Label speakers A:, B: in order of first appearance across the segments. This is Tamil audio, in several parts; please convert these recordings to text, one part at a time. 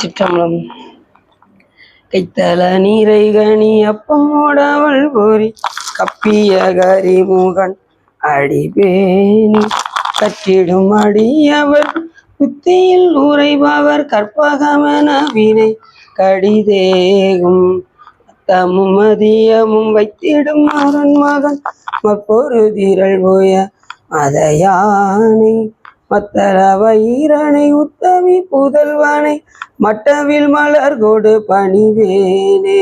A: திருச்சிற்றம்பலம். கைத்தல நீரை கனி அப்பமோடவள் போரி கப்பிய கரிமுகன் அடிபேணி கற்றிடும் அடியவர் புத்தியில் உரைபவர் கற்பகமென வினை கடிதேகும் அத்தமும் மதியமும் வைத்திடும் மகன் மகன் மற்பொரு திரள் போய மதையானை மத்தர வயிறனை உத்தமி புதல்வனை மட்டவில் மலர் கொடு பணிவேனே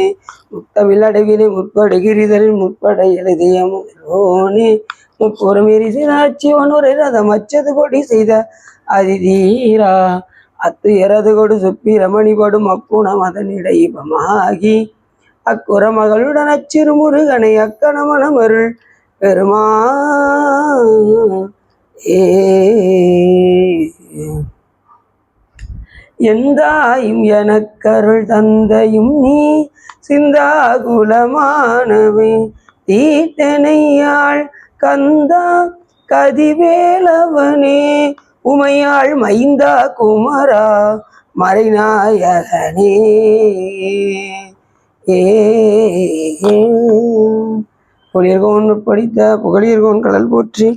A: முத்தமிழ் அடைவினை முற்படுகிறிதலில் முற்பட எழுதியோனே முப்புறம் எரிசினாட்சி ஒன்னுரை ரதம் அச்சது கொடி செய்த அதிதீரா அத்து எரது கொடு சுப்பி ரமணிபடும் அக்குணம் அதனிடைபமாகி அக்குற மகளுடன் அச்சிறு முருகனை அக்கணமனமருள் பெருமா எந்தாயும் எனக்கருள் தந்தையும் நீ சிந்தாகுலமானவே தீட்டனையாள் கந்தா கதிவேலவனே உமையாள் மைந்தா குமரா மறைநாயகனே பொழியர்கோன் படித்த புகழியர்கோன் கடல் போற்றி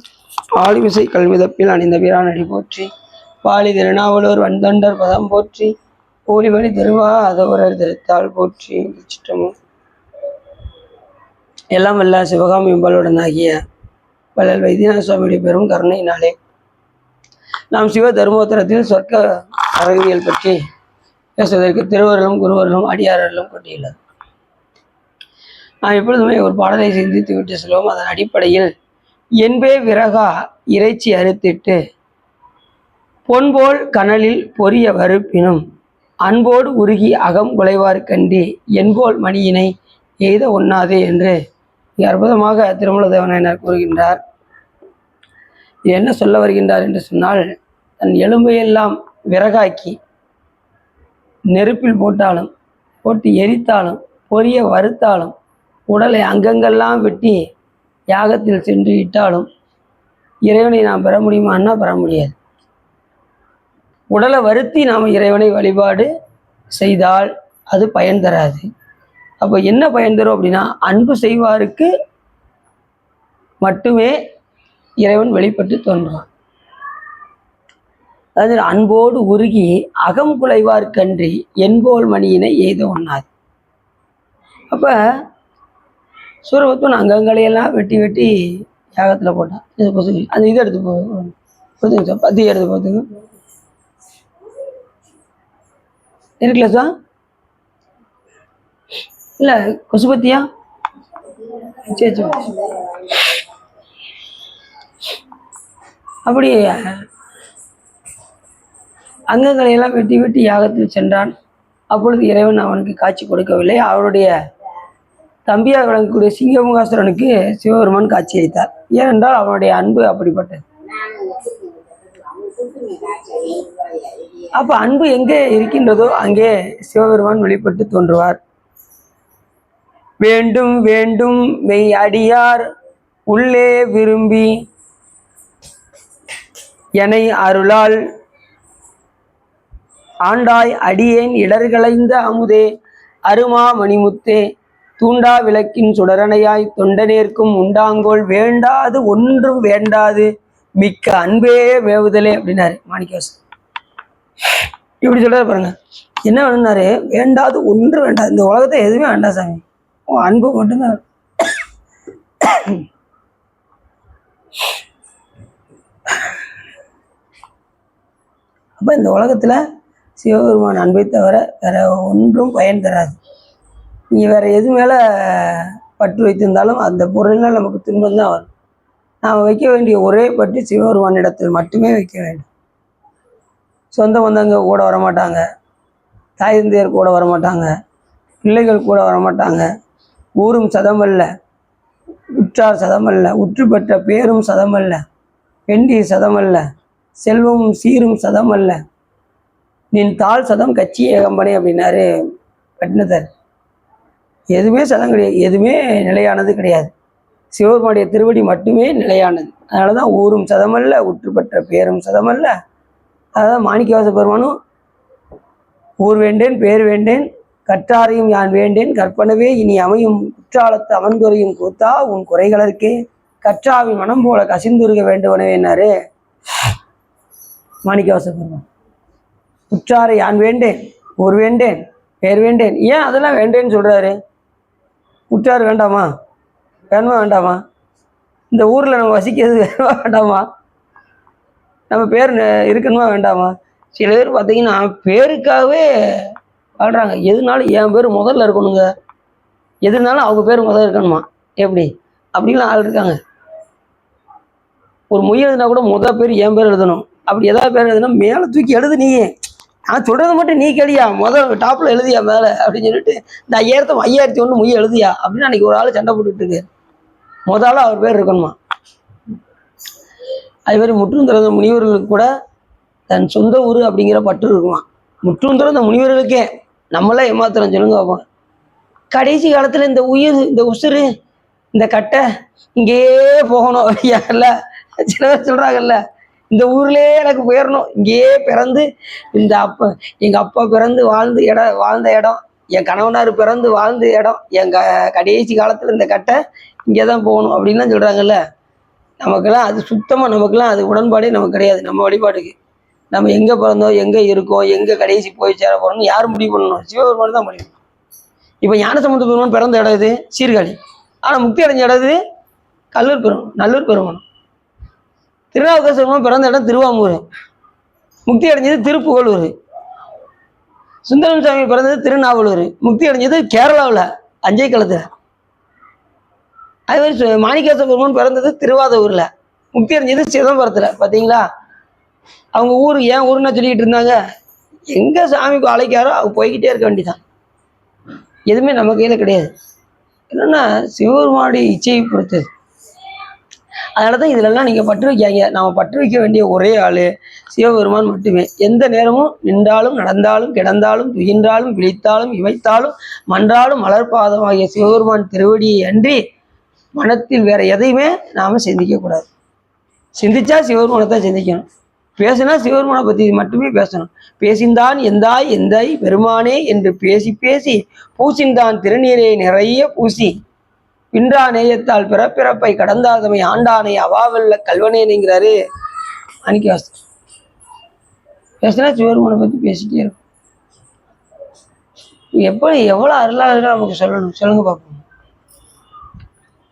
A: ஆளிவிசை கல்மிதப்பில் அணிந்த பிரானடி போற்றி பாலி திருநாவலூர் வந்தொண்டர் பதம் போற்றி போலிவழி திருவா அதவரர் திருத்தாள் போற்றி. சிற்றமும் எல்லாம் வல்ல சிவகாமி இம்பளுடன் ஆகிய வள்ளல் வைத்தியநாத சுவாமியுடைய பெரும் கருணையினாலே நாம் சிவ தர்மோத்தரத்தில் சொர்க்க அறவியல் பற்றி பேசுவதற்கு திருவர்களும் குருவர்களும் அடியாரர்களும் கொண்டியுள்ளது. நாம் எப்பொழுதுமே ஒரு பாடலை சிந்தித்து விட்டு செல்வோம். அதன் அடிப்படையில் என்பே விறகா இறைச்சி அறுத்திட்டு பொன்போல் கனலில் பொரிய வறுப்பினும் அன்போடு உருகி அகம் குலைவார் கண்டி என்போல் மணியினை எய்த ஒண்ணாதே என்று அற்புதமாக திருமல தேவநாயனார் கூறுகின்றார். என்ன சொல்ல வருகின்றார் என்று சொன்னால், தன் எலும்பையெல்லாம் விறகாக்கி நெருப்பில் போட்டு எரித்தாலும் பொரிய வறுத்தாலும் உடலை அங்கங்கெல்லாம் வெட்டி யாகத்தில் சென்று இட்டாலும் இறைவனை நாம் பெற முடியுமான்னா பெற முடியாது. உடலை வருத்தி நாம் இறைவனை வழிபாடு செய்தால் அது பயன் தராது. அப்போ என்ன பயன் தரும் அப்படின்னா, அன்பு செய்வாருக்கு மட்டுமே இறைவன் வெளிப்பட்டு தோன்றுவான். அதாவது அன்போடு உருகி அகம் குலைவார்க்கன்றி என்போல் மணியினை எய்த ஒண்ணாது. அப்போ சூரபத்மன் அங்கங்களையெல்லாம் வெட்டி யாகத்தில் போட்டான். இது கொசுக்கு அந்த இது எடுத்து போதுங்க சார், பத்தி எடுத்து போதுங்க இருக்குல்ல சார், இல்லை கொசுபத்தியா? சரி சரி. அப்படி அங்கங்களையெல்லாம் வெட்டி யாகத்தில் சென்றான். அப்பொழுது இறைவன் அவனுக்கு காட்சி கொடுக்கவில்லை. அவருடைய தம்பியாக விளங்கக்கூடிய சிங்கமுகாசுரனுக்கு சிவபெருமான் காட்சி அளித்தார். ஏனென்றால் அவனுடைய அன்பு அப்படிப்பட்டது. அப்ப அன்பு எங்கே இருக்கின்றதோ அங்கே சிவபெருமான் வெளிப்பட்டு தோன்றுவார். வேண்டும் வேண்டும் மெய் அடியார் உள்ளே விரும்பி எனை அருளால் ஆண்டாய் அடியேன் இடர்களைந்த அமுதே அருமா மணிமுத்தே தூண்டா விளக்கின் சுடரணையாய் தொண்டனேற்கும் உண்டாங்கோள் வேண்டாது ஒன்றும் வேண்டாது மிக்க அன்பே மேவுதலே அப்படின்னாரு மாணிக்கவாசகர். இப்படி சொல்றாரு பாருங்க. என்ன வேணும்னாரு, வேண்டாது ஒன்று வேண்டாது, இந்த உலகத்தை எதுவுமே வேண்டாம் சாமி, அன்பு மட்டும்தான். அப்ப இந்த உலகத்துல சிவபெருமான் அன்பை தவிர வேற ஒன்றும் பயன் தராது. நீ வேற எது மேல பற்று வைத்திருந்தாலும் அந்த பொருளினால் நமக்கு துன்பம் தான் வரும். நாம் வைக்க வேண்டிய ஒரே பற்றி சிவபெருமானிடத்தில் மட்டுமே வைக்க வேண்டும். சொந்த பந்தங்க கூட வரமாட்டாங்க, தாய் தந்தையர் கூட வரமாட்டாங்க, பிள்ளைகள் கூட வரமாட்டாங்க, ஊரும் சதமல்ல, உற்றார் சதமல்ல, உற்று பெற்ற பேரும் சதமல்ல, பெண்டி சதமல்ல, செல்வமும் சீரும் சதமல்ல, நின் தாள் சதம் கட்சி ஏகம்பனே அப்படின்னாரு பட்டினத்தார். எதுவுமே சதம் கிடையாது, எதுவுமே நிலையானது கிடையாது. சிவபெருமானுடைய திருவடி மட்டுமே நிலையானது. அதனால தான் ஊரும் சதமல்ல, உற்று பெற்ற பேரும் சதமல்ல. அதான் மாணிக்கவாச பெருமானும் ஊர் வேண்டேன் பேர் வேண்டேன் கற்றாரையும் யான் வேண்டேன் கற்பனவே இனி அமையும் குற்றாலத்து அமர்ந்துரையும் கூத்தா உன் குறைகளற்கே கற்றாவின் மனம் போல கசிந்துருக வேண்டுவனவேன்னாரு மாணிக்கவாசகர். குற்றாரை யான் வேண்டேன் ஊர் வேண்டேன் பேர் வேண்டேன், ஏன் அதெல்லாம் வேண்டேன்னு சொல்றாரு? குற்றார் வேண்டாமா? வேணுமா வேண்டாமா? இந்த ஊரில் நம்ம வசிக்கிறது வேணுமா வேண்டாமா? நம்ம பேர் இருக்கணுமா வேண்டாமா? சில பேர் பார்த்தீங்கன்னா பேருக்காகவே வாழ்கிறாங்க. எதுனாலும் என் பேர் முதல்ல இருக்கணுங்க, எதுனாலும் அவங்க பேர் முதல்ல இருக்கணுமா, எப்படி அப்படின்லாம் ஆள் இருக்காங்க. ஒரு மொய் எழுதுனா கூட முதல் பேர் என் பேர் எழுதணும். அப்படி ஏதாவது பேர் எழுதுனா மேலே தூக்கி எழுது, நீ நான் சொல்கிறது மட்டும் நீ கேளியா, முதல் டாப்பில் எழுதியா மேலே அப்படின்னு சொல்லிட்டு இந்த 5001 மொய் எழுதியா அப்படின்னு அன்றைக்கி ஒரு ஆள் சண்டை போட்டுட்டு இருக்கு. முதல்ல அவர் பேர் இருக்கணுமா. அது மாதிரி முற்றும் திறந்த முனிவர்களுக்கு கூட தன் சொந்த ஊர் அப்படிங்கிற பற்று இருக்குமா. முற்றும் திறந்த முனிவர்களுக்கே நம்மளாம் ஏமாத்திரம் சொல்லுங்க பார்ப்போம். கடைசி காலத்தில் இந்த உயிர், இந்த உசுறு, இந்த கட்டை இங்கேயே போகணும் அப்படியாங்கல்ல சில பேர் சொல்கிறாங்கல்ல, இந்த ஊர்லேயே எனக்கு போயிடணும், இங்கேயே பிறந்து இந்த எங்கள் அப்பா பிறந்து வாழ்ந்த இடம், என் கணவனார் பிறந்து வாழ்ந்த இடம், கடைசி காலத்தில் இந்த கட்டை இங்கே தான் போகணும் அப்படின்லாம் சொல்கிறாங்கல்ல. நமக்கெல்லாம் அது சுத்தமாக, நமக்கெல்லாம் அது உடன்பாடே நமக்கு கிடையாது. நம்ம வழிபாட்டுக்கு நம்ம எங்கே பிறந்தோம், எங்கே இருக்கோம், எங்கே கடைசி போய் சேர போகிறோம்னு யாரும் முடிவு பண்ணணும்? சிவபெருமான் தான் முடிவு. இப்போ ஞானசம்பந்த பெருமான் பிறந்த இடம் இது சீர்காழி, ஆனால் முக்தி அடைஞ்ச இடம் இது நல்லூர் பெருமானம். திருநாவுக்கரசர் பெருமான் பிறந்த இடம் திருவாமூர், முக்தி அடைஞ்சது திருப்புகலூர். சுந்தரம் சாமி பிறந்தது திருநாவலூர், முக்தி அடைஞ்சது கேரளாவில் அஞ்சைக்களத்தில். அது மாதிரி மாணிக்கவாசக பெருமான் பிறந்தது திருவாதூரில், முக்தி அடைஞ்சது சிதம்பரத்தில். பார்த்தீங்களா, அவங்க ஊர் ஏன் ஊருன்னா சொல்லிக்கிட்டு இருந்தாங்க. எங்கே சாமிக்கு அழைக்காரோ அவங்க போய்கிட்டே இருக்க வேண்டியதான். எதுவுமே நம்ம கையில் கிடையாது. என்னென்னா சிவபெருமானுடைய இச்சையை பொறுத்தது. அதனால தான் இதிலெல்லாம் நீங்கள் பற்று வைக்காங்க. நம்ம பற்று வைக்க வேண்டிய ஒரே ஆள் சிவபெருமான் மட்டுமே. எந்த நேரமும் நின்றாலும் நடந்தாலும் கிடந்தாலும் துயின்றாலும் விழித்தாலும் இமைத்தாலும் மன்றாலும் மலர்பாதம் ஆகிய சிவபெருமான் திருவடியை அன்றி மனத்தில் வேற எதையுமே நாம் சிந்திக்கக்கூடாது. சிந்திச்சா சிவபெருமானை தான் சிந்திக்கணும். பேசினா சிவபெருமானை பற்றி மட்டுமே பேசணும். பேசின்தான் எந்தாய் எந்தாய் பெருமானே என்று பேசி பேசி பூசின்தான் திருநீரை நிறைய பூசி பின்றா நேயத்தால் பிறப்பிறப்பை கடந்தாதமை ஆண்டானை அவாவல்ல கல்வனேனுங்கிறாரு மாணிக்கவாசகர். பேசினா சிவபெருமானை பற்றி பேசிட்டே இருக்கும். எப்படி எவ்வளோ அருளாக நமக்கு சொல்லணும் சொல்லுங்க பார்ப்போம்.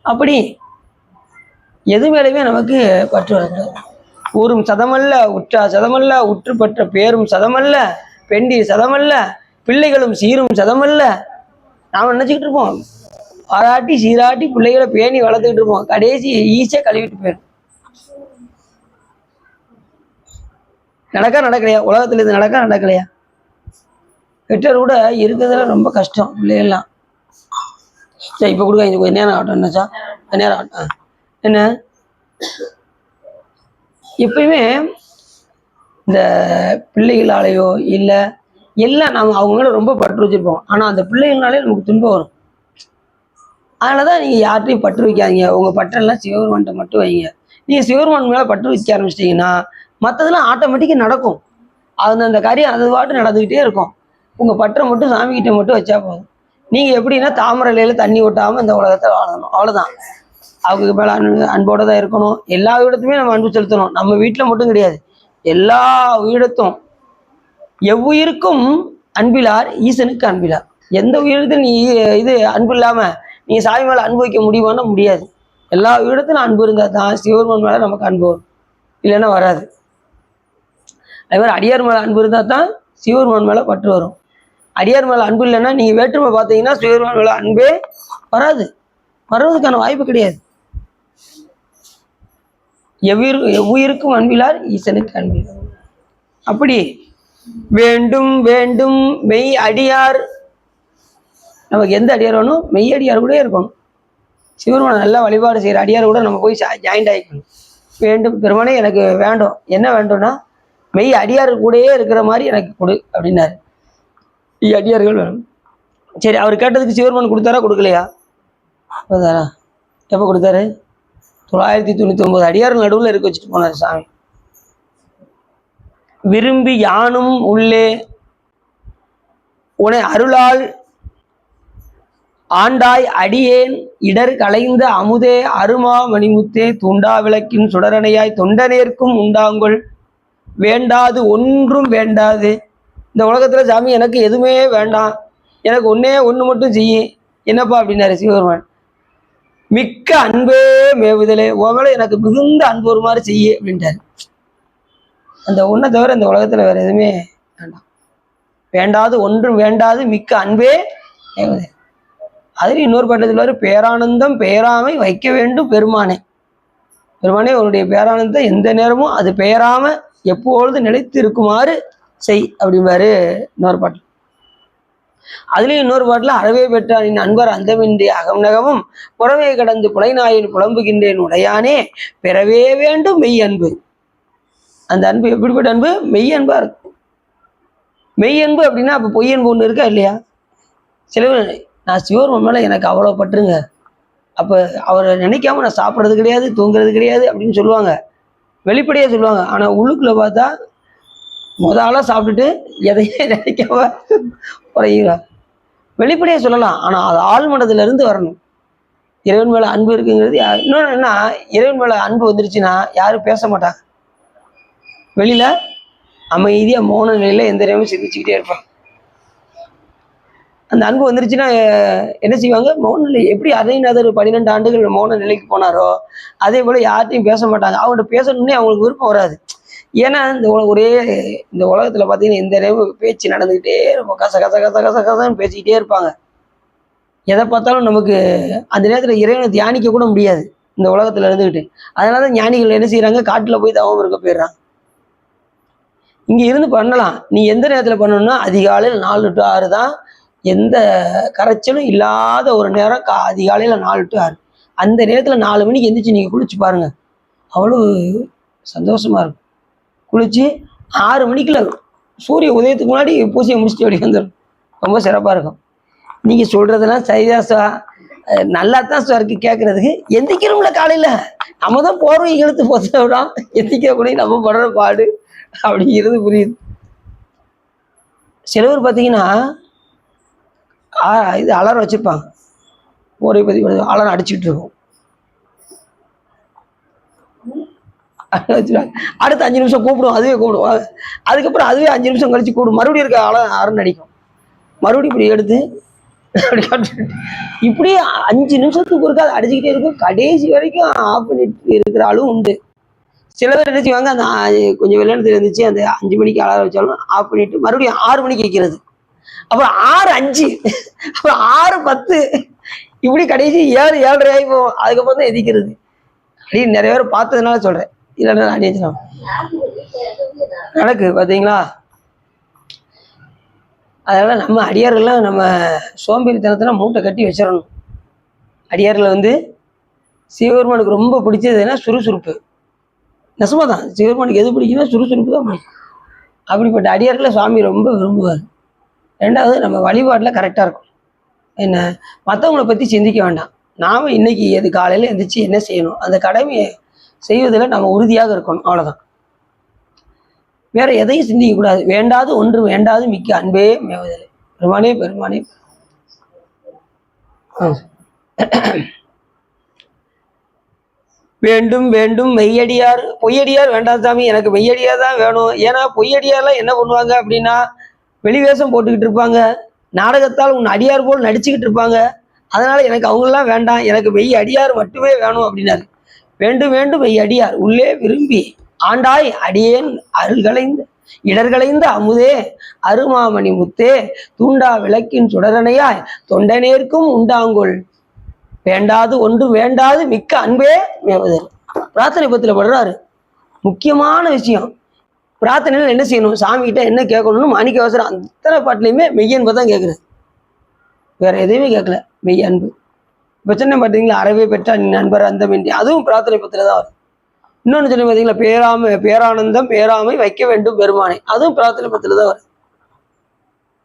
A: அப்படி எது மேலேயுமே நமக்கு பற்று வரக்கூடாது. ஊரும் சதமல்ல உற்றா சதமல்ல உற்று பற்ற பேரும் சதமல்ல பெண்டி சதமல்ல பிள்ளைகளும் சீரும் சதமல்ல. நாம் நினச்சிக்கிட்டு இருப்போம் பாராட்டி சீராட்டி பிள்ளைகளை பேணி வளர்த்துக்கிட்டு இருப்போம், கடைசி ஈஸியாக கழுவிட்டு போயிடும். நடக்கலையா உலகத்தில்? இது நடக்கலையா? பெற்றோர் கூட இருக்கிறதுல ரொம்ப கஷ்டம் பிள்ளைகள்லாம். சரி இப்போ கொடுக்க கொஞ்சம் நேரம் ஆகட்டும். என்னச்சா நேரம் ஆகட்டும். என்ன எப்பயுமே இந்த பிள்ளைகளாலேயோ இல்லை எல்லாம் நம்ம அவங்க மேலே ரொம்ப பற்று வச்சுருப்போம். ஆனால் அந்த பிள்ளைகள்னாலே நமக்கு துன்பம் வரும். அதனால தான் நீங்கள் யார்கிட்டையும் பற்று வைக்காதீங்க. உங்கள் பற்றெல்லாம் சிவபெருமான்கிட்ட மட்டும் வைங்க. நீங்கள் சிவபெருமான் மேலே பற்று வைக்க ஆரம்பிச்சிட்டிங்கன்னா மற்றதெல்லாம் ஆட்டோமேட்டிக்காக நடக்கும். அந்த காரியம் அது பாட்டு நடந்துக்கிட்டே இருக்கும். உங்கள் பற்றை மட்டும் சாமிக்கிட்ட மட்டும் வச்சா போதும். நீங்கள் எப்படின்னா தாமரையில தண்ணி ஓட்டாமல் இந்த உலகத்தை வாழணும், அவ்வளோதான். அவங்க மேலே அன்போடு தான் இருக்கணும். எல்லா இடத்துமே நம்ம அன்பு செலுத்தணும். நம்ம வீட்டில் மட்டும் கிடையாது, எல்லா உயிரிடத்தும். எவ்வுயிருக்கும் அன்பிலார் ஈசனுக்கு அன்பிலார். எந்த உயிரிடத்தில் நீ இது அன்பு இல்லாமல் நீங்கள் சாமி மேலே அன்பு வைக்க முடியுமான்னா முடியாது. எல்லா உயிரிடத்திலும் அன்பு இருந்தால் தான் சிவபெருமான் மேலே நமக்கு அன்பு வரும், இல்லைன்னா வராது. அதே மாதிரி அடியார் மேலே அன்பு இருந்தால் தான் சிவபெருமான் மேலே பற்று வரும். அடியார் மேலே அன்பு இல்லைன்னா நீங்கள் வேற்றுமை பார்த்தீங்கன்னா சிவபெருமான் மேலே அன்பே வர்றதுக்கான வாய்ப்பு கிடையாது. எவ்வுயிருக்கும் அன்பிலார் ஈசனுக்கு அன்பிலார். அப்படி வேண்டும் வேண்டும் மெய் அடியார். நமக்கு எந்த அடியார் வேணும்? மெய் அடியார் கூட இருக்கணும். சிவபெருமானை நல்லா வழிபாடு செய்கிற அடியார் கூட நம்ம போய் ஜாயிண்ட் ஆகிக்கணும். வேண்டும் பெருமானே எனக்கு வேண்டும், என்ன வேண்டும்னா மெய் அடியார் கூடயே இருக்கிற மாதிரி எனக்கு கொடு அப்படின்னாரு. அடியார்கள் வேணும். சரி, அவர் கேட்டதுக்கு சிவபெருமான் கொடுத்தாரா கொடுக்கலையா? கொடுத்தாரா? எப்போ கொடுத்தாரு? 999 அடியார்கள் நடுவில் இருக்க வச்சுட்டு போனார் சாமி. விரும்பி யானும் உள்ளே உனை அருளால் ஆண்டாய் அடியேன் இடர் களைந்த அமுதே அருமா மணிமுத்தே தூண்டா விளக்கின் சுடரணையாய் தொண்டனேற்கும் உண்டாங்கொள் வேண்டாது ஒன்றும் வேண்டாது. இந்த உலகத்துல சாமி எனக்கு எதுவுமே வேண்டாம், எனக்கு ஒன்னே ஒன்று மட்டும் செய்ய. என்னப்பா அப்படின்னாரு சிவபெருமான். மிக்க அன்பே மேவுதலே, உங்களை எனக்கு மிகுந்த அன்பு ஒரு மாதிரி செய்ய அப்படின்ட்டாரு. அந்த ஒன்றை தவிர இந்த உலகத்துல வேற எதுவுமே வேண்டாம். வேண்டாது ஒன்றும் வேண்டாது மிக்க அன்பே மேவுதலே. அதுல இன்னொரு பாட்டு சொல்லுவாரு, பேரானந்தம் பேராமை வைக்க வேண்டும் பெருமானே. பெருமானே உன்னுடைய பேரானந்தத்தை எந்த நேரமும் அது பெயராம எப்பொழுது நிலைத்து இருக்குமாறு செய் அப்படிம்பாரு இன்னொரு பாட்டு. அதுலயும் இன்னொரு பாட்டுல அறவே பெற்றானின் அன்பர் அந்தமின்றி அகம் நகமும் புறவே கடந்து புலைநாயின் புலம்புகின்றேன் உடையானே பெறவே வேண்டும் மெய் அன்பு. அந்த அன்பு எப்படிப்பட்ட அன்பு? மெய் அன்பா இருக்கும். மெய் அன்பு அப்படின்னா அப்ப பொய் அன்பு ஒண்ணு இருக்கா இல்லையா? சிலவர் நான் சிவபெருமான் மேல எனக்கு அவ்வளோ பற்றுங்க, அப்போ அவரை நினைக்காம நான் சாப்பிட்றது கிடையாது, தூங்குறது கிடையாது அப்படின்னு சொல்லுவாங்க, வெளிப்படையாக சொல்லுவாங்க. ஆனால் உள்ளுக்குள்ள பார்த்தா முதலாக சாப்பிட்டுட்டு எதையே நினைக்காம குறைகிறார். வெளிப்படையாக சொல்லலாம், ஆனால் அது ஆழ்மனதுல இருந்து வரணும். இறைவன் மேலே அன்பு இருக்குங்கிறது இன்னொன்று என்ன, இறைவன் மேலே அன்பு வந்துருச்சுன்னா யாரும் பேச மாட்டாங்க. வெளியில அமைதியாக மௌன நிலையில எந்த நேரமும் சிந்திச்சுக்கிட்டே இருப்பாங்க. அந்த அன்பு வந்துருச்சுன்னா என்ன செய்வாங்க? மௌன நிலை. எப்படி அருணைநாதர் 12 ஆண்டுகள் மௌன நிலைக்கு போனாரோ அதே போல யார்ட்டையும் பேச மாட்டாங்க. அவங்கள்ட்ட பேசணும்னே அவங்களுக்கு விருப்பம் வராது. ஏன்னா இந்த உலகத்துல பார்த்தீங்கன்னா எந்த நேரம் பேச்சு நடந்துக்கிட்டே இருக்கும். கச கச கச கச கசன்னு பேசிக்கிட்டே இருப்பாங்க. எதை பார்த்தாலும் நமக்கு அந்த நேரத்தில் இறைவனை தியானிக்க கூட முடியாது இந்த உலகத்துல இருந்துக்கிட்டு. அதனால ஞானிகள் என்ன செய்யறாங்க? காட்டுல போய் தவம் இருக்க போயிடுறாங்க. இங்க இருந்து பண்ணலாம். நீ எந்த நேரத்தில் பண்ணணும்னா அதிகாலையில் 4 to 6 தான். எந்த கரைச்சலும் இல்லாத ஒரு நேரம் அதிகாலையில் 4 to 6. அந்த நேரத்தில் 4 மணிக்கு எந்திரிச்சு நீங்கள் குளிச்சு பாருங்க, அவ்வளோ சந்தோஷமா இருக்கும். குளிச்சு 6 மணிக்குள்ள சூரிய உதயத்துக்கு முன்னாடி பூசையை முடிச்சுட்டு அப்படி வந்துடும். ரொம்ப சிறப்பாக இருக்கும். நீங்கள் சொல்கிறதெல்லாம் சரிதான் சார், நல்லா தான் சார் இருக்குது கேட்குறதுக்கு. எந்திக்கிறவங்கள காலையில் நம்ம தான் போர்வை இழுத்து போத்த விடாம், எந்திக்கக்கூடிய நம்ம படுற பாடு அப்படிங்கிறது புரியுது. சிலவர் பார்த்தீங்கன்னா இது அலாரம் வச்சுருப்பாங்க, ஒரே பற்றி அலாரம் அடிச்சுக்கிட்டு இருக்கும். அடுத்த 5 நிமிஷம் கூப்பிடும், அதுவே கூப்பிடும். அதுக்கப்புறம் அதுவே 5 நிமிஷம் கழிச்சு கூப்பிடும், மறுபடியும் இருக்க அலாரம் அடிக்கும். மறுபடியும் இப்படி எடுத்து இப்படி 5 நிமிஷத்துக்கு ஒருக்கா அதை அடிச்சுக்கிட்டே இருக்கும். கடைசி வரைக்கும் ஆஃப் பண்ணிட்டு இருக்கிற ஆளும் உண்டு. சில பேர் என்ன செய்வாங்க, அந்த கொஞ்சம் வெள்ளத்தில் இருந்துச்சு அந்த 5 மணிக்கு அலாரம் வச்சாலும் ஆஃப் பண்ணிட்டு மறுபடியும் 6 மணிக்கு வைக்கிறது, அப்புறம் 6:05, அப்புறம் 6:10, இப்படி கடைசி 7, 7:30 ஆகி போகும். அதுக்கப்புறம் தான் எதிக்கிறது. அப்படின்னு நிறைய பேர் பார்த்ததுனால சொல்றேன், இல்லைன்னா அடிச்சிடும் நடக்கு பார்த்தீங்களா. அதனால நம்ம அடியார்கள்லாம் நம்ம சோம்பேறித்தனத்துல மூட்டை கட்டி வச்சிடணும். அடியார்களை சிவபெருமானுக்கு ரொம்ப பிடிச்சதுன்னா சுறுசுறுப்பு. நெசமா தான், சிவபெருமானுக்கு எது பிடிக்குன்னா சுறுசுறுப்பு தான் பிடிக்கும். அப்படிப்பட்ட அடியார்களை சுவாமி ரொம்ப விரும்புவார். 2வது நம்ம வழிபாட்டில் கரெக்டாக இருக்கும். என்ன, மற்றவங்களை பற்றி சிந்திக்க வேண்டாம். நாம் இன்னைக்கு எது காலையில் எழுந்திரிச்சு என்ன செய்யணும், அந்த கடமையை செய்வதில் நம்ம உறுதியாக இருக்கணும், அவ்வளோதான். வேற எதையும் சிந்திக்கக்கூடாது. வேண்டாது ஒன்று வேண்டாது மிக்க அன்பே மேவுதலே. பெருமானே பெருமானே. வேண்டும் வேண்டும் மெய்யடியார். பொய்யடியார் வேண்டாம் சாமி, எனக்கு மெய்யடியார் தான் வேணும். ஏன்னா பொய்யடியார்லாம் என்ன பண்ணுவாங்க அப்படின்னா வெளிவேஷம் போட்டுக்கிட்டு இருப்பாங்க, நாடகத்தால் உன் அடியார் போல் நடிச்சுக்கிட்டு இருப்பாங்க. அதனால எனக்கு அவங்களெல்லாம் வேண்டாம், எனக்கு மெய் அடியார் மட்டுமே வேணும் அப்படின்னாரு. வேண்டும் வேண்டும் மெய் அடியார் உள்ளே விரும்பி ஆண்டாய் அடியேன் அருள்களைந்த இடர்களைந்த அமுதே அருமாமணி முத்தே தூண்டா விளக்கின் சுடரணையாய் தொண்டனேற்கும் உண்டாங்கொள் வேண்டாது ஒன்று வேண்டாது மிக்க அன்பே மேவுதல். பிரார்த்தனை பத்தில படுறாரு. முக்கியமான விஷயம், பிரார்த்தனையில் என்ன செய்யணும், சாமி கிட்ட என்ன கேட்கணும்னு மாணிக்கவாசகர் அத்தனை பாட்டிலையுமே மெய்யன்பை தான் கேட்குறது, வேற எதையுமே கேட்கல. மெய் அன்பு. இப்போ சொன்ன பார்த்தீங்களா, அறவே பெற்றா நீ நண்பர் அந்தமின்றி, அதுவும் பிரார்த்தனை பத்தில தான் வரும். இன்னொன்று சொன்ன பார்த்தீங்களா, பேரானந்தம் பேராமை வைக்க வேண்டும் பெருமானை, அதுவும் பிரார்த்தனை பத்தில தான் வரும்.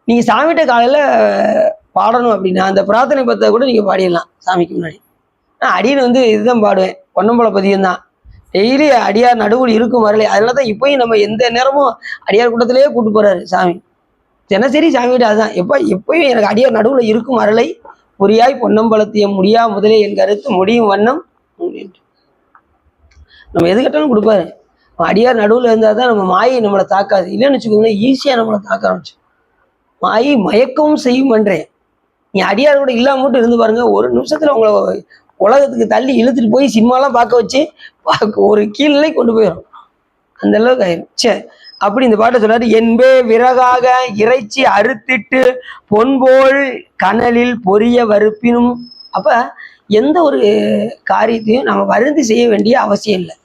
A: நீங்க சாமிகிட்ட காலையில பாடணும் அப்படின்னா அந்த பிரார்த்தனை பத்தை கூட நீங்க பாடிடலாம் சாமிக்கு முன்னாடி. நான் அடியன் இதுதான் பாடுவேன், பொன்னம்பல பதியம் தான். டெய்லி அடியார் நடுவில் இருக்கும் வரலை. அதனால தான் இப்பயும் நம்ம எந்த நேரமும் அடியார் கூட்டத்திலேயே கூட்டு போறாரு சாமி. தினசரி சாமிகிட்ட அதுதான் எப்பயும் எனக்கு அடியார் நடுவில் இருக்கும் அருளை பொறியாய் பொன்னம்பலத்திய முடியா முதலே என் கருத்து முடியும் வண்ணம் நம்ம எது கேட்டாலும் கொடுப்பாரு. அடியார் நடுவில் இருந்தால் தான் நம்ம மாயை நம்மளை தாக்காது. இல்லைன்னு வச்சுக்கோங்களேன், ஈஸியாக நம்மளை தாக்க ஆரம்பிச்சு மாயை மயக்கவும் செய்யும் பண்றேன். நீ அடியார் கூட இல்லாம மட்டும் இருந்து பாருங்க, ஒரு நிமிஷத்துல உங்களை உலகத்துக்கு தள்ளி இழுத்துட்டு போய் சினிமாலாம் பார்க்க வச்சு ஒரு கீழ்நிலை கொண்டு போயிடும். அந்த அளவுக்கு ஆயிரும். சரி, அப்படி இந்த பாட்டை சொல்றாரு. என்பே விறகாக இறைச்சி அறுத்திட்டு பொன்போல் கனலில் பொரிய வறுப்பினும். அப்ப எந்த ஒரு காரியத்தையும் நம்ம வருந்தி செய்ய வேண்டிய அவசியம் இல்லை.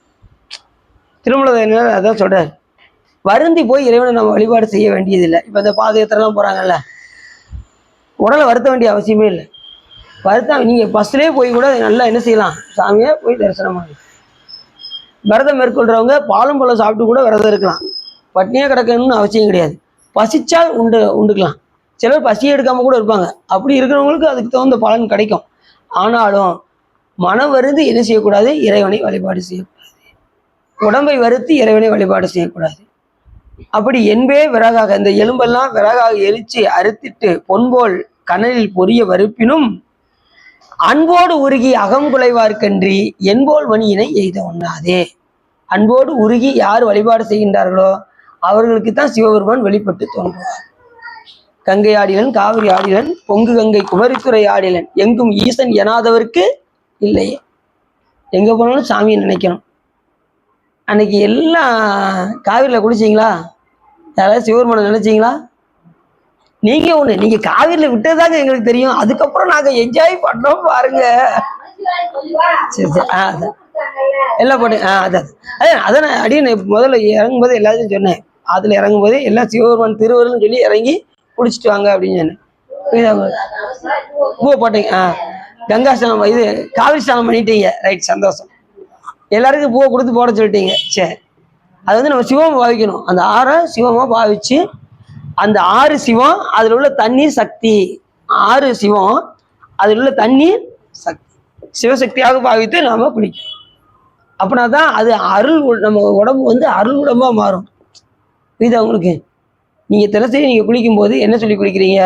A: திருமலை அதான் சொல்றாரு, வருந்தி போய் இறைவனை நம்ம வழிபாடு செய்ய வேண்டியதில்லை. இப்போ இந்த பாத யாத்திரைலாம் போகிறாங்கல்ல, உடலை வருத்த வேண்டிய அவசியமே இல்லை. வருத்தம் நீங்கள் பஸ்லேயே போய் கூட நல்லா என்ன செய்யலாம், சாமியை போய் தரிசனம் பண்ணலாம். விரதம் மேற்கொள்கிறவங்க பாலும் பழம் சாப்பிட்டு கூட விரதம் இருக்கலாம். பட்னியாக கிடக்கணும்னு அவசியம் கிடையாது. பசிச்சால் உண்டுக்கலாம். சிலர் பசியை எடுக்காமல் கூட இருப்பாங்க. அப்படி இருக்கிறவங்களுக்கு அதுக்கு தகுந்த பலன் கிடைக்கும். ஆனாலும் மனம் வருந்தி என்ன செய்யக்கூடாது, இறைவனை வழிபாடு செய்யக்கூடாது. உடம்பை வருத்தி இறைவனை வழிபாடு செய்யக்கூடாது. அப்படி என்பே விறகாக, இந்த எலும்பெல்லாம் விறகாக எரிச்சு அறுத்திட்டு பொன்போல் கனலில் பொரிய வறுப்பினும் அன்போடு உருகி அகங்குலைவார்க்கன்றி என்போல் மணியினை எய்த ஒண்ணாதே. அன்போடு உருகி யார் வழிபாடு செய்கின்றார்களோ அவர்களுக்கு தான் சிவபெருமான் வெளிப்பட்டு தோன்றுவார். கங்கை ஆடிலன் காவிரி ஆடிலன் பொங்கு கங்கை குமரித்துறை ஆடிலன் எங்கும் ஈசன் எனாதவருக்கு இல்லையே. எங்க போனாலும் சாமியை நினைக்கணும். அன்னைக்கு எல்லாம் காவிரியில் குளிச்சிங்களா? யாராவது சிவபெருமானை நினைச்சிங்களா? நீங்கள் ஒன்று, நீங்கள் காவிரியில் விட்டதாங்க எங்களுக்கு தெரியும். அதுக்கப்புறம் நாங்கள் என்ஜாய் பண்ணோம் பாருங்க. சரி சரி, அதான் எல்லாம் போட்டு அதான் அடியே முதல்ல இறங்கும்போது எல்லாத்தையும் சொன்னேன். அதில் இறங்கும்போது எல்லாம் சிவபெருமான் திருவருள்னு சொல்லி இறங்கி குளிச்சுட்டு வாங்க அப்படின்னு சொன்னேன். பூவை போட்டீங்க, கங்கா ஸ்நானம் இது காவிரி ஸ்நானம் பண்ணிட்டீங்க, ரைட், சந்தோஷம். எல்லாருக்கும் பூவை கொடுத்து போட சொல்லிட்டீங்க. சரி, அது வந்து நம்ம சிவமாக பாவிக்கணும். அந்த ஆறை சிவமாக பாவிச்சு, அந்த ஆறு சிவம் அதில் உள்ள தண்ணீர் சக்தி, ஆறு சிவம் அதில் உள்ள தண்ணீர் சக்தி சிவசக்தியாக பாவித்து நாம குளிக்கணும். அப்படின்னா தான் அது அருள், நம்ம உடம்பு வந்து அருள் உடம்பாக மாறும். இது அவங்களுக்கு நீங்கள் தினசரி நீங்கள் குளிக்கும் போது என்ன சொல்லி குளிக்கிறீங்க?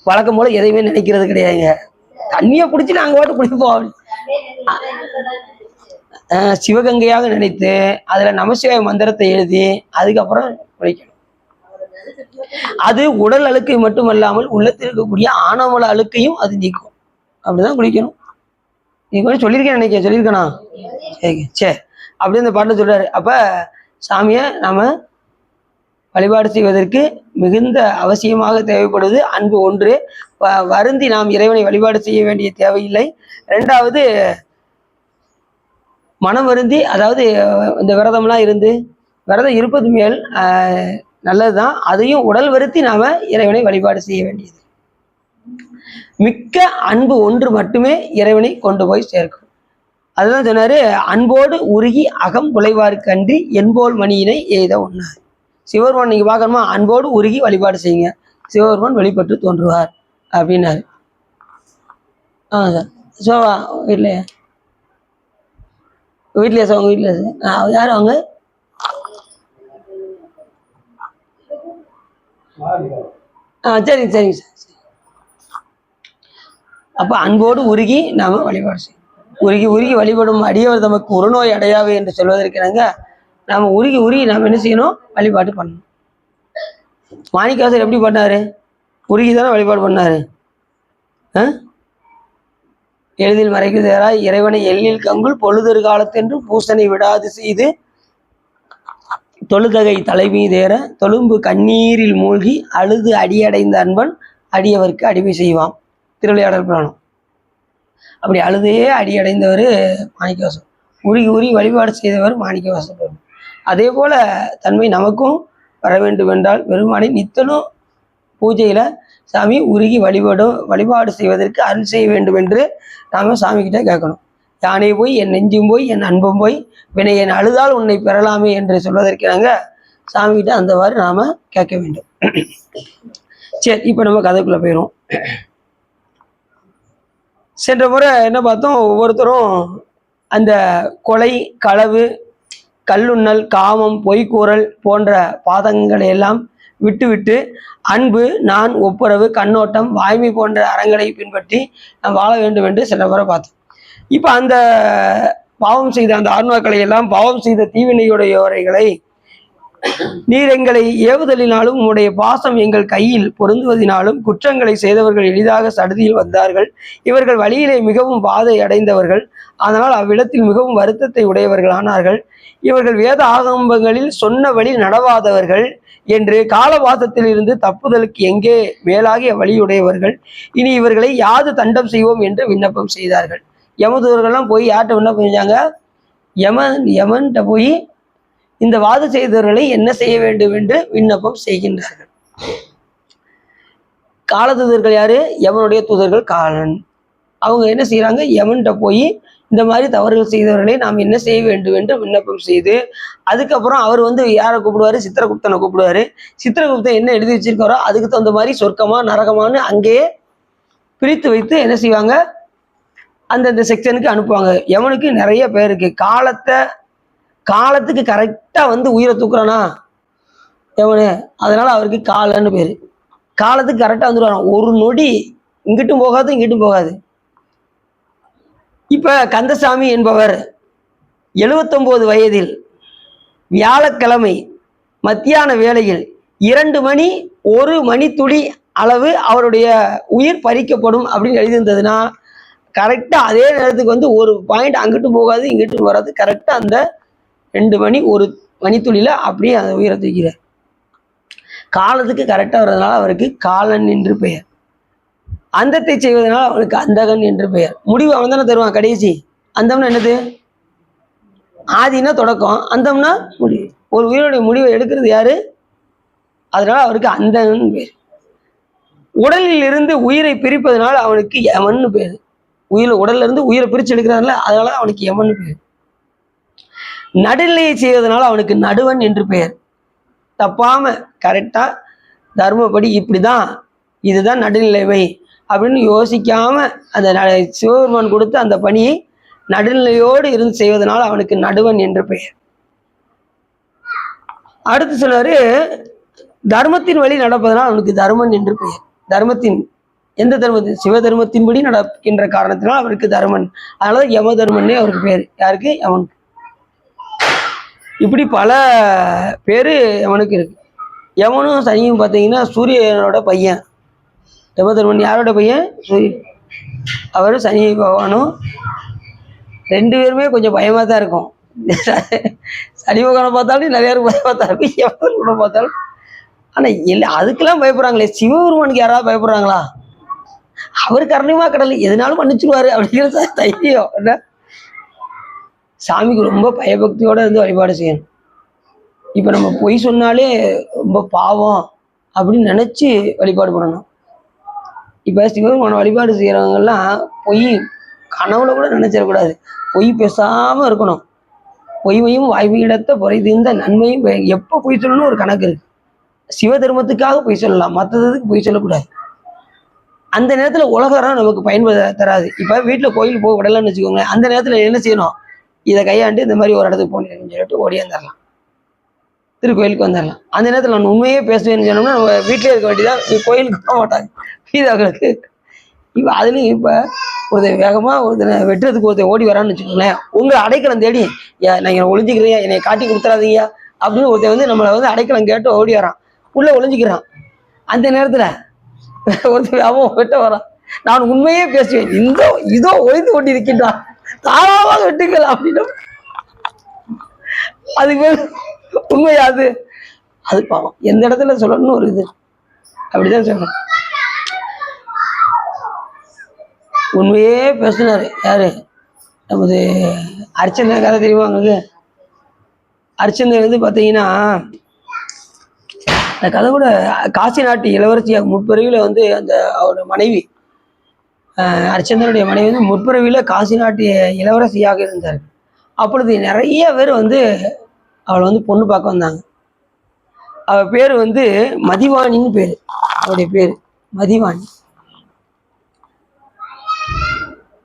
A: வழக்கம் போல எதையுமே நினைக்கிறது கிடையாதுங்க. தண்ணியை பிடிச்சி நாங்கள் பாட்டு குளிப்போம். சிவகங்கையாக நினைத்து அதில் நமசிவாய மந்திரத்தை எழுதி அதுக்கப்புறம் குளிக்கணும். அது உடல் அழுக்கை மட்டுமல்லாமல் உள்ளத்தில் இருக்கக்கூடிய ஆணவமல அழுக்கையும் அது நீக்கும். அப்படிதான் குளிக்கணும். நீ கொஞ்சம் சொல்லியிருக்கேன் நினைக்கிறேன், சொல்லியிருக்கேனா? சரி சரி, அப்படி இந்த பாட்டில் சொல்றாரு. அப்ப சாமியை நாம வழிபாடு செய்வதற்கு மிகுந்த அவசியமாக தேவைப்படுவது அன்பு ஒன்று. வருந்தி நாம் இறைவனை வழிபாடு செய்ய வேண்டிய தேவையில்லை. ரெண்டாவது, மனம் வருந்தி, அதாவது இந்த விரதம்லாம் இருந்து, விரதம் இருப்பது மேல் நல்லதுதான். அதையும் உடல் வருத்தி நாம இறைவனை வழிபாடு செய்ய வேண்டியது. மிக்க அன்பு ஒன்று மட்டுமே இறைவனை கொண்டு போய் சேர்க்கும். அதுதான் சொன்னாரு, அன்போடு உருகி அகம் குலைவார்க்கு அன்றி என்போல் மணியினை எய்த ஒண்ணாது. சிவபெருமான் நீங்க பார்க்கணுமா, அன்போடு உருகி வழிபாடு செய்யுங்க, சிவபெருமான் வெளிப்பட்டு தோன்றுவார் அப்படின்னாரு. சார் சோவா வீட்லையா? வீட்லையா சார்? உங்க வீட்டில் சார் யார் அவங்க? சரிங்க சரிங்க சார். அப்போ அன்போடு உருகி நாம வழிபாடு செய்யணும். உருகி உருகி வழிபடும் அடியவர் நமக்கு ஒரு நோய் அடையாவே என்று சொல்வதற்கிறாங்க. நாம உருகி உருகி நாம் என்ன செய்யணும்? வழிபாடு பண்ணணும். மாணிக்கவாசர் எப்படி பண்ணாரு? உருகி தானே வழிபாடு பண்ணாரு. எளிதில் மறைக்குதேராய் இறைவனை எல்லில் கங்குல் பொழுதொரு காலத்தென்று பூசனை விடாது செய்து தொழுதகை தலைமீதேற தொழும்பு கண்ணீரில் மூழ்கி அழுது அடியடைந்த அன்பன் அடியவருக்கு அடிமை செய்வான். திருவிளையாடல் புராணம். அப்படி அழுதே அடியடைந்தவர் மாணிக்கவாசர். உருகி உருகி வழிபாடு செய்தவர் மாணிக்கவாசர். அதே போல தன்மை நமக்கும் வர வேண்டும் என்றால் பெருமானை நித்தனும் பூஜையில சாமி உருகி வழிபாடு செய்வதற்கு அருள் செய்ய வேண்டும் என்று நாம சாமி கிட்ட கேட்கணும். யானை போய் என் நெஞ்சும் போய் என் அன்பும் போய் வினை என் அழுதால் உன்னை பெறலாமே என்று சொல்வதற்கு நாங்கள் சாமி கிட்ட அந்தவாறு நாம கேட்க வேண்டும். சரி, இப்போ நம்ம கதைக்குள்ள போயிடும். சென்ற முறை என்ன பார்த்தோம், ஒவ்வொருத்தரும் அந்த கொலை, களவு, கல்லுண்ணல், காமம், பொய்க்கூறல் போன்ற பாதங்களை எல்லாம் விட்டுவிட்டு அன்பு, நான், ஒப்புரவு, கண்ணோட்டம், வாய்மை போன்ற அறங்களை பின்பற்றி நாம் வாழ வேண்டும் என்று சில முறை பார்த்தோம். இப்ப அந்த பாவம் செய்த அந்த ஆன்மாக்களை எல்லாம், பாவம் செய்த தீவினையுடையவரைகளை, நீர் எங்களை ஏவுதலினாலும் உம்முடைய பாசம் எங்கள் கையில் பொருந்துவதினாலும் குற்றங்களை செய்தவர்கள் எளிதாக சடுதியில் வந்தார்கள். இவர்கள் வழியிலே மிகவும் வாதை அடைந்தவர்கள், அதனால் அவ்விடத்தில் மிகவும் வருத்தத்தை உடையவர்கள் ஆனார்கள். இவர்கள் வேத ஆகமங்களில் சொன்ன வழி நடவாதவர்கள் என்று காலவாசத்தில் இருந்து தப்புதலுக்கு எங்கே மேலாகிய வழியுடையவர்கள். இனி இவர்களை யாது தண்டம் செய்வோம் என்று விண்ணப்பம் செய்தார்கள். யமதூர்கள்லாம் போய் யார்கிட்ட விண்ணப்பம் செஞ்சாங்க? யமன்கிட்ட போய் இந்த வாத செய்தவர்களை என்ன செய்ய வேண்டும் என்று விண்ணப்பம் செய்கின்றார்கள். காலதூதர்கள் யாரு? யமனுடைய தூதர்கள் காலன். அவங்க என்ன செய்யறாங்க? யமன்கிட்ட போய் இந்த மாதிரி தவறுகள் செய்தவர்களை நாம் என்ன செய்ய வேண்டும் என்று விண்ணப்பம் செய்து, அதுக்கப்புறம் அவர் யாரை கூப்பிடுவாரு? சித்திரகுப்தனை கூப்பிடுவாரு. சித்திரகுப்தன் என்ன எழுதி வச்சிருக்காரோ அதுக்கு தகுந்த மாதிரி சொர்க்கமா நரகமானு அங்கேயே பிரித்து வைத்து என்ன செய்வாங்க? அந்தந்த செக்ஷனுக்கு அனுப்புவாங்க. யமனுக்கு நிறைய பேர் இருக்கு. காலத்துக்கு கரெக்டா உயிரை தூக்குறானா யமனு, அதனால அவருக்கு காலன்னு பேரு. காலத்துக்கு கரெக்டா வந்துடுவாங்க. ஒரு நொடி இங்கிட்டும் போகாது இங்கிட்டும் போகாது. இப்ப கந்தசாமி என்பவர் 79 வயதில் வியாழக்கிழமை மத்தியான வேளையில் 2 மணி 1 மணித்துளி அளவு அவருடைய உயிர் பறிக்கப்படும் அப்படின்னு எழுதியிருந்ததுன்னா, கரெக்டா அதே நேரத்துக்கு ஒரு பாயிண்ட் அங்கிட்டும் போகாது இங்கிட்டும் வராது. கரெக்டா அந்த 2 மணி 1 மணித்துளியில அப்படியே அந்த உயிரை தூக்கிறார். காலத்துக்கு கரெக்டா வர்றதுனால அவருக்கு காலன் என்று பெயர். அந்தத்தை செய்வதனால் அவனுக்கு அந்தகன் என்று பெயர். முடிவு அவன் தானே தருவான் கடைசி. அந்தம்னா என்னது? ஆதினா தொடக்கம், அந்தம்னா முடிவு. ஒரு உயிரோடைய முடிவை எடுக்கிறது யாரு? அதனால அவருக்கு அந்தகன் பேர். உடலில் இருந்து உயிரை பிரிப்பதனால் அவனுக்கு யமன்னு பேர். உடல்ல இருந்து உயிரை பிரிச்சு எடுக்கிறான்ல, அதனால அவனுக்கு யமன்னு பேர். நடுநிலையை செய்வதனால அவனுக்கு நடுவன் என்று பெயர். தப்பாம கரெக்டா தர்மப்படி இப்படிதான், இதுதான் நடுநிலைமை அப்படின்னு யோசிக்காம அந்த சிவபெருமான் கொடுத்து அந்த பணியை நடுநிலையோடு இருந்து செய்வதனால அவனுக்கு நடுவன் என்று பெயர். அடுத்து சொன்னாரு, தர்மத்தின் வழி நடப்பதனால் அவனுக்கு தர்மன் என்று பெயர். தர்மத்தின் எந்த தர்மத்தின்? சிவ தர்மத்தின்படி நடக்கின்ற காரணத்தினால் அவருக்கு தர்மன். அதனால யம தர்மன்னே அவருக்கு பேர். யாருக்கு? யமனுக்கு. இப்படி பல பேரு யமனுக்கு இருக்கு. யமனும் சனியும் பார்த்தீங்கன்னா சூரியனோட பையன். யமதர்மன் யாரோட பையன்? சூரியன். அவரும் சனி பகவானும் 2 பேருமே கொஞ்சம் பயமா தான் இருக்கும். சனி பகவானை பார்த்தாலும் நிறைய பேருக்கு பயமா தான் இருக்கும். யமதர்மனை பார்த்தாலும். ஆனா அதுக்கெல்லாம் பயப்படுறாங்களே, சிவபெருமானுக்கு யாராவது பயப்படுறாங்களா? அவர் கருணைமா கடல் எதுனாலும் மன்னிச்சிருவாரு அப்படிங்கிற தைரியம் என்ன. சாமிக்கு ரொம்ப பயபக்தியோட வழிபாடு செய்யணும். இப்ப நம்ம பொய் சொன்னாலே ரொம்ப பாவம் அப்படின்னு நினைச்சு வழிபாடு பண்ணணும். இப்ப சிவபெருமான வழிபாடு செய்யறவங்கெல்லாம் பொய் கனவுல கூட நினைச்சிடக்கூடாது. பொய் பேசாம இருக்கணும். பொய்மையும் வாய்மையிடத்த பொறை தீர்ந்த நன்மையும். எப்ப பொய் சொல்லணும் ஒரு கணக்கு இருக்கு. சிவ தர்மத்துக்காக பொய் சொல்லலாம், மற்றதுக்கு பொய் சொல்லக்கூடாது. அந்த நேரத்துல உலகம் நமக்கு பயன்பட தராது. இப்ப வீட்டுல கோயிலுக்கு போக விடலன்னு வச்சுக்கோங்க, அந்த நேரத்துல என்ன செய்யணும்? இதை கையாண்டு இந்த மாதிரி ஒரு இடத்துக்கு போனேன்னு சொல்லிட்டு ஓடியாந்துடலாம், திருக்கோயிலுக்கு வந்துடலாம். அந்த நேரத்தில் நான் உண்மையே பேசுவேன்னு சொன்னோம்னா நம்ம வீட்டிலே இருக்க வேண்டியதான், கோயிலுக்கு போக மாட்டாங்க அவங்களுக்கு. இப்போ அதுலேயும் இப்போ ஒருத்தர் வேகமாக ஒருத்தனை வெட்டுறதுக்கு ஒருத்தர் ஓடி வரான்னு வச்சுக்கோங்களேன், உங்கள் அடைக்கலம் தேடி நான் ஒளிஞ்சிக்கிறேன், என்னை காட்டி கொடுத்துறாதீங்க அப்படின்னு ஒருத்தர் நம்மளை அடைக்கலம் கேட்டு ஓடி வரான், உள்ளே ஒளிஞ்சிக்கிறான். அந்த நேரத்தில் ஒருத்தர் அவன் வெட்ட வரான், நான் உண்மையே பேசுவேன், இதோ ஒளிந்து கொண்டு இருக்கின்றான், தாராளமாக வெட்டுங்கள் அப்படின்னு. அதுக்கு பேர் உண்மையாது? அது பாவம். எந்த இடத்துல சொல்லணும்னு ஒரு இது அப்படிதான் சொல்லணும். உண்மையே பேசினாரு யாரு? நமது அர்ச்சனை கதை தெரியுமா உங்களுக்கு? அர்ச்சனை பார்த்தீங்கன்னா அந்த கதை கூட காசி நாட்டு இளவரசியாக முற்பிறவியில் அந்த அவரோட மனைவி அர்ச்சந்தனுடைய மனைவி முற்பிறவியில் காசி நாட்டு இளவரசியாக இருந்தார். அப்பொழுது நிறைய பேர் அவளை பொண்ணு பார்க்க வந்தாங்க. அவள் பேர் மதிவாணின்னு பேர். அவருடைய பேர் மதிவாணி.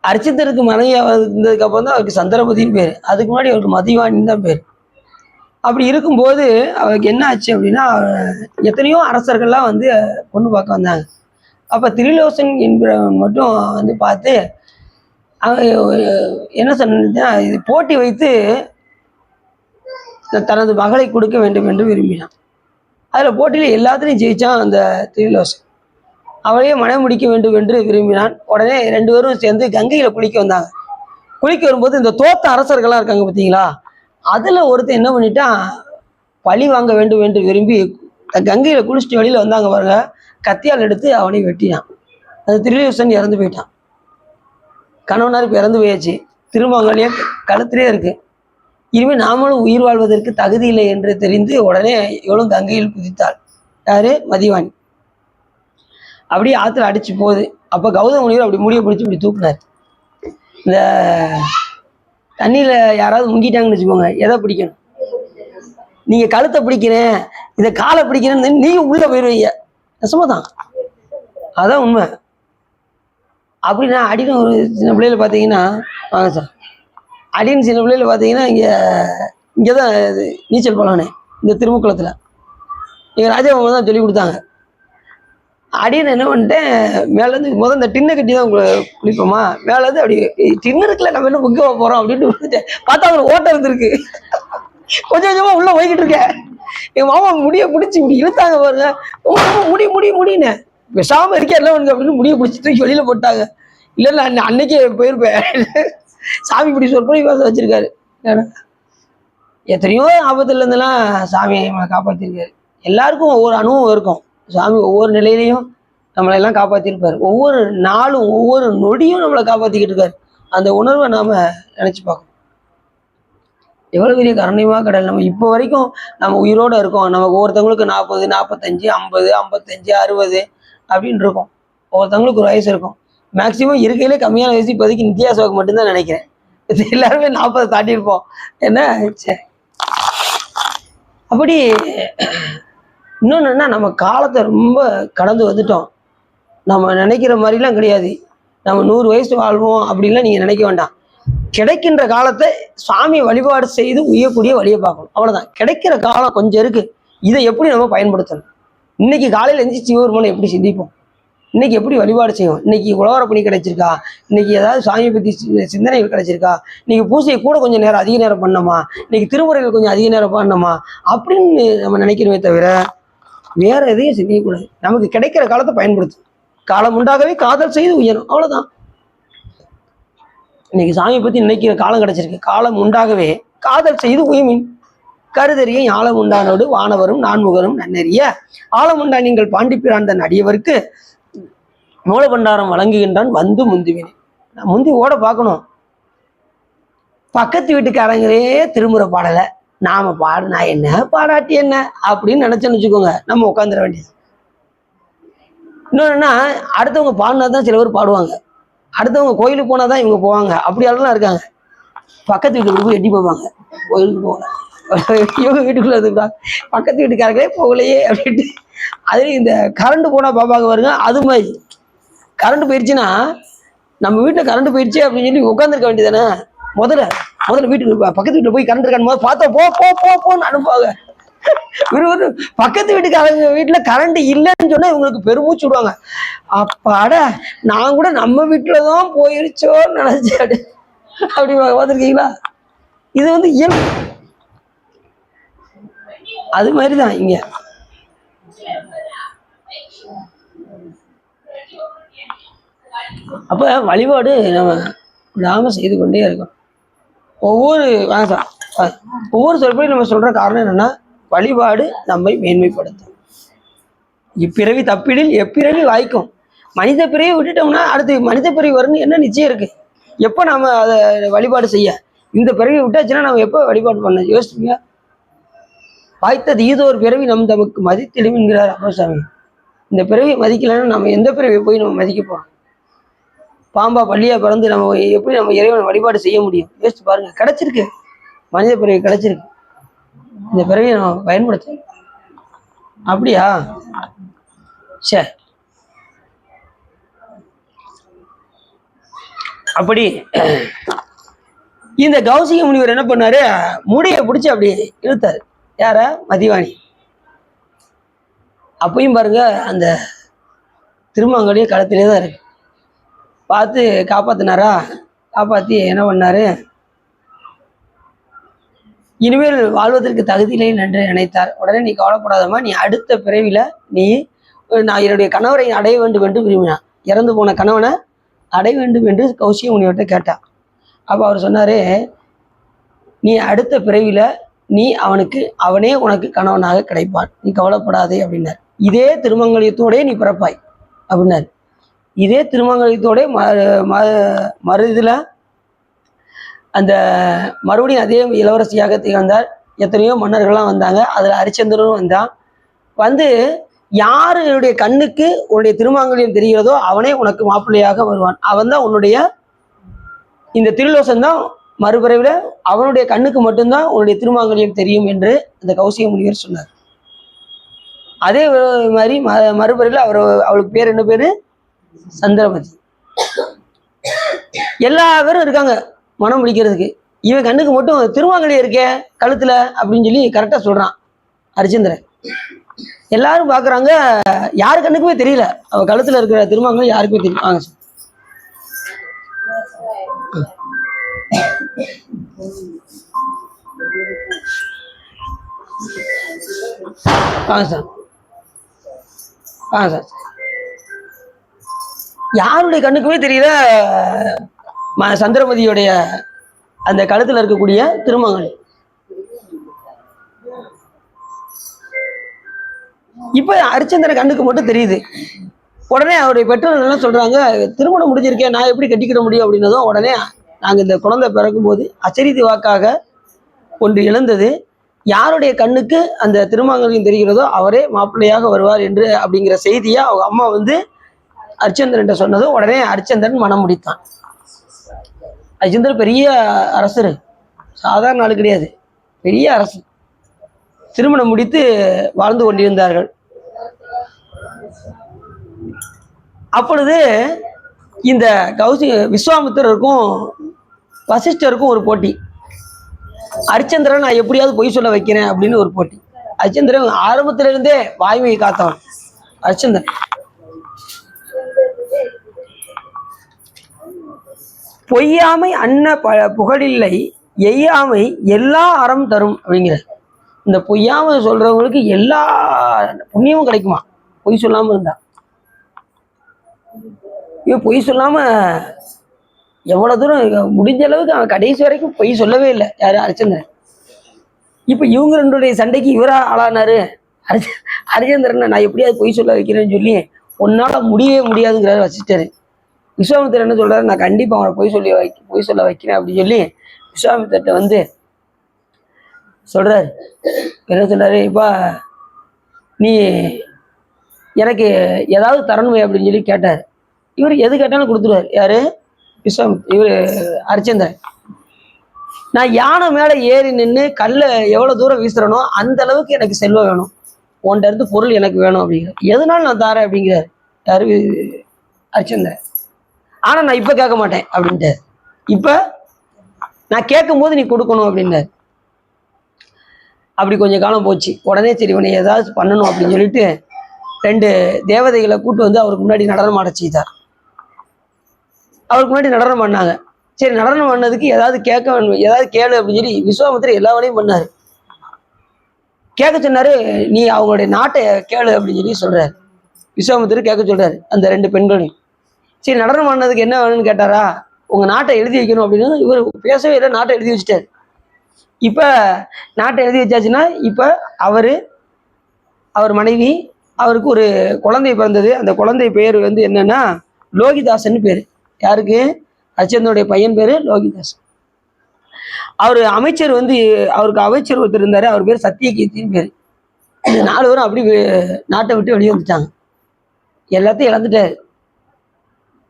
A: அர்ச்சந்தருக்கு மனைவியாக இருந்ததுக்கு அப்புறம் தான் அவருக்கு சந்திரபதினு பேர். அதுக்கு முன்னாடி அவருக்கு மதிவாணின்னு தான் பேர். அப்படி இருக்கும்போது அவருக்கு என்ன ஆச்சு அப்படின்னா, எத்தனையோ அரசர்கள்லாம் வந்து பொண்ணு பார்க்க வந்தாங்க. அப்போ திரிலோசன் என்பவன் மட்டும் வந்து பார்த்து அவன் என்ன சொன்னா, இது போட்டி வைத்து தனது மகளை கொடுக்க வேண்டும் என்று விரும்பினான். அதில் போட்டியில் எல்லாத்துலையும் ஜெயிச்சான் அந்த திரிலோசன். அவளையே மனம் முடிக்க வேண்டும் என்று விரும்பினான். உடனே 2 பேரும் சேர்ந்து கங்கையில் குளிக்க வந்தாங்க. குளிக்க வரும்போது இந்த தோத்த அரசர்கள்லாம் இருக்காங்க பார்த்தீங்களா, அதில் ஒருத்தன் என்ன பண்ணிட்டான், பழி வாங்க வேண்டும் என்று விரும்பி கங்கையில் குளிச்சுட்டு வெளியில் வந்தாங்க பாருங்க, கத்தியால் எடுத்து அவனை வெட்டினான். அந்த திரிலோசன் இறந்து போயிட்டான். கணவனார் இப்போ இறந்து போயாச்சு, திருமங்கலையே கழுத்திலே இருக்கு. இனிமேல் நாமளும் உயிர் வாழ்வதற்கு தகுதி இல்லை என்று தெரிந்து உடனே இவளும் கங்கையில் குதித்தாள். யாரு? மதிவாணி. அப்படியே ஆற்றுல அடிச்சு போகுது. அப்போ கௌதம முனிவர் அப்படி முடிய பிடிச்சி இப்படி தூக்குனார். இந்த தண்ணியில் யாராவது முங்கிட்டாங்கன்னு வச்சுக்கோங்க, எதை பிடிக்கணும்? நீங்கள் கழுத்தை பிடிக்கிறேன், இதை காலை பிடிக்கிறேன்னு நீங்கள் உள்ளே போயிடுவீங்க. நெசமாதான், அதான் உண்மை. அப்படின்னா அடின்னு ஒரு சின்ன பிள்ளையில பார்த்தீங்கன்னா, வாங்க சார், அடின்னு சின்ன பிள்ளையில பார்த்தீங்கன்னா இங்கே தான் நீச்சல் போகலானே, இந்த திருமுக்குளத்தில் எங்கள் ராஜாவை தான் சொல்லி கொடுத்தாங்க. அடின்னு என்ன பண்ணிட்டேன், மேலேருந்து முதல் இந்த டின்னை கட்டி தான் குளிப்போமா, மேலேருந்து அப்படி டின்னு இருக்குல்ல, நம்ம என்ன முக்கியமாக போகிறோம் அப்படின்ட்டு வந்துட்டேன். பார்த்தா அவர் ஓட்டம் இருந்திருக்கு. கொஞ்சம் கொஞ்சமாக உள்ளே போய்கிட்டு இருக்கேன். எங்கள் மாமா முடிய பிடிச்சி இப்படி இழுத்தாங்க பாருங்க, முடின்னு பேசாமல் இருக்கேன் என்ன பண்ணுங்க அப்படின்னு முடிய பிடிச்சி தூக்கி வெளியில் போட்டாங்க. இல்லை அன்னைக்கே போயிருப்பேன். சாமி இப்படி சொற்பொழிவு வச்சிருக்காரு. எத்தனையோ ஆபத்துல இருந்தெல்லாம் சாமி நம்மளை காப்பாற்றிருக்காரு. எல்லாருக்கும் ஒவ்வொரு அனுபவம் இருக்கும். சாமி ஒவ்வொரு நிலையிலையும் நம்மளை எல்லாம் காப்பாற்றிருப்பார். ஒவ்வொரு நாளும் ஒவ்வொரு நொடியும் நம்மளை காப்பாற்றிக்கிட்டு இருக்காரு. அந்த உணர்வை நாம நினைச்சு பார்க்கணும். எவ்வளோ பெரிய கருணைமா கடல். நம்ம இப்போ வரைக்கும் நம்ம உயிரோடு இருக்கோம். நமக்கு ஒவ்வொருத்தவங்களுக்கு 40, 45, 50, 55, 60 அப்படின்னு இருக்கும். ஒவ்வொருத்தவங்களுக்கு ஒரு வயசு இருக்கும். மேக்சிமம் இருக்கையிலே கம்மியான வயசு இப்போதைக்கு நித்யா அசோக் மட்டும்தான் நினைக்கிறேன். எல்லாருமே 40 தாண்டியிருப்போம். என்ன சரி. அப்படி இன்னொன்று என்ன, நம்ம காலத்தை ரொம்ப கடந்து வந்துட்டோம். நம்ம நினைக்கிற மாதிரிலாம் கிடையாது. நம்ம 100 வயசு வாழ்வோம் அப்படின்லாம் நீங்கள் நினைக்க வேண்டாம். கிடைக்கின்ற காலத்தை சாமி வழிபாடு செய்து உயரக்கூடிய வழியை பார்க்கணும். அவ்வளோதான். கிடைக்கிற காலம் கொஞ்சம் இருக்கு, இதை எப்படி நம்ம பயன்படுத்தணும். இன்னைக்கு காலையில் எந்திரிச்சு சிவபெருமானை எப்படி சிந்திப்போம், இன்னைக்கு எப்படி வழிபாடு செய்வோம், இன்னைக்கு உழவர பணி கிடைச்சிருக்கா, இன்னைக்கு ஏதாவது சாமியை பற்றி சிந்தனைகள் கிடைச்சிருக்கா, இன்னைக்கு பூசையை கூட கொஞ்சம் நேரம் அதிக நேரம் பண்ணோமா, இன்னைக்கு திருமுறைகள் கொஞ்சம் அதிக நேரம் பண்ணோமா அப்படின்னு நம்ம நினைக்கிறோமே தவிர வேற எதையும் செய்யக்கூடாது. நமக்கு கிடைக்கிற காலத்தை பயன்படுத்தும். காலம் உண்டாகவே காதல் செய்து உயரும். அவ்வளவுதான். இன்னைக்கு சாமியை பத்தி நினைக்கிற காலம் கிடைச்சிருக்கு. காலம் உண்டாகவே காதல் செய்து உயமின் கருதறிய ஞாலம் உண்டானோடு வானவரும் நான்முகரும் நன்னறிய ஆழம் உண்டா நீங்கள் பாண்டிப்பிரான் தன் அடியவருக்கு மூலபண்டாரம் வழங்குகின்றான் வந்து முந்துவினே. நான் முந்தி ஓட பார்க்கணும். பக்கத்து வீட்டுக்காரங்களே திருமுறை பாடலை, நாம பாடினா என்ன பாடாட்டி என்ன அப்படின்னு நினைச்சேன்னு வச்சுக்கோங்க, நம்ம உட்காந்துட வேண்டியது. இன்னொன்னா, அடுத்தவங்க பாடினா தான் சில பேர் பாடுவாங்க, அடுத்தவங்க கோயிலுக்கு போனா தான் இவங்க போவாங்க. அப்படியெல்லாம் இருக்காங்க. பக்கத்து வீட்டுக்கு போய் எட்டி போவாங்க, கோயிலுக்கு போவாங்க, இவங்க வீட்டுக்குள்ள இருக்குதா பக்கத்து வீட்டுக்காரங்களே போகலையே அப்படின்ட்டு. அதுலேயும் இந்த கரண்ட் போனா பாப்பாங்க பாருங்க, அது மாதிரி கரண்ட் போயிடுச்சுன்னா நம்ம வீட்டில் கரண்ட் போயிடுச்சு அப்படின்னு சொல்லி உட்காந்துருக்க வேண்டியதானே. முதல்ல வீட்டுக்கு பக்கத்து வீட்டில் போய் கரண்ட் இருக்கான்னு போது பார்த்தா போன்னு அனுப்புவாங்க. பக்கத்து வீட்டுக்காரங்க வீட்டில் கரண்ட் இல்லைன்னு சொன்னா இவங்களுக்கு பெருமூச்சு விடுவாங்க. அப்பாட, நான் கூட நம்ம வீட்டில் தான் போயிருச்சோன்னு நினைச்சாடு அப்படி பார்த்துருக்கீங்களா. இது வந்து இயல்பு. அது மாதிரிதான் இங்க. அப்ப வழிபாடு நம்ம விடாம செய்து கொண்டே இருக்கோம். ஒவ்வொரு சொற்பொழியும் நம்ம சொல்ற காரணம் என்னன்னா, வழிபாடு நம்மை மேன்மைப்படுத்தும். இப்பிறவி தப்பிடில் எப்பிறவி வாய்க்கும். மனித பிறவியை விட்டுட்டோம்னா அடுத்து மனித பிறவி வரும்னு என்ன நிச்சயம் இருக்கு? எப்போ நாம அதை வழிபாடு செய்ய? இந்த பிறவியை விட்டாச்சுன்னா நம்ம எப்போ வழிபாடு பண்ண யோசிப்பீங்க? வாய்த்தது ஈதோ ஒரு பிறவி நம் தமக்கு மதித்தெளிவுங்கிறார் அப்பசாமி. இந்த பிறவியை மதிக்கலைன்னா நம்ம எந்த பிறவியை போய் நம்ம மதிக்க போறோம்? பாம்பா பள்ளியா பிறந்து நம்ம எப்படி நம்ம இறைவனை வழிபாடு செய்ய முடியும்? யோசிச்சு பாருங்க. கிடைச்சிருக்கு, மனித பிறவி கிடைச்சிருக்கு, இந்த பிறவியை நம்ம பயன்படுத்த. அப்படியா? சரி. அப்படி இந்த கௌசிக முனிவர் என்ன பண்ணாரு, முடியை பிடிச்சி அப்படி இழுத்தாரு. யார? மதிவாணி. அப்பயும் பாருங்க அந்த திருமாங்கல்யம் கழுத்திலே தான் இருக்கு. பார்த்து காப்பாத்தினாரா? காப்பாற்றி என்ன பண்ணாரு? இனிமேல் வாழ்வதற்கு தகுதியில்லை என்று நினைத்தார். உடனே நீ கவலைப்படாதம்மா, நீ அடுத்த பிறவில நீ நான் என்னுடைய கணவரை அடைய வேண்டும் என்று விரும்பினான். இறந்து போன கணவனை அடைய வேண்டும் என்று கௌசிக முனிவர்கிட்ட கேட்டான். அப்போ அவர் சொன்னாரு, நீ அடுத்த பிறவில நீ அவனே உனக்கு கணவனாக கிடைப்பான், நீ கவலைப்படாதே அப்படின்னார். இதே திருமங்கலத்தோடே நீ பிறப்பாய் அப்படின்னாரு. இதே திருமங்கலத்தோட மறு இதில் அந்த மறுபடியும் அதே இளவரசியாக திகழ்ந்தார். எத்தனையோ மன்னர்கள்லாம் வந்தாங்க. அதில் ஹரிச்சந்திரனும் வந்தான். வந்து யாருடைய கண்ணுக்கு உன்னுடைய திருமாங்கல்யம் தெரிகிறதோ அவனே உனக்கு மாப்பிள்ளையாக வருவான். அவன் தான் உன்னுடைய இந்த திருலோசன் தான் மறுபிறவில அவனுடைய கண்ணுக்கு மட்டும்தான் உன்னுடைய திருமாங்கல்யம் தெரியும் என்று அந்த கௌசிக முனிவர் சொன்னார். அதே மாதிரி மறுபிறவில அவளுக்கு பேர் என்ன பேரு? சந்திரமதி. எல்லா பேரும் இருக்காங்க மனம் முடிக்கிறதுக்கு. இவன் கண்ணுக்கு மட்டும் திருமாங்கல்யம் இருக்கே கழுத்துல அப்படின்னு சொல்லி கரெக்டா சொல்றான் ஹரிச்சந்திரன். எல்லாரும் பாக்குறாங்க, யாரு கண்ணுக்குமே தெரியல அவ கழுத்துல இருக்கிற திருமாங்கல்யம் யாருக்குமே தெரியும். வாங்க சார். வாங்க சார். வாங்க சார். யாருடைய கண்ணுக்குமே தெரியல சந்திரமதியுடைய அந்த கழுத்துல இருக்கக்கூடிய திருமங்கல்யம். இப்ப ஹரிச்சந்திரன் கண்ணுக்கு மட்டும் தெரியுது. உடனே அவருடைய பெற்றோர்கள் என்ன சொல்றாங்க, திருமணம் முடிஞ்சிருக்கேன், நான் எப்படி கட்டிக்கிட முடியும் அப்படின்னதும், உடனே நாங்க இந்த குழந்தை பிறக்கும் போது அச்சரித்து வாக்காக ஒன்று இழந்தது, யாருடைய கண்ணுக்கு அந்த திருமங்கல்யம் தெரிகிறதோ அவரே மாப்பிள்ளையாக வருவார் என்று அப்படிங்கிற செய்தியை அவங்க அம்மா வந்து ஹரிச்சந்திரன் சொன்னதும் உடனே ஹரிச்சந்திரன் மனம் முடித்தான். ஹரிச்சந்திரன் பெரிய அரசர், சாதாரண ஆள் கிடையாது, பெரிய அரசு. திருமணம் முடித்து வாழ்ந்து கொண்டிருந்தார்கள். அப்பொழுது இந்த விஸ்வாமித்திரருக்கும் வசிஷ்டருக்கும் ஒரு போட்டி. ஹரிச்சந்திரன் நான் எப்படியாவது பொய் சொல்ல வைக்கிறேன் அப்படின்னு ஒரு போட்டி. ஹரிச்சந்திரன் ஆரம்பத்தில இருந்தே வாய்மையை காத்தவன் ஹரிச்சந்திரன். பொய்யாமை அன்ன புகழில்லை, எய்யாமை எல்லா அறம் தரும் அப்படிங்கிற. இந்த பொய்யாமை சொல்றவங்களுக்கு எல்லா புண்ணியமும் கிடைக்குமா பொய் சொல்லாம இருந்தா. இவன் பொய் சொல்லாம எவ்வளவு தூரம் முடிஞ்ச அளவுக்கு அவன் கடைசி வரைக்கும் பொய் சொல்லவே இல்லை. யாரு? ஹரிச்சந்திரன். இப்ப இவங்க ரெண்டுடைய சண்டைக்கு இவரா ஆளானாரு. ஹரிச்சந்திரன் நான் எப்படியாவது பொய் சொல்ல வைக்கிறேன்னு சொல்லி உன்னால முடியவே முடியாதுங்கிறாரு வசிஷ்டரு. விஸ்வாமித்திரர் என்ன சொல்றாரு, நான் கண்டிப்பா அவனை பொய் சொல்ல வைக்கிறேன் அப்படின்னு சொல்லி விஸ்வாமித்திரர்கிட்ட வந்து சொல்றாரு. என்ன சொல்றாரு, இப்ப நீ எனக்கு ஏதாவது தரணுமே அப்படின்னு சொல்லி கேட்டார். இவர் எது கேட்டாலும் கொடுத்துருவார். யாரு? இவர் ஹரிச்சந்திரன். நான் யானை மேல ஏறி நின்று கல்ல எவ்வளவு தூரம் வீசுறனோ அந்த அளவுக்கு எனக்கு செல்வம் வேணும், உன்கிட்ட இருந்து பொருள் எனக்கு வேணும் அப்படிங்கிற. எதுனாலும் நான் தாரேன் அப்படிங்கிறார். யாரு? ஹரிச்சந்திரன். ஆனா நான் இப்ப கேட்க மாட்டேன் அப்படின்ட்டு. இப்ப நான் கேட்கும் போது நீ கொடுக்கணும் அப்படின்னாரு. அப்படி கொஞ்சம் காலம் போச்சு. உடனே சரி இவனை ஏதாவது பண்ணணும் அப்படின்னு சொல்லிட்டு 2 தேவதைகளை கூட்டு வந்து அவருக்கு முன்னாடி நடனம் ஆட செய்தார். அவருக்கு முன்னாடி நடனம் பண்ணாங்க. சரி நடனம் பண்ணதுக்கு ஏதாவது ஏதாவது கேளு அப்படின்னு சொல்லி விஸ்வாமித்திரர் எல்லா வேலையும் பண்ணாரு. கேட்க சொன்னாரு, நீ அவங்களுடைய நாட்டை கேளு அப்படின்னு சொல்லி சொல்றாரு. விஸ்வாமித்திரர் கேட்க சொல்றாரு அந்த 2 பெண்களையும். சரி நடனம் பண்ணதுக்கு என்ன வேணும்னு கேட்டாரா, உங்க நாட்டை எழுதி வைக்கணும் அப்படின்னு. இவர் பேசவே இல்லை, நாட்டை எழுதி வச்சுட்டாரு. இப்ப நாட்டை எழுதி வச்சாச்சுன்னா இப்ப அவர் மனைவி, அவருக்கு ஒரு குழந்தை பிறந்தது. அந்த குழந்தை பேர் வந்து என்னன்னா லோகிதாசன் பேரு. யாருக்கு? ஹரிச்சந்திரனுடைய பையன் பேரு லோகிதாசன். அவரு அமைச்சர் வந்து அவருக்கு அமைச்சர் ஒருத்தர் இருந்தாரு, அவர் பேர் சத்தியகீர்த்தின்னு பேரு. இந்த 4 பேரும் அப்படி நாட்டை விட்டு வெளியே வந்துட்டாங்க, எல்லாத்தையும் இழந்துட்டாரு.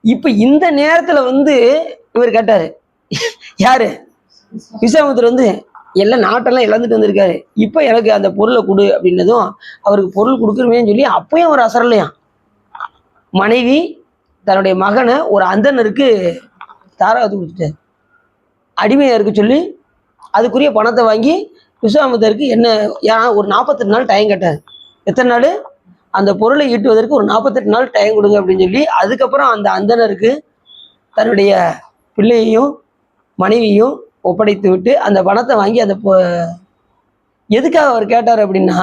A: இப்ப இந்த நேரத்துல வந்து இவர் கேட்டாரு, யாரு? விஸ்வாமித்திரர் வந்து எல்லாம் நாட்டெல்லாம் இழந்துட்டு வந்திருக்காரு, இப்ப எனக்கு அந்த பொருளை கொடு அப்படின்னதும் அவருக்கு பொருள் கொடுக்கணுமேன்னு சொல்லி அப்பயும் அவர் அசரலையாம். மனைவி தன்னுடைய மகனை ஒரு அந்தனருக்கு தாராவது கொடுத்துட்டாரு, அடிமையா இருக்க சொல்லி. அதுக்குரிய பணத்தை வாங்கி விஸ்வாமித்திரருக்கு என்ன, ஏன்னா ஒரு 48 நாள் டைம் கேட்டார். எத்தனை நாள்? அந்த பொருளை ஈட்டுவதற்கு ஒரு 48 நாள் டைம் கொடுங்க அப்படின்னு சொல்லி, அதுக்கப்புறம் அந்த அந்தணருக்கு தன்னுடைய பிள்ளையையும் மனைவியும் ஒப்படைத்து விட்டு அந்த பணத்தை வாங்கி அந்த எதுக்காக அவர் கேட்டார் அப்படின்னா,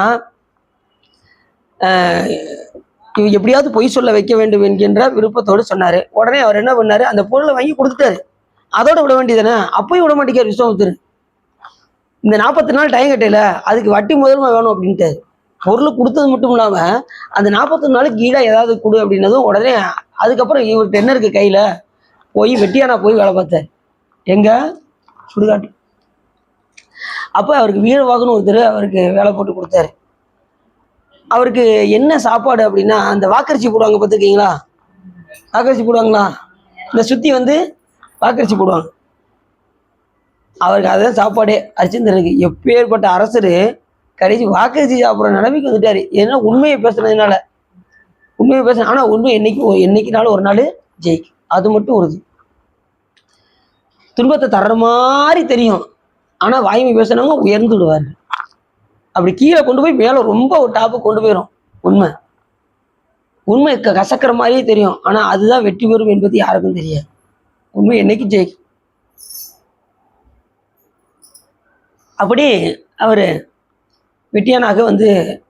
A: எப்படியாவது பொய் சொல்ல வைக்க வேண்டும் என்கின்ற விருப்பத்தோடு சொன்னாரு. உடனே அவர் என்ன பண்ணாரு, அந்த பொருளை வாங்கி கொடுத்துட்டாரு. அதோட விட வேண்டியதானே, அப்பயும் விட மாட்டேங்கார் விஸ்வாமித்திரர். இந்த 40 நாள் டைம் கட்டையில அதுக்கு வட்டி முதல்மா வேணும் அப்படின்ட்டு பொருள் கொடுத்தது மட்டும் இல்லாம அந்த 41 நாளுக்கு ஈடா ஏதாவது கொடு அப்படின்னதும் உடனே அதுக்கப்புறம் இவருக்கு என்ன இருக்கு கையில, போய் வெட்டியானா போய் வேலை பார்த்தார். எங்க? சுடுகாட்டு. அப்ப அவருக்கு வீரவாகன்னு ஒருத்தர் அவருக்கு வேலை போட்டு கொடுத்தாரு. அவருக்கு என்ன சாப்பாடு அப்படின்னா, அந்த வாக்கரிசி போடுவாங்க பார்த்துருக்கீங்களா? வாக்கரிசி போடுவாங்களா? இந்த சுத்தி வந்து வாக்கரிசி போடுவாங்க. அவருக்கு அதான் சாப்பாடே. அரிச்சந்திரனுக்கு எப்பேற்பட்ட அரசரு கடைசி வாக்கரிசி சாப்பிட்ற நிலைமைக்கு வந்துட்டாரு. ஏன்னா உண்மையை பேசுனதுனால. உண்மையை பேச, ஆனா உண்மை என்னைக்குனாலும் ஒரு நாள் ஜெயிக்கும். அது மட்டும் உறுதி. துன்பத்தை தர்ற மாதிரி தெரியும், ஆனா வாய்மை பேசுனவங்க உயர்ந்து விடுவாரு. அப்படி கீழே கொண்டு போய் மேல ரொம்ப ஒரு டாப்பு கொண்டு போயிடும். உண்மை உண்மை கசக்கிற மாதிரியே தெரியும், ஆனா அதுதான் வெற்றி பெறும் என்பது யாருக்கும் தெரியாது. உண்மை என்னைக்கு ஜெயிக்கும். அப்படி அவர் வெட்டியானாக வந்து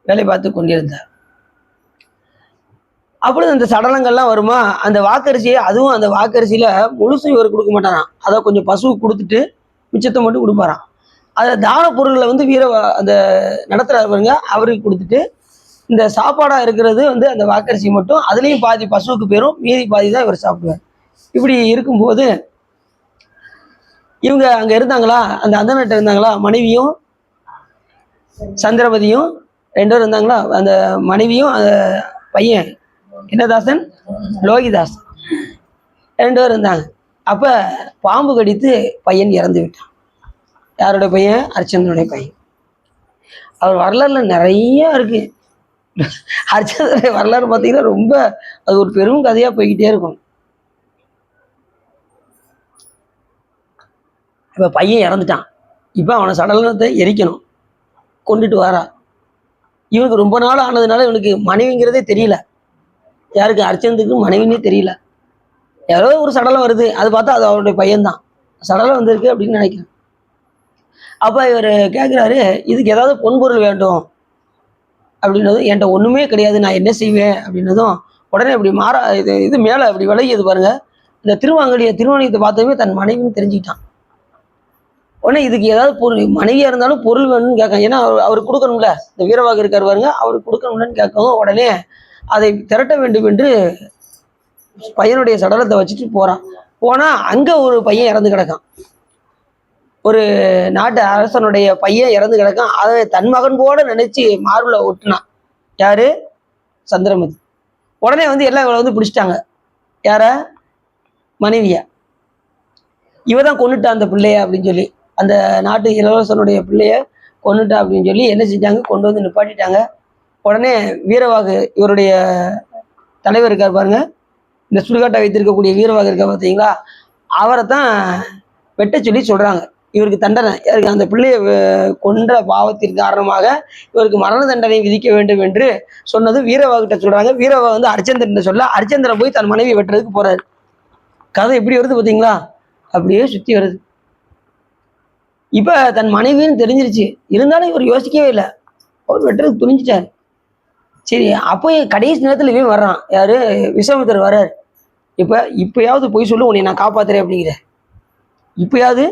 A: வேலை பார்த்து கொண்டிருந்தார். அப்பொழுது அந்த சடலங்கள்லாம் வருமா, அந்த வாக்கரிசியை, அதுவும் அந்த வாக்கரிசியில முழுசும் இவர் கொடுக்க மாட்டாராம். அதை கொஞ்சம் பசுவுக்கு கொடுத்துட்டு மிச்சத்தை மட்டும் கொடுப்பாராம். அதில் தான பொருள்களை வந்து அந்த நடத்துறாரு பாருங்க, அவருக்கு கொடுத்துட்டு இந்த சாப்பாடா இருக்கிறது வந்து அந்த வாக்கரிசி மட்டும், அதுலேயும் பாதி பசுவுக்கு போயிடும், மீதி பாதி தான் இவர் சாப்பிடுவார். இப்படி இருக்கும்போது இவங்க அங்க இருந்தாங்களா, அந்த அந்தனட்ட இருந்தாங்களா, மனைவியும் சந்திரபதியும் 2 பேரும் இருந்தாங்களா, அந்த மனைவியும் அந்த பையன் என்னதாசன், லோகிதாஸ் 2 பேர் இருந்தாங்க. அப்ப பாம்பு கடித்து பையன் இறந்து விட்டான். யாருடைய பையன்? அரிச்சந்திரனுடைய பையன். அவர் வரலாறுல நிறைய இருக்கு. அரிச்சந்திரனுடைய வரலாறு பார்த்தீங்கன்னா ரொம்ப அது ஒரு பெரும் கதையா போய்கிட்டே இருக்கும். இப்ப பையன் இறந்துட்டான். இப்ப அவனை சடலத்தை எரிக்கணும், கொண்டுட்டு வாரா. இவனுக்கு ரொம்ப நாள் ஆனதுனால இவனுக்கு மனைவிங்கிறதே தெரியல. யாருக்கு? அரிச்சந்திரனுக்கு மனைவினே தெரியல. யாரோ ஒரு சடலம் வருது, அது பார்த்தா அது அவருடைய பையன்தான். சடலம் வந்திருக்கு அப்படின்னு நினைக்கிறேன். அப்ப இவர் கேட்குறாரு, இதுக்கு ஏதாவது பொன்பொருள் வேண்டும் அப்படின்னதும், என்கிட்ட ஒண்ணுமே கிடையாது, நான் என்ன செய்வேன் அப்படின்னதும், உடனே இப்படி இது மேல அப்படி விலகியது பாருங்க. இந்த திருவாணியத்தை பார்த்ததுமே தன் மனைவின்னு தெரிஞ்சுக்கிட்டான். உடனே இதுக்கு ஏதாவது பொருள், மனைவியா இருந்தாலும் பொருள் வேணும்னு கேட்க, ஏன்னா அவருக்கு கொடுக்கணும்ல, இந்த வீரவாக இருக்காரு பாருங்க, அவருக்கு கொடுக்கணும்லன்னு கேட்கவும் உடனே அதை திரட்ட வேண்டும் என்று பையனுடைய சடலத்தை வச்சுட்டு போறான். போனா அங்க ஒரு பையன் இறந்து கிடக்கான். ஒரு நாட்டு அரசனுடைய பையன் இறந்து கிடக்கான். அதை தன் மகன் போல நினைச்சு மார்புல ஒட்டுனான். யாரு? சந்திரமதி. உடனே வந்து எல்லாம் இவளை வந்து பிடிச்சிட்டாங்க. யார? மனைவிய. இவதான் கொண்டுட்டா அந்த பிள்ளைய அப்படின்னு சொல்லி, அந்த நாட்டு இளவரசனுடைய பிள்ளைய கொண்டுட்டா அப்படின்னு சொல்லி என்ன செஞ்சாங்க, கொண்டு வந்து நிப்பாட்டிட்டாங்க. உடனே வீரவாகு, இவருடைய தலைவர் இருக்கார் பாருங்க, இந்த சுடுகாட்டை வைத்திருக்கக்கூடிய வீரவாக இருக்க பார்த்தீங்களா, அவரை தான் வெட்ட சொல்லி சொல்றாங்க. இவருக்கு தண்டனை, இவருக்கு அந்த பிள்ளையை கொன்ற பாவத்தின் காரணமாக இவருக்கு மரண தண்டனை விதிக்க வேண்டும் என்று சொன்னது வீரவாகிட்ட சொல்றாங்க. வீரவா வந்து அரிச்சந்திரன் சொல்ல, அரிச்சந்திரன் போய் தன் மனைவி வெட்டுறதுக்கு போறாரு. கதை எப்படி வருது பார்த்தீங்களா? அப்படியே சுத்தி வருது. இப்ப தன் மனைவின்னு தெரிஞ்சிருச்சு, இருந்தாலும் இவர் யோசிக்கவே இல்லை, அவர் வெட்டுறதுக்கு துணிஞ்சிட்டாரு. சரி, அப்போ கடைசி நேரத்துல இவன் வர்றான். யாரு? விஸ்வாமித்திரர் வர்றாரு. இப்பயாவது போய் சொல்லு, உன்னை நான் காப்பாத்துறேன் அப்படிங்கிற. இப்பயாவது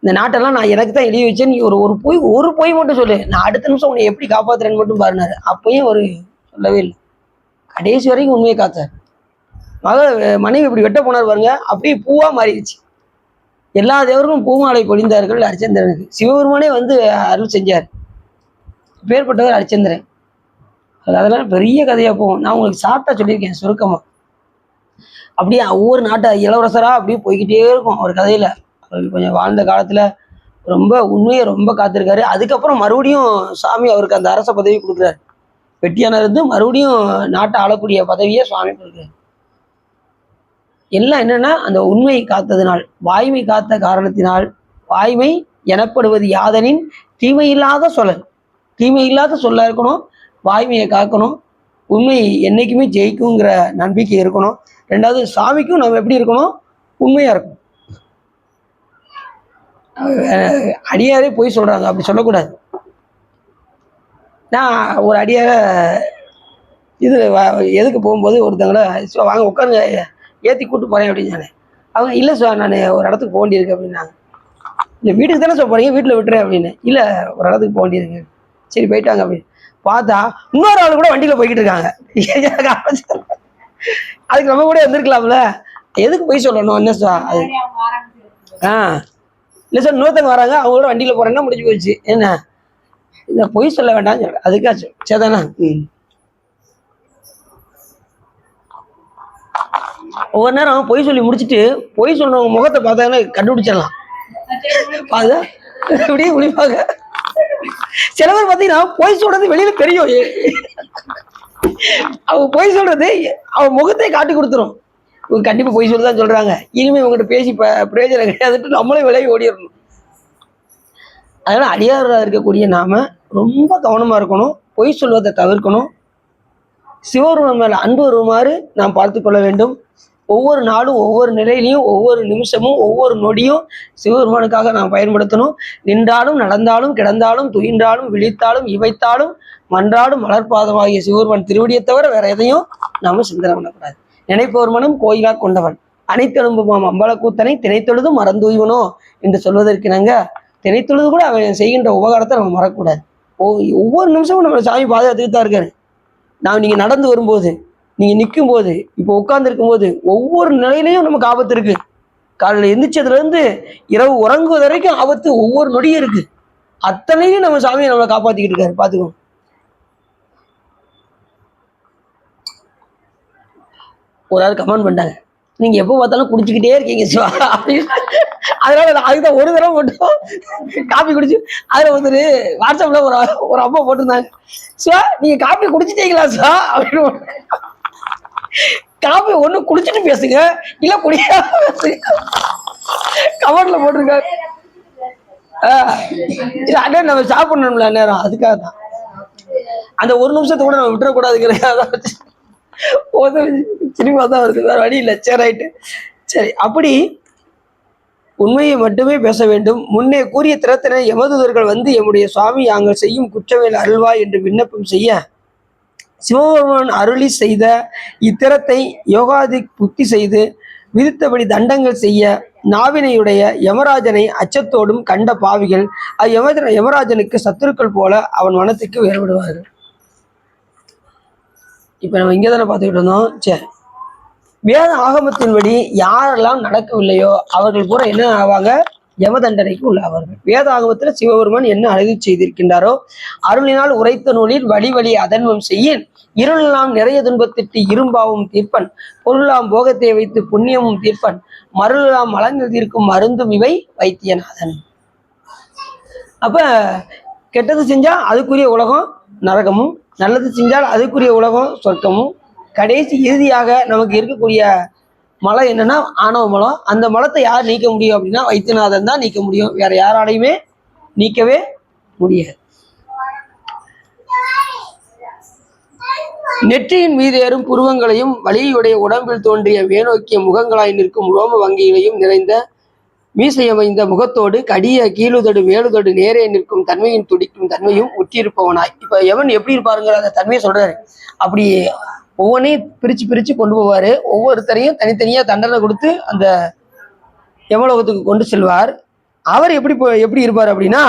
A: இந்த நாட்டெல்லாம் நான் எனக்கு தான் எழுதி வச்சேன், நீ ஒரு பொய் மட்டும் சொல்லு, நான் அடுத்த நிமிஷம் உன்னை எப்படி காப்பாத்துறேன்னு மட்டும் பாருனாரு. அப்பயும் ஒரு சொல்லவே இல்லை, கடைசி வரைக்கும் உண்மையை காத்தார். மனைவி இப்படி வெட்ட போனார் பாருங்க, அப்படியே பூவா மாறிடுச்சு. எல்லா தேவர்களும் பூமாலை பொழிந்தார்கள் அரிச்சந்திரனுக்கு. சிவபெருமானே வந்து அருள் செஞ்சார். பேர்பட்டவர் அரிச்சந்திரன். அதெல்லாம் பெரிய கதையா போகும். நான் உங்களுக்கு சாப்பிட்டா சொல்லியிருக்கேன் சுருக்கமா. அப்படியே ஒவ்வொரு நாட்டை இளவரசரா அப்படியே போய்கிட்டே இருக்கும் அவர் கதையில. அவர் கொஞ்சம் வாழ்ந்த காலத்துல ரொம்ப உண்மையை ரொம்ப காத்திருக்காரு. அதுக்கப்புறம் மறுபடியும் சுவாமி அவருக்கு அந்த அரச பதவி கொடுக்குறாரு. வெட்டியான இருந்து மறுபடியும் நாட்டை ஆளக்கூடிய பதவியை சுவாமி கொடுக்குறாரு. எல்லாம் என்னன்னா அந்த உண்மை காத்ததினால், வாய்மை காத்த காரணத்தினால், வாய்மை எனப்படுவது யாதனின் தீமையில்லாத சொல்லல். தீமையில்லாத சொல்லா இருக்கணும், வாய்மையை காக்கணும், உண்மை என்னைக்குமே ஜெயிக்குங்கிற நம்பிக்கை இருக்கணும். ரெண்டாவது சாமிக்கும் நம்ம எப்படி இருக்கணும், உண்மையா இருக்கணும். அடியாரே போய் சொல்றாங்க, அப்படி சொல்லக்கூடாது. நான் ஒரு அடியார இது எதுக்கு போகும்போது ஒருத்தவங்கள வாங்க உட்காந்து ஏற்றி கூப்பிட்டு போகிறேன் அப்படின்னு சொன்னேன். அவங்க இல்லை சார் நான் ஒரு இடத்துக்கு போக வேண்டியிருக்கு அப்படின்னாங்க. இல்லை வீட்டுக்கு தானே சார் போகிறீங்க, வீட்டில் விட்டுறேன் அப்படின்னு. இல்லை ஒரு இடத்துக்கு போக வேண்டியிருக்கு. சரி போயிட்டாங்க அப்படின்னு பார்த்தா இன்னொரு ஆள் கூட வண்டியில் போய்கிட்டு இருக்காங்க. அதுக்கு நம்ம கூட வந்துருக்கலாம்ல, எதுக்கு போய் சொல்லணும் என்ன சார் அது. இல்லை சார் இன்னொருத்தங்க வராங்க, அவங்க கூட வண்டியில் போகிறேன்னா முடிஞ்சு போயிடுச்சு. என்ன இதை பொய் சொல்ல வேண்டாம்னு சொல்கிறேன். அதுக்காச்சும் சரிதானா. ஒவ்வொரு நேரம் பொய் சொல்லி முடிச்சுட்டு பொய் சொல்றவங்க முகத்தை பார்த்தாங்கன்னா கண்டுபிடிச்சிடலாம். பார்த்தா இப்படியே முடிப்பாங்க. சில பேர் பார்த்தீங்கன்னா பொய் சொல்றது வெளியில தெரியும், அவங்க பொய் சொல்றது அவங்க முகத்தை காட்டி கொடுத்துரும். இவங்க கண்டிப்பா பொய் சொல்லிதான் சொல்றாங்க, இனிமே இவங்ககிட்ட பேசி பிரயோஜனம் கிடையாதுட்டு நம்மளே விலகி ஓடிடணும். அதனால அடியாராக இருக்கக்கூடிய நாம ரொம்ப கவனமா இருக்கணும், பொய் சொல்வதை தவிர்க்கணும். சிவபெருமான் மேல அன்பு வருமாறு நாம் பார்த்து கொள்ள வேண்டும். ஒவ்வொரு நாளும் ஒவ்வொரு நிலையிலையும் ஒவ்வொரு நிமிஷமும் ஒவ்வொரு நொடியும் சிவபெருமானுக்காக நாம் பயன்படுத்தணும். நின்றாலும் நடந்தாலும் கிடந்தாலும் துயின்றாலும் விழித்தாலும் இவைத்தாலும் மன்றாடும் மலர்பாதமாகிய சிவபெருமான் திருவடியை தவிர வேற எதையும் நாம சிந்தனை பண்ணக்கூடாது. நினைப்பவர் மனம் கோயிலா கொண்டவன் அனைத்தெலும்புமாம் அம்பலக்கூத்தனை திணைத்தொழுதும் மறந்துய்வனோ என்று சொல்வதற்கு நாங்க திணைத்தொழுது கூட அவன் செய்கின்ற உபகாரத்தை நம்ம மறக்கக்கூடாது. ஒவ்வொரு நிமிஷமும் நம்ம சாமி பாதுகாத்துட்டு தான் இருக்காரு. நீங்க நடந்து வரும்போது, நீங்க நிற்கும் போது, இப்போ உட்கார்ந்து இருக்கும் போது, ஒவ்வொரு நிலையிலையும் நமக்கு ஆபத்து இருக்கு. காலையில் எந்திரிச்சதுல இருந்து இரவு உறங்குவது வரைக்கும் ஆபத்து ஒவ்வொரு நொடியும் இருக்கு. அத்தனையும் நம்ம சாமியை நம்மளை காப்பாத்திக்கிட்டு இருக்காரு. பாத்துக்கோ. ஒரு ஆள் கமெண்ட் பண்ணிட்டாங்க, நீங்க எப்போ பார்த்தாலும் குடிச்சுக்கிட்டே இருக்கீங்க சிவா அப்படின்னு. அதனால அதுதான் ஒரு தடவை மட்டும் காப்பி குடிச்சு அதுல ஒருத்தர் வாட்ஸ்அப்ல ஒரு அம்மா போட்டிருந்தாங்க, சிவா நீங்க காப்பி குடிச்சிட்டீங்களா சிவா அப்படின்னு. காப்பி ஒண்ணு குடிச்சிட்டு பேசுங்க, இல்ல குடிக்காம பேசுங்க கமெண்ட்ல போட்டிருக்காரு. அண்ணே நம்ம சாப்பிடணும்ல நேரம், அதுக்காக தான் அந்த ஒரு நிமிஷத்தை கூட நம்ம விட்டுறக்கூடாதுங்கிறத சினிமா தான் வருது, வேற வழி இல்லை. சரி ரைட்டு. சரி, அப்படி உண்மையை மட்டுமே பேச வேண்டும். முன்னே கூறிய திறத்தினை யமதூதர்கள் வந்து எம்முடைய சுவாமி நாங்கள் செய்யும் குற்றவேல் அருள்வா என்று விண்ணப்பம் செய்ய சிவபெருமான் அருளி செய்த இத்திறத்தை யோகாதி புத்தி செய்து விதித்தபடி தண்டங்கள் செய்ய நாவினையுடைய யமராஜனை அச்சத்தோடும் கண்ட பாவிகள் யமராஜனுக்கு சத்துருக்கள் போல அவன் மனத்துக்கு வேறுபடுவார்கள். இப்ப நம்ம இங்கே தானே பார்த்துக்கிட்டு இருந்தோம். சரி, வேத ஆகமத்தின்படி யாரெல்லாம் நடக்கவில்லையோ அவர்கள் பூரா என்ன ஆவாங்க, யம தண்டனைக்கு உள்ளாவார்கள். வேத ஆகமத்துல சிவபெருமான் என்ன அழகு செய்திருக்கின்றாரோ, அருளினால் உரைத்த நூலில் வழி வழி அதன்மம் செய்யின் இருளெல்லாம் நிறைய துன்பத்திட்டு இரும்பாவும் தீர்ப்பன் பொருளாம் போகத்தை வைத்து புண்ணியமும் தீர்ப்பன் மருளெல்லாம் மலங்கள் தீர்க்கும் மருந்தும் இவை வைத்தியநாதன். அப்ப கெட்டது செஞ்சா அதுக்குரிய உலகம் நரகமும், நல்லது செஞ்சால் அதுக்குரிய உலகம் சொர்க்கமும், கடைசி இறுதியாக நமக்கு இருக்கக்கூடிய மலம் என்னன்னா ஆணவ மலம். அந்த மலத்தை யார் நீக்க முடியும் அப்படின்னா வைத்தியநாதன் தான் நீக்க முடியும், வேற யாராலையுமே நீக்கவே முடியாது. நெற்றியின் மீது ஏறும் புருவங்களையும் வலியுடைய உடம்பில் தோன்றிய மேனோக்கிய முகங்களாய் நிற்கும் ரோம வங்கிகளையும் நிறைந்த மீசையமைந்த முகத்தோடு கடிய கீழுதொடு மேலுதொடு நேரே நிற்கும் தன்மையின் துடிக்கும் தன்மையும் உற்றிருப்பவனாய். இப்ப எவன் எப்படி இருப்பாருங்கிற அந்த தன்மையை சொல்றாரு. அப்படி ஒவ்வொன்றையும் பிரிச்சு கொண்டு போவாரு. ஒவ்வொருத்தரையும் தனித்தனியா தண்டனை கொடுத்து அந்த யமலோகத்துக்கு கொண்டு செல்வார். அவர் எப்படி இருப்பார் அப்படின்னா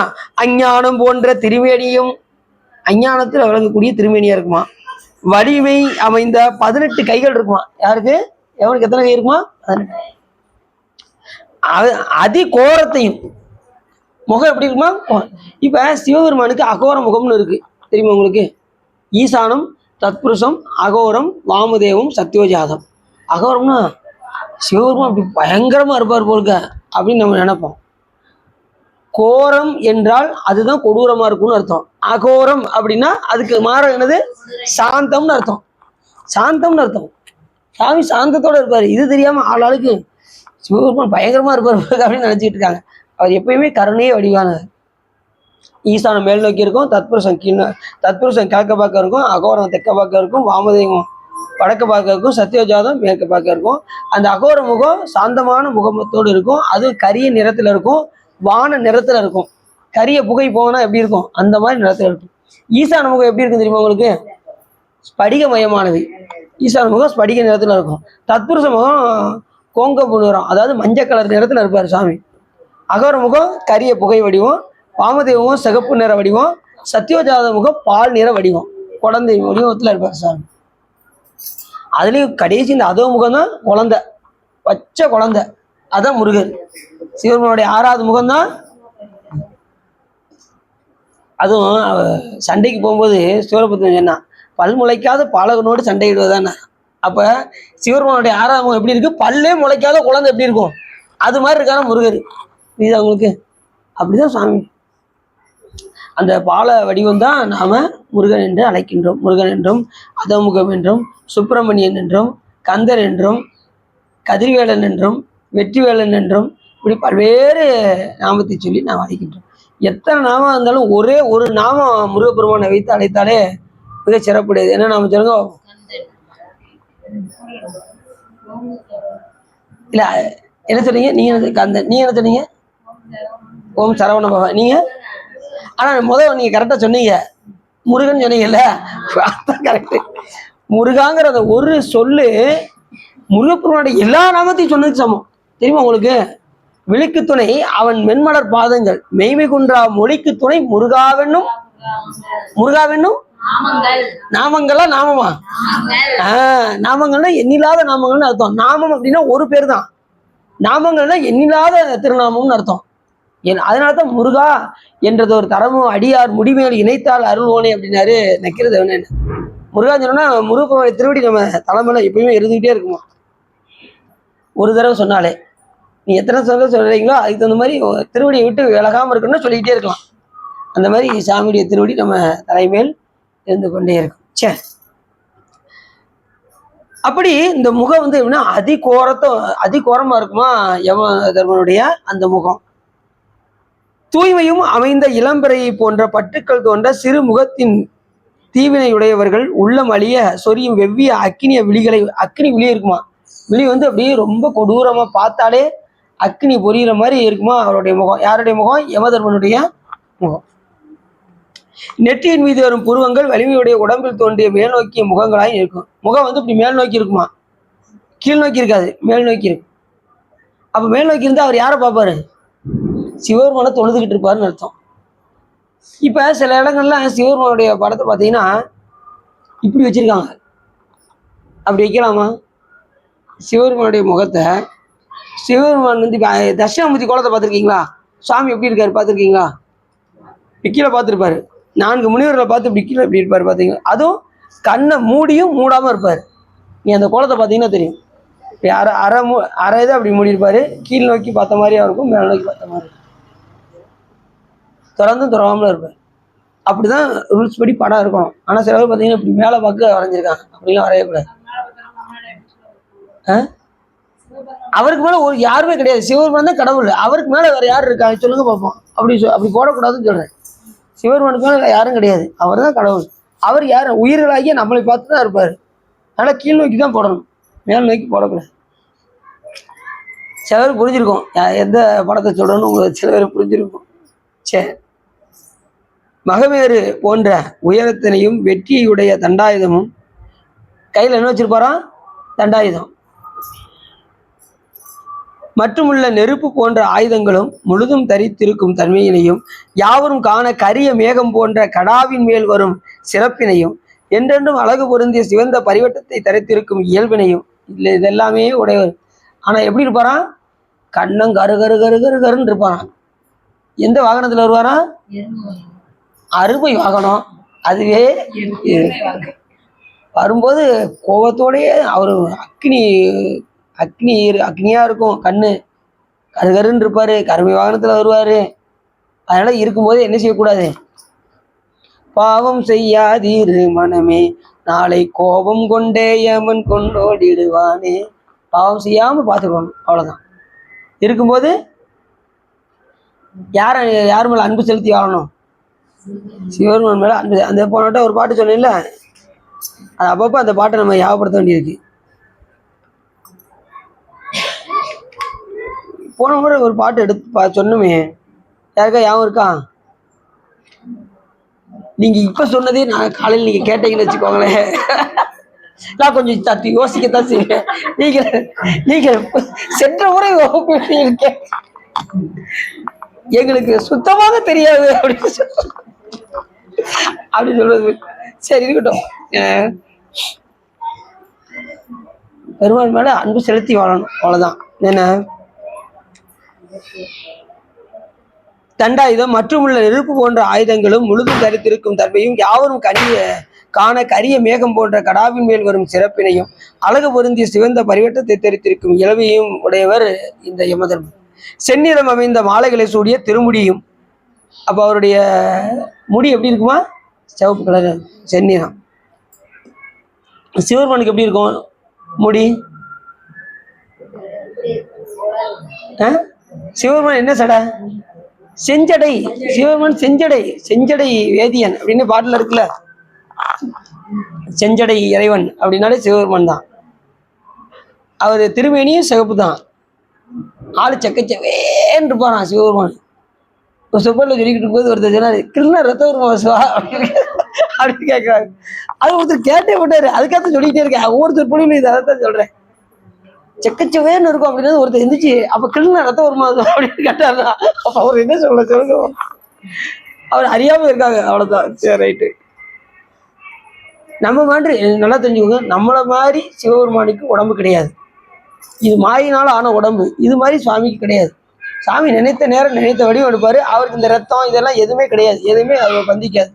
A: அஞ்ஞானம் போன்ற திருமேனியும், அஞ்ஞானத்தில் விளங்கக்கூடிய திருமேனியா இருக்குமா, வலிமை அமைந்த 18 கைகள் இருக்குமா. யாருக்கு, எவனுக்கு எத்தனை கை இருக்குமா, 18. அதி கோரத்தையும் முகம் எப்படி இருக்குமா. இப்ப சிவபெருமானுக்கு அகோர முகம்னு இருக்கு தெரியுமா உங்களுக்கு. ஈசானம், தத்புருஷம், அகோரம், வாமதேவம், சத்யோஜாதம். அகோரம்னா சிவபெருமான் அப்படி பயங்கரமா இருப்பார் போலுக்க அப்படின்னு நம்ம நினைப்போம். கோரம் என்றால் அதுதான் கொடூரமா இருக்கும்னு அர்த்தம். அகோரம் அப்படின்னா அதுக்கு மாற என்னது, சாந்தம்னு அர்த்தம். சாந்தம்னு அர்த்தம். சாமி சாந்தத்தோட இருப்பாரு. இது தெரியாம ஆளாளுக்கு சிவபெருமான் பயங்கரமா இருப்பார் அப்படின்னு நினைச்சிட்டு இருக்காங்க. அவர் எப்பயுமே கருணையே வடிவானவர். ஈசானம் மேல் நோக்கி இருக்கும், தத்புருஷன் தத்புருஷன் கிழக்க பார்க்க இருக்கும், அகோரம் தெற்க பார்க்க இருக்கும், வாமதேவம் வடக்க பார்க்க இருக்கும், சத்தியோஜாதம் மேற்க பார்க்க இருக்கும். அந்த அகோர முகம் சாந்தமான முகமத்தோடு இருக்கும். அதுவும் கரிய நிறத்துல இருக்கும், வான நிறத்துல இருக்கும். கரிய புகை போனா எப்படி இருக்கும் அந்த மாதிரி நிறத்துல இருக்கும். ஈசான முகம் எப்படி இருக்கும் தெரியுமா உங்களுக்கு? ஸ்படிகமயமானது. ஈசான முகம் ஸ்படிக நிறத்துல இருக்கும். தத்புருஷ முகம் கோங்கப்பு நிறம், அதாவது மஞ்சள் கலர் நிறத்துல இருப்பார் சாமி. அகோர முகம் கரிய புகை வடிவம், வாமதேவமும் சிகப்பு நிற வடிவம், சத்தியோஜாத முகம் பால் நிற வடிவம், குழந்தை வடிவத்துல இருப்பார் சாமி. அதுலயும் கடைசி இந்த அதோ முகம் தான் குழந்தை, பச்சை குழந்தை, அதான் முருகர். சிவபெருமானுடைய 6வது முகம்தான். அதுவும் சண்டைக்கு போகும்போது சிவபுத்திரன் சொன்னான், பல் முளைக்காத பாலகனோடு சண்டையிடுவதானே. அப்ப சிவபெருமானுடைய 6வது முகம் எப்படி இருக்கு? பல்லே முளைக்காத குழந்தை எப்படி இருக்கும் அது மாதிரி இருக்கான முருகர். இது அவங்களுக்கு அப்படிதான் சாமி. அந்த பால வடிவம் தான் நாம முருகன் என்று அழைக்கின்றோம். முருகன் என்றும், அதமுகம் என்றும், சுப்பிரமணியன் என்றும், கந்தர் என்றும், கதிர்வேலன் என்றும், வெற்றிவேலன் என்றும், இப்படி பல்வேறு நாமத்தை சொல்லி நாம் அழைக்கின்றோம். எத்தனை நாமம் இருந்தாலும் ஒரே ஒரு நாமம் முருகப்பெருமானை வைத்து அழைத்தாலே மிக சிறப்புடையது. என்ன நாம சொல்லுங்க? இல்ல என்ன சொன்னீங்க நீங்க? கந்தன். நீங்க என்ன சொன்னீங்க? ஓம் சரவண பவ. நீங்க ஆனா முதல் நீங்க கரெக்டா சொன்னீங்க, முருகன் சொன்னீங்கல்ல, கரெக்ட். முருகாங்கிற அந்த ஒரு சொல்லு முருகப்பெருமானுடைய எல்லா நாமத்தையும் சொன்னதுக்கு சமம். தெரியுமா உங்களுக்கு? விழிக்கு துணை அவன் மென்மலர் பாதங்கள், மெய்மை குன்றா மொழிக்கு துணை முருகாவென்னும். முருகாவென்னும் நாமங்களா? நாமமா? நாமங்கள்னா எண்ணில்லாத நாமங்கள்னு அர்த்தம். நாமம் அப்படின்னா ஒரு பேர் தான். நாமங்கள்னா எண்ணில்லாத திருநாமம்னு அர்த்தம். அதனாலதான் முருகா என்றது ஒரு தரமும் அடியார் முடிமேல் இணைத்தால் அருள்வோனே அப்படின்னாரு நக்கீரதேவன். முருகா சொன்னா முருகனுடைய திருவடி நம்ம தலைமையில எப்பயுமே இருந்துகிட்டே இருக்குமா. ஒரு தடவை சொன்னாலே நீ எத்தனை சொல்றீங்களோ அதுக்கு தகுந்த மாதிரி திருவடியை விட்டு விலகாம இருக்கணும்னு சொல்லிக்கிட்டே இருக்கலாம். அந்த மாதிரி சாமியுடைய திருவடி நம்ம தலைமையில் இருந்து கொண்டே இருக்கும். சே, அப்படி இந்த முகம் வந்து எப்படின்னா அதிகோரமா இருக்குமா யம தர்மனுடைய அந்த முகம். தூய்மையும் அமைந்த இளம்பிறையை போன்ற பட்டுக்கள் தோன்ற சிறு முகத்தின் தீவினையுடையவர்கள் உள்ளம் அழிய சொரியும் வெவ்விய அக்கினிய விழிகளை, அக்னி விழி இருக்குமா, விழி வந்து அப்படியே ரொம்ப கொடூரமா பார்த்தாலே அக்னி பொரியிற மாதிரி இருக்குமா அவருடைய முகம். யாருடைய முகம்? யமதர்மனுடைய முகம். நெற்றியின் மீது வரும் புருவங்கள் வலிமையுடைய உடம்பில் தோன்றிய மேல் நோக்கிய முகங்களாய் இருக்கும். முகம் வந்து இப்படி மேல் நோக்கி இருக்குமா, கீழ் நோக்கி இருக்காது, மேல் நோக்கி இருக்கும். அப்ப மேல் நோக்கி இருந்தா அவர் யாரை பார்ப்பாரு? சிவபெருமானை தொழுதுகிட்டு இருப்பாருன்னு அர்த்தம். இப்ப சில இடங்கள்ல சிவபெருமானுடைய படத்தை பார்த்தீங்கன்னா இப்படி வச்சிருக்காங்க. அப்படி வைக்கலாமா? சிவபெருமானுடைய முகத்தை, சிவபெருமான் வந்து தட்சிணாமூர்த்தி கோலத்தை பார்த்துருக்கீங்களா? சாமி எப்படி இருக்காரு பார்த்துருக்கீங்களா? கீழே பார்த்துருப்பாரு. 4 முனிவர்களை பார்த்து இப்படி கீழே எப்படி இருப்பாரு பார்த்தீங்களா? அதுவும் கண்ணை மூடியும் மூடாம இருப்பாரு. நீ அந்த கோலத்தை பார்த்தீங்கன்னா தெரியும். இப்படி அரை இதை அப்படி மூடி இருப்பாரு. கீழ் நோக்கி பார்த்த மாதிரியா இருக்கும், மேல் நோக்கி பார்த்த மாதிரி திறவாமல இருப்பாரு. அப்படிதான் ரூல்ஸ் படி படம் இருக்கணும். ஆனா சில பேர் பார்த்தீங்கன்னா இப்படி மேலே பார்க்க வரைஞ்சிருக்காங்க. அப்படிலாம் வரையக்கூடாது. அவருக்கு மேல ஒரு யாருமே கிடையாது. சிவபெருமான் தான் கடவுள். அவருக்கு மேல வேற யாரு இருக்காங்க சொல்லுங்க பார்ப்போம். அப்படி போடக்கூடாதுன்னு சொல்றேன். சிவபெருமானுக்கு மேல யாரும் கிடையாது. அவர் தான் கடவுள். அவர் யார்? உயிர்களாகிய நம்மளை பார்த்து தான் இருப்பாரு. அதனால கீழ் நோக்கி தான் போடணும், மேல் நோக்கி போடக்கூடாது. சில பேர் புரிஞ்சிருக்கும் எந்த படத்தை சொல்றோன்னு உங்களுக்கு சில பேர் புரிஞ்சிருக்கும். சரி, மகமேறு போன்ற உயரத்தினையும் வெற்றியுடைய தண்டாயுதமும், கையில் என்ன வச்சிருப்பாராம்? தண்டாயுதம். மற்றுமுள்ள நெருப்பு போன்ற ஆயுதங்களும் முழுதும் தரித்திருக்கும் தன்மையினையும், யாவரும் காண கரிய மேகம் போன்ற கடாவின் மேல் வரும் சிறப்பினையும், என்றென்றும் அழகு பொருந்திய சிவந்த பரிவட்டத்தை தரித்திருக்கும் இயல்பினையும், இல்லை இதெல்லாமே உடையவர். ஆனா எப்படி இருப்பாராம்? கண்ணம் கரு கரு கரு கரு கருன்னு இருப்பாராம். எந்த வாகனத்துல வருவாரா? அருமை வாகனம். அதுவே வரும்போது கோபத்தோடயே அவரு அக்னியா இருக்கும். கண்ணு கருகருன்னு இருப்பாரு. கருமை வாகனத்துல வருவாரு. அதனால இருக்கும்போது என்ன செய்யக்கூடாது? பாவம் செய்யாதீரு மனமே, நாளை கோபம் கொண்டே யமன் கொண்டோடிடுவானே. பாவம் செய்யாம பார்த்துக்கணும், அவ்வளவுதான். இருக்கும்போது யார் மேல அன்பு செலுத்தி வாழணும்? சிவபெருமான் மேல அன்பு. அந்த போனட்ட ஒரு பாட்டு சொன்னேன்ல, அது அப்பப்போ அந்த பாட்டை நம்ம ஞாபகப்படுத்த வேண்டியிருக்கு. போன முறை ஒரு பாட்டு எடுத்து சொன்னோமே, யாருக்கா ஞாபகம் இருக்கா? நீங்க இப்ப சொன்னதே நான் காலையில் நீங்க கேட்டீங்கன்னு வச்சுக்கோங்களேன், நான் கொஞ்சம் தட்டி யோசிக்கத்தான் செய்வேன். நீங்க நீங்க சென்ற முறை எங்களுக்கு சுத்தமாக தெரியாது அப்படி சொல்றது. சரி, இருக்கட்டும். பெருமாள் மேல அன்பு செலுத்தி வாழணும், அவ்வளவுதான். என்ன தண்டாயுதம் மற்றும் உள்ள நெருப்பு போன்ற ஆயுதங்களும் முழுதும் தரித்திருக்கும் தன்மையும் யாவரும் காண கரிய மேகம் போன்ற கடாவின் மேல் வரும் சிறப்பினையும் அழகு பொருந்திய சிவந்த பரிவட்டத்தை தெரித்திருக்கும் இளவையும் உடையவர் இந்த யமதர்மன். செந்நிறம் அமைந்த மாலைகளை சூடிய திருமுடியும். அப்ப அவருடைய முடி எப்படி இருக்குமா? சிவப்பு கலர் செந்நிறம். சிவபெருமானுக்கு எப்படி இருக்கும் முடி? சிவபெருமான் என்ன சடை? செஞ்சடை. சிவபெருமான் செஞ்சடை. செஞ்சடை வேதியன் அப்படின்னு பாட்டுல இருக்குல்ல, செஞ்சடை இறைவன் அப்படின்னாலே சிவபெருமான் தான். அவர் திருமேனியும் சிவப்பு தான். ஆளு செக்கச்சவேன்னு இருப்பாரான் சிவபெருமான். ஒரு சொப்பல்ல சொல்லிக்கிட்டு போது ஒருத்தர் சொன்னாரு, கிருஷ்ண ரத்தவர்மா அப்படின்னு கேட்கிறாரு. அது ஒருத்தர் கேட்டே போட்டாரு. அதுக்காக சொல்லிக்கிட்டே இருக்கேன். ஒவ்வொருத்தர் பொழியும் இது அதைத்தான் சொல்றேன். செக்கச்சவேன்னு இருக்கும் அப்படின்னா ஒருத்தர் எந்திரிச்சு அப்ப கிருஷ்ண ரத்தவர்மா அப்படின்னு கேட்டாருன்னா அப்ப அவர் என்ன சொல்லுங்க, அவர் அறியாம இருக்காங்க, அவ்வளவுதான். சரி, ரைட்டு. நம்ம மாதிரி நல்லா தெரிஞ்சுக்கோங்க, நம்மளை மாதிரி சிவபெருமானுக்கு உடம்பு கிடையாது. இது மாயினால் ஆன உடம்பு. இது மாதிரி சுவாமிக்கு கிடையாது. சாமி நினைத்த நேரம் நினைத்த வடிவம் எடுப்பாரு. அவருக்கு இந்த ரத்தம் இதெல்லாம் எதுவுமே கிடையாது. எதுவுமே அவர் பந்திக்காது.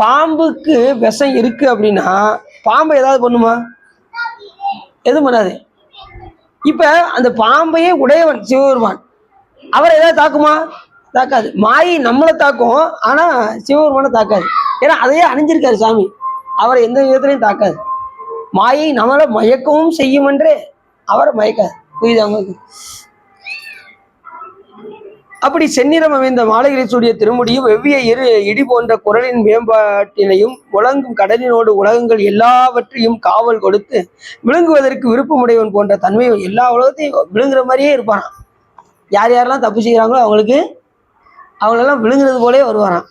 A: பாம்புக்கு விஷம் இருக்கு அப்படின்னா பாம்பை ஏதாவது பண்ணுமா? எதுவும் பண்ணாது. இப்ப அந்த பாம்பையே உடையவன் சிவபெருமான், அவர் ஏதாவது தாக்குமா? தாக்காது. மாயை நம்மளை தாக்கும், ஆனா சிவபெருமானை தாக்காது. ஏன்னா அதையே அணிஞ்சிருக்காரு சாமி. அவரை எந்த விதத்திலையும் தாக்காது. மாயை நம்மளை மயக்கவும் செய்யும் என்றே அவரை மயக்காது. புரியுது அவங்களுக்கு? அப்படி செந்நிறம் அமைந்த மாலைகளை சூடிய திருமுடியும் வெவ்விய இடி போன்ற குரலின் மேம்பாட்டினையும் உலங்கும் கடலினோடு உலகங்கள் எல்லாவற்றையும் காவல் கொடுத்து விழுங்குவதற்கு விருப்பமுடையவன் போன்ற தன்மையும் எல்லா உலகத்தையும் விழுங்குற மாதிரியே இருப்பானான். யார் யாரெல்லாம் தப்பு செய்கிறாங்களோ அவங்களெல்லாம் விழுங்குறது போலே வருவாராம்.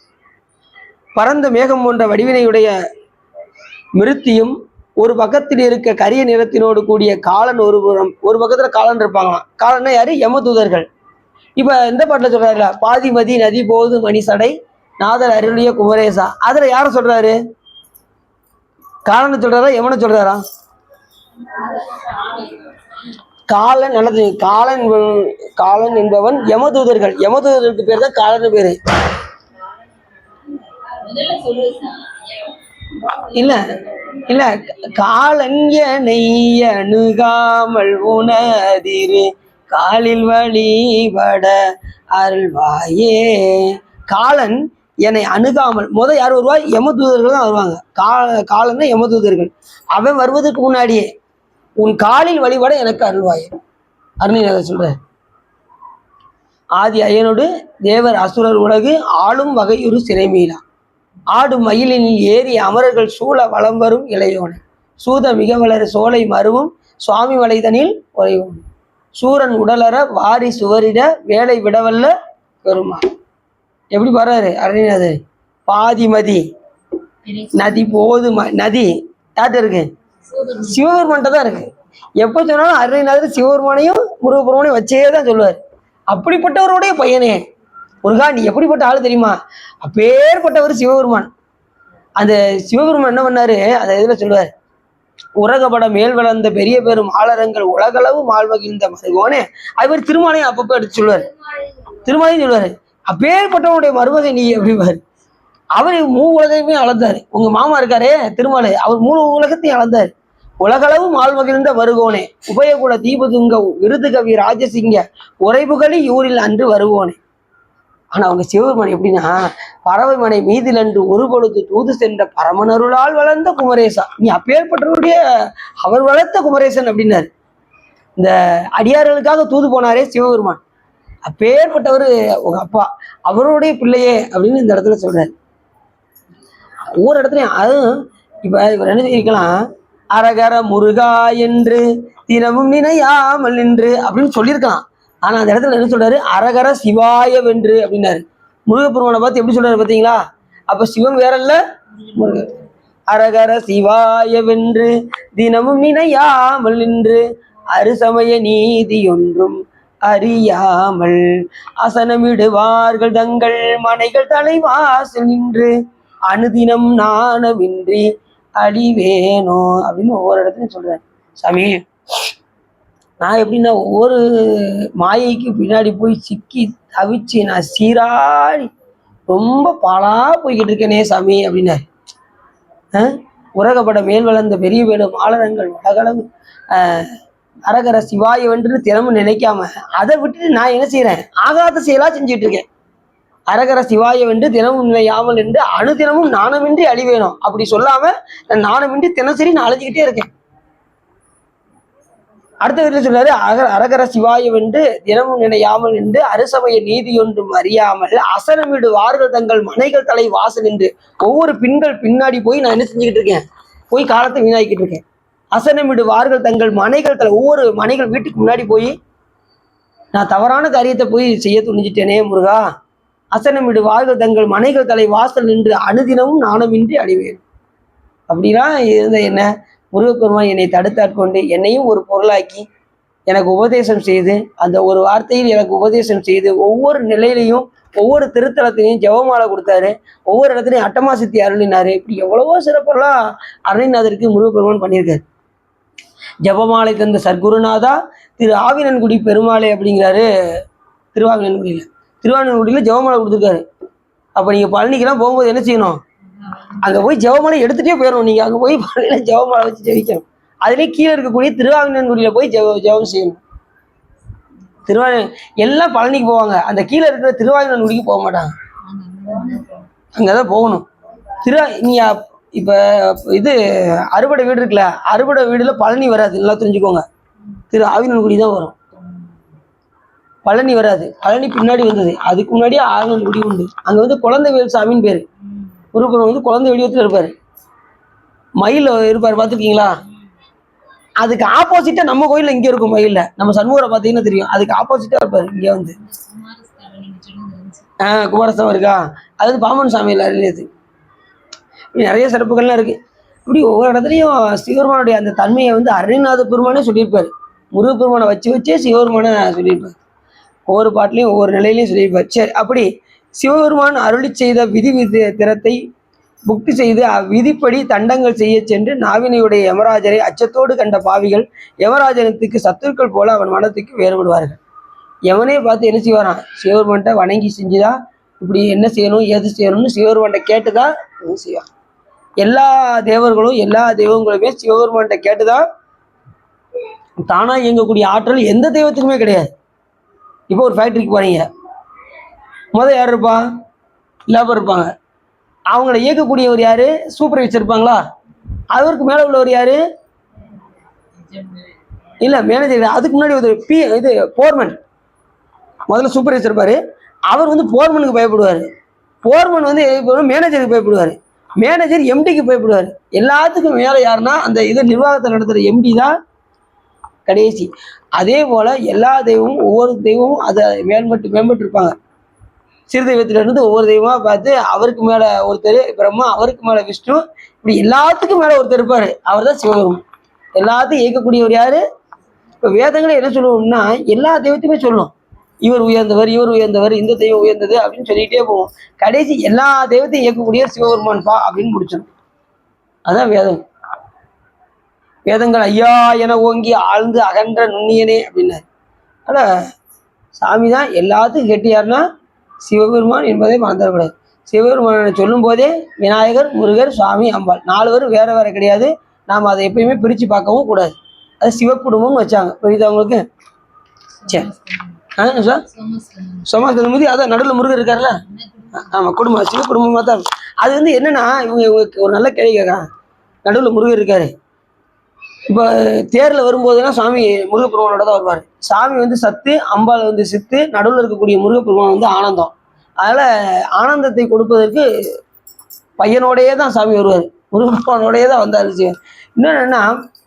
A: பரந்த மேகம் போன்ற வடிவினையுடைய மிருத்தியும் ஒரு பக்கத்தில் இருக்க கரிய நிறத்தினோடு கூடிய காலன் ஒரு பக்கத்துல காலன் இருப்பாங்களாம். காலன்னா யாரு? யமதூதர்கள். இப்ப இந்த பாட்டுல சொல்றாருல, பாதிமதி நதி போது மணிசடை நாதர் அருளிய குமரேசா, அதுல யார சொல்றாரு? காலனை சொல்றாரா யமனை சொல்றாரா? காலன். நல்லது. காலன் என்பவன் யமதூதர்கள். யமதூதர்களுக்கு பேர் தான் காலன் பேரு. இல்ல இல்ல, காலன்யனை அணுகாமல் உணதிரு காலில் வழிபட அருள்வாயே. காலன் என்னை அணுகாமல் யார் வருவா? யமதூதர்கள் தான் வருவாங்க. காலன்னா யமதூதர்கள். அவன் வருவதற்கு முன்னாடியே உன் காலில் வழிபட எனக்கு அருள்வாயே அருணை சொல்ற. ஆதி அயனோடு தேவர் அசுரர் உலகு ஆளும் வகையுறு சிறைமீளா ஆடும் மயிலினில் ஏறி அமரர்கள் சூழ வளம் வரும் இளையோன சூத மிக வளர சோலை மருவும் சுவாமி வலைதனில் உறைவோன் சூரன் உடலற வாரி சுவரிட வேலை விடவல்ல பெருமா. எப்படி வர்றாரு அருணாது? பாதிமதி நதி போது நதி யார்கிட்ட இருக்கு? சிவபெருமான்கிட்ட தான் இருக்கு. எப்ப சொன்னாலும் அருணாதிரி சிவபெருமானையும் முருகப்பெருமானையும் வச்சே தான் சொல்லுவார். அப்படிப்பட்டவருடைய பையனே முருகா, நீ எப்படிப்பட்ட ஆளு தெரியுமா? அப்பேற்பட்டவர் சிவபெருமான். அந்த சிவபெருமான் என்ன பண்ணாரு? அந்த இதுல சொல்லுவார், உலகப்பட மேல் வளர்ந்த பெரிய பெரும் ஆளரங்கள் உலகளவு மால்மகிழ்ந்த மருகோனே. அவர் திருமாலையும் அப்பப்போ எடுத்து சொல்லுவார். திருமாலையும் சொல்லுவாரு, அப்பேற்பட்டவனுடைய மருமகன் நீ அப்படிவாரு. அவரு உலகத்தையுமே அளந்தாரு. உங்க மாமா இருக்காரே திருமாலை, அவர் உலகத்தையும் அளந்தாரு. உலகளவு மால்மகிழ்ந்த வருகோனே உபயகுல தீபதுங்க விருது கவி ராஜசிங்க உறைபுகளி ஊரில் அன்று வருவோனே. ஆனா அவங்க சிவபெருமான் எப்படின்னா, பறவை மனை மீதில் அன்று ஒரு பொழுது தூது சென்ற பரமனருளால் வளர்ந்த குமரேசா. நீ அப்பேற்பட்டவருடைய அவர் வளர்த்த குமரேசன் அப்படின்னாரு. இந்த அடியார்களுக்காக தூது போனாரே சிவபெருமான், அப்பேற்பட்டவர் உங்க அப்பா, அவருடைய பிள்ளையே அப்படின்னு இந்த இடத்துல சொல்றாரு. ஒவ்வொரு இடத்துலையும் அதுவும் இப்ப இவர் என்ன சொல்லியிருக்கலாம், அரகர முருகா என்று தினமும் நினையாமல் நின்று அப்படின்னு சொல்லியிருக்கலாம். ஆனா அந்த இடத்துல என்ன சொல்றாரு, அரகர சிவாய வென்று அப்படின்னாரு. முருகப்பெருமானை பார்த்து எப்படி சொல்றாரு பார்த்தீங்களா? அப்ப சிவம் வேற இல்ல, முருகன். அரகர சிவாய வென்று தினமும் நினையாமல் நின்று அறுசமய நீதி ஒன்றும் அறியாமல் அசனமிடுவார்கள் தங்கள் மனைகள் தலைவாசல் நின்று அனுதினம் நாணமின்றி அழிவேனோ அப்படின்னு ஒவ்வொரு இடத்துலையும் சொல்றாரு. சாமி, நான் எப்படின்னா ஒவ்வொரு மாயைக்கு பின்னாடி போய் சிக்கி தவிச்சு நான் சீராடி ரொம்ப பாழா போய்கிட்டு இருக்கேனே சாமி அப்படின்னாரு. உலகப்பட மேல் வளர்ந்த பெரிய வேலும் ஆளரங்கள் வடகளவு அரகர சிவாய வென்று தினமும் நினைக்காம அதை விட்டுட்டு நான் என்ன செய்யறேன், ஆகாத செயலா செஞ்சுட்டு இருக்கேன். அரகர சிவாய வென்று தினமும் நிலையாமல் என்று அணுதினமும் நாணமின்றி அழிவேணும் அப்படி சொல்லாம நான் நாணமின்றி தினசரி நான் அழிஞ்சுக்கிட்டே இருக்கேன். அடுத்த வீட்டில் சொல்றாரு, அரகர சிவாய வென்று தினமும் நினையாமல் என்று அறுசமய நீதி ஒன்றும் அறியாமல் அசனமிடு வார்கள் தங்கள் மனைகள் தலை வாசல் என்று ஒவ்வொரு பெண்கள் பின்னாடி போய் நான் என்ன செஞ்சுக்கிட்டு இருக்கேன், போய் காலத்தை வீணாக்கிட்டு இருக்கேன். அசனமிடு வார்கள் தங்கள் மனைகள் தலை, ஒவ்வொரு மனைகள் வீட்டுக்கு முன்னாடி போய் நான் தவறான காரியத்தை போய் செய்ய துணிஞ்சிட்டேனே முருகா. அசனமிடு வார்கள் தங்கள் மனைகள் தலை வாசல் நின்று அனுதினமும் நாணமின்றி அழிவேன். அப்படின்னா இருந்த என்ன, முருகப்பெருமான் என்னை தடுத்தாட்கொண்டு என்னையும் ஒரு பொருளாக்கி எனக்கு உபதேசம் செய்து, அந்த ஒரு வார்த்தையில் எனக்கு உபதேசம் செய்து ஒவ்வொரு நிலையிலையும் ஒவ்வொரு திருத்தலத்திலையும் ஜெபமாலை கொடுத்தாரு, ஒவ்வொரு இடத்துலையும் அட்டமா சித்தி அருளினாரு. இப்படி எவ்வளவோ சிறப்பெல்லாம் அருளிநாதருக்கு முருகப்பெருமான் பண்ணியிருக்காரு. ஜெபமாலை தந்த சர்க்குருநாதா திரு ஆவினன்குடி பெருமாளை அப்படிங்கிறாரு. திருவாவினன்குடியில் ஜெபமாலை கொடுத்துருக்காரு. அப்போ நீங்கள் பழனிக்கெல்லாம் போகும்போது என்ன செய்யணும், அங்கே போய் ஜெபமாலை எடுத்துகிட்டே போயிடணும். நீங்கள் அங்கே போய் பழனியில் ஜெபமாலை வச்சு ஜெபிக்கணும். அதுலேயே கீழே இருக்கக்கூடிய திருவாவினன்குடியில் போய் ஜெபம் செய்யணும். எல்லாம் பழனிக்கு போவாங்க, அந்த கீழே இருக்கிற திருவாவினன்குடிக்கு போக மாட்டாங்க, அங்கே தான் போகணும். நீ இப்போ இது அறுபடை வீடு இருக்குல்ல, அறுபடை வீடுல பழனி வராது, நல்லா தெரிஞ்சுக்கோங்க. திரு ஆவினன்குடி தான் வரும், பழனி வராது. பழனி பின்னாடி வந்தது, அதுக்கு முன்னாடியே ஆவினன்குடி உண்டு. அங்கே வந்து குழந்தை வேல் சாமின்னு பேர். முருகன் வந்து குழந்தை வடிவத்தில் இருப்பார், மயில் இருப்பார், பார்த்துருக்கீங்களா? அதுக்கு ஆப்போசிட்டா நம்ம கோயிலில் இங்கே இருக்கும் மயிலில், நம்ம சண்முகரை பார்த்தீங்கன்னா தெரியும், அதுக்கு ஆப்போசிட்டா இருப்பார். இங்கே வந்து குமாரசாமி இருக்கா, அது வந்து பாம்பன் சாமியில் அருளியது. இப்படி நிறைய சிறப்புகள்லாம் இருக்கு. இப்படி ஒவ்வொரு இடத்துலையும் சிவபெருமானுடைய அந்த தன்மையை வந்து அருணாத பெருமானே சொல்லியிருப்பார். முருகப்பெருமானை வச்சே சிவபெருமானை சொல்லியிருப்பார். ஒவ்வொரு பாட்டிலையும் ஒவ்வொரு நிலையிலையும் சொல்லியிருப்பார். சரி, அப்படி சிவபெருமான் அருளி செய்த விதி திறத்தை புக்தி செய்து அவ்விதிப்படி தண்டங்கள் செய்ய சென்று நாவினையுடைய யமராஜரை அச்சத்தோடு கண்ட பாவிகள் யமராஜனத்துக்கு சத்துருக்கள் போல அவன் மனத்துக்கு வேறுபடுவார்கள். எவனே பார்த்து என்ன செய்வாரான், சிவபெருமான்கிட்ட வணங்கி செஞ்சுதான் இப்படி என்ன செய்யணும் ஏது செய்யணும்னு சிவபெருமான்கிட்ட கேட்டுதான் என்ன செய்வான். எல்லா தேவர்களும் எல்லா தெய்வங்களுமே சிவபெருமான்கிட்ட கேட்டுதான் தானா இயங்கக்கூடிய ஆற்றல் எந்த தெய்வத்துக்குமே கிடையாது. இப்போ ஒரு ஃபேக்டரிக்கு போறீங்க, முதல் யார் இருப்பான், லேபர் இருப்பாங்க. அவங்கள இயக்கக்கூடியவர் யாரு, சூப்பர்வைசர் இருப்பாங்களா? அவருக்கு மேலே உள்ளவர் யாரு, இல்லை மேனேஜர். அதுக்கு முன்னாடி ஒரு இது போர்மன், முதல்ல சூப்பர்வைசர் இருப்பாரு, அவர் வந்து போர்மனுக்கு பயப்படுவார். போர்மன் வந்து மேனேஜருக்கு பயப்படுவார், மேனேஜர் எம்டிக்கு பயப்படுவார். எல்லாத்துக்கும் மேலே யாருன்னா அந்த இதை நிர்வாகத்தை நடத்துகிற எம்டி தான் கடைசி. அதே போல் எல்லா தெய்வமும் ஒவ்வொரு தெய்வமும் அதை மேம்பட்டு இருப்பாங்க. சிறு தெய்வத்திலிருந்து ஒவ்வொரு தெய்வமாக பார்த்து அவருக்கு மேலே ஒருத்தர் பிரம்மா, அவருக்கு மேலே விஷ்ணு, இப்படி எல்லாத்துக்கும் மேலே ஒருத்தர் இருப்பார், அவர் தான் சிவபெருமான். எல்லாத்தையும் இயக்கக்கூடியவர் யார்? இப்போ வேதங்களே என்ன சொல்லுவோம்னா எல்லா தெய்வத்தையுமே சொல்லணும், இவர் உயர்ந்தவர், இவர் உயர்ந்தவர், இந்த தெய்வம் உயர்ந்தது அப்படின்னு சொல்லிகிட்டே போவோம். கடைசி எல்லா தெய்வத்தையும் இயக்கக்கூடிய சிவபெருமான்பா அப்படின்னு முடிச்சிடும். அதான் வேதம். வேதங்கள் ஐயா என ஓங்கி ஆழ்ந்து அகன்ற நுண்ணியனே அப்படின்னாரு. ஆனால் சாமி தான் எல்லாத்துக்கும் கெட்டியாருன்னா சிவபெருமான் என்பதை மறந்துடக்கூடாது. சிவபெருமானை சொல்லும் போதே விநாயகர், முருகர், சுவாமி, அம்பாள் 4 பேரும் வேற வேற கிடையாது. நாம் அதை எப்பயுமே பிரித்து பார்க்கவும் கூடாது. அது சிவக்குடும்பம்னு வச்சாங்க, புரியுது அவங்களுக்கு? சரி, சார் சோமாஸ்கந்தமூர்த்தி அதான் நடுவில் முருகர் இருக்காருல்ல, ஆமாம், குடும்பம் சிவ குடும்பமாக தான். அது வந்து என்னன்னா இவங்க ஒரு நல்ல கேள்வி கேட்குறாங்க. நடுவில் முருகர் இருக்காரு, இப்போ தேரில் வரும்போதுனா சாமி முருகப்பெருமானோட தான் வருவார். சாமி வந்து சத்து, அம்பாள் வந்து சித்து, நடுவில் இருக்கக்கூடிய முருகப்பெருமான் வந்து ஆனந்தம். அதனால ஆனந்தத்தை கொடுப்பதற்கு பையனோடையே தான் சாமி வருவார். முருகப்பெருமானோடையே தான் வந்து அருள் செய்வார். என்னன்னா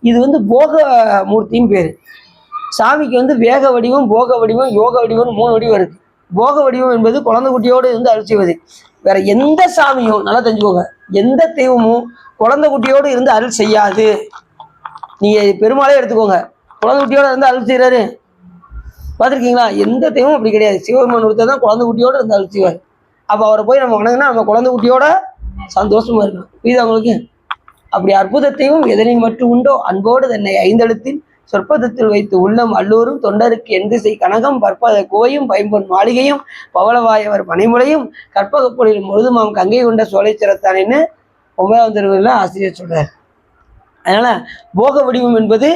A: இது வந்து போக மூர்த்தின்னு பேர். சாமிக்கு வந்து வேக வடிவம், போக வடிவம், யோக வடிவம் 3 வடிவம் இருக்கு. போக வடிவம் என்பது குழந்தை குட்டியோடு இருந்து அருள் செய்வது. வேற எந்த சாமியும் நல்லா தெரிஞ்சுக்கோங்க, எந்த தெய்வமும் குழந்தை குட்டியோடு இருந்து அருள் செய்யாது. நீங்க பெருமாளே எடுத்துக்கோங்க, குழந்தை குட்டியோட இருந்து அருள் செய்யறாரு பார்த்துருக்கீங்களா? எந்த தெய்வமும் அப்படி கிடையாது. சிவபெருமான் ஒருத்தர் தான் குழந்தை குட்டியோட இருந்து அருள் செய்வார். அப்போ அவரை போய் நம்ம வணங்கினா நம்ம குழந்தை குட்டியோட சந்தோஷமா இருக்கணும். இது அவங்களுக்கு அப்படி அற்புதத்தையும் எதனை மட்டும் உண்டோ அன்போடு தன்னை 5 எழுத்தில் சொற்பதத்தில் வைத்து உள்ளம் அல்லூரும் தொண்டருக்கு எந்திசை கனகம் பற்பத கோயும் பைம்பொன் மாளிகையும் பவளவாயவர் பனைமுறையும் கற்பகப்பொழில் முழுதுமாம் கங்கை கொண்ட சோலை சிறத்தானேன்னு 9ஆம் திருவிழா ஆசிரியர் சொல்றார். அதனால போக வடிவம் என்பது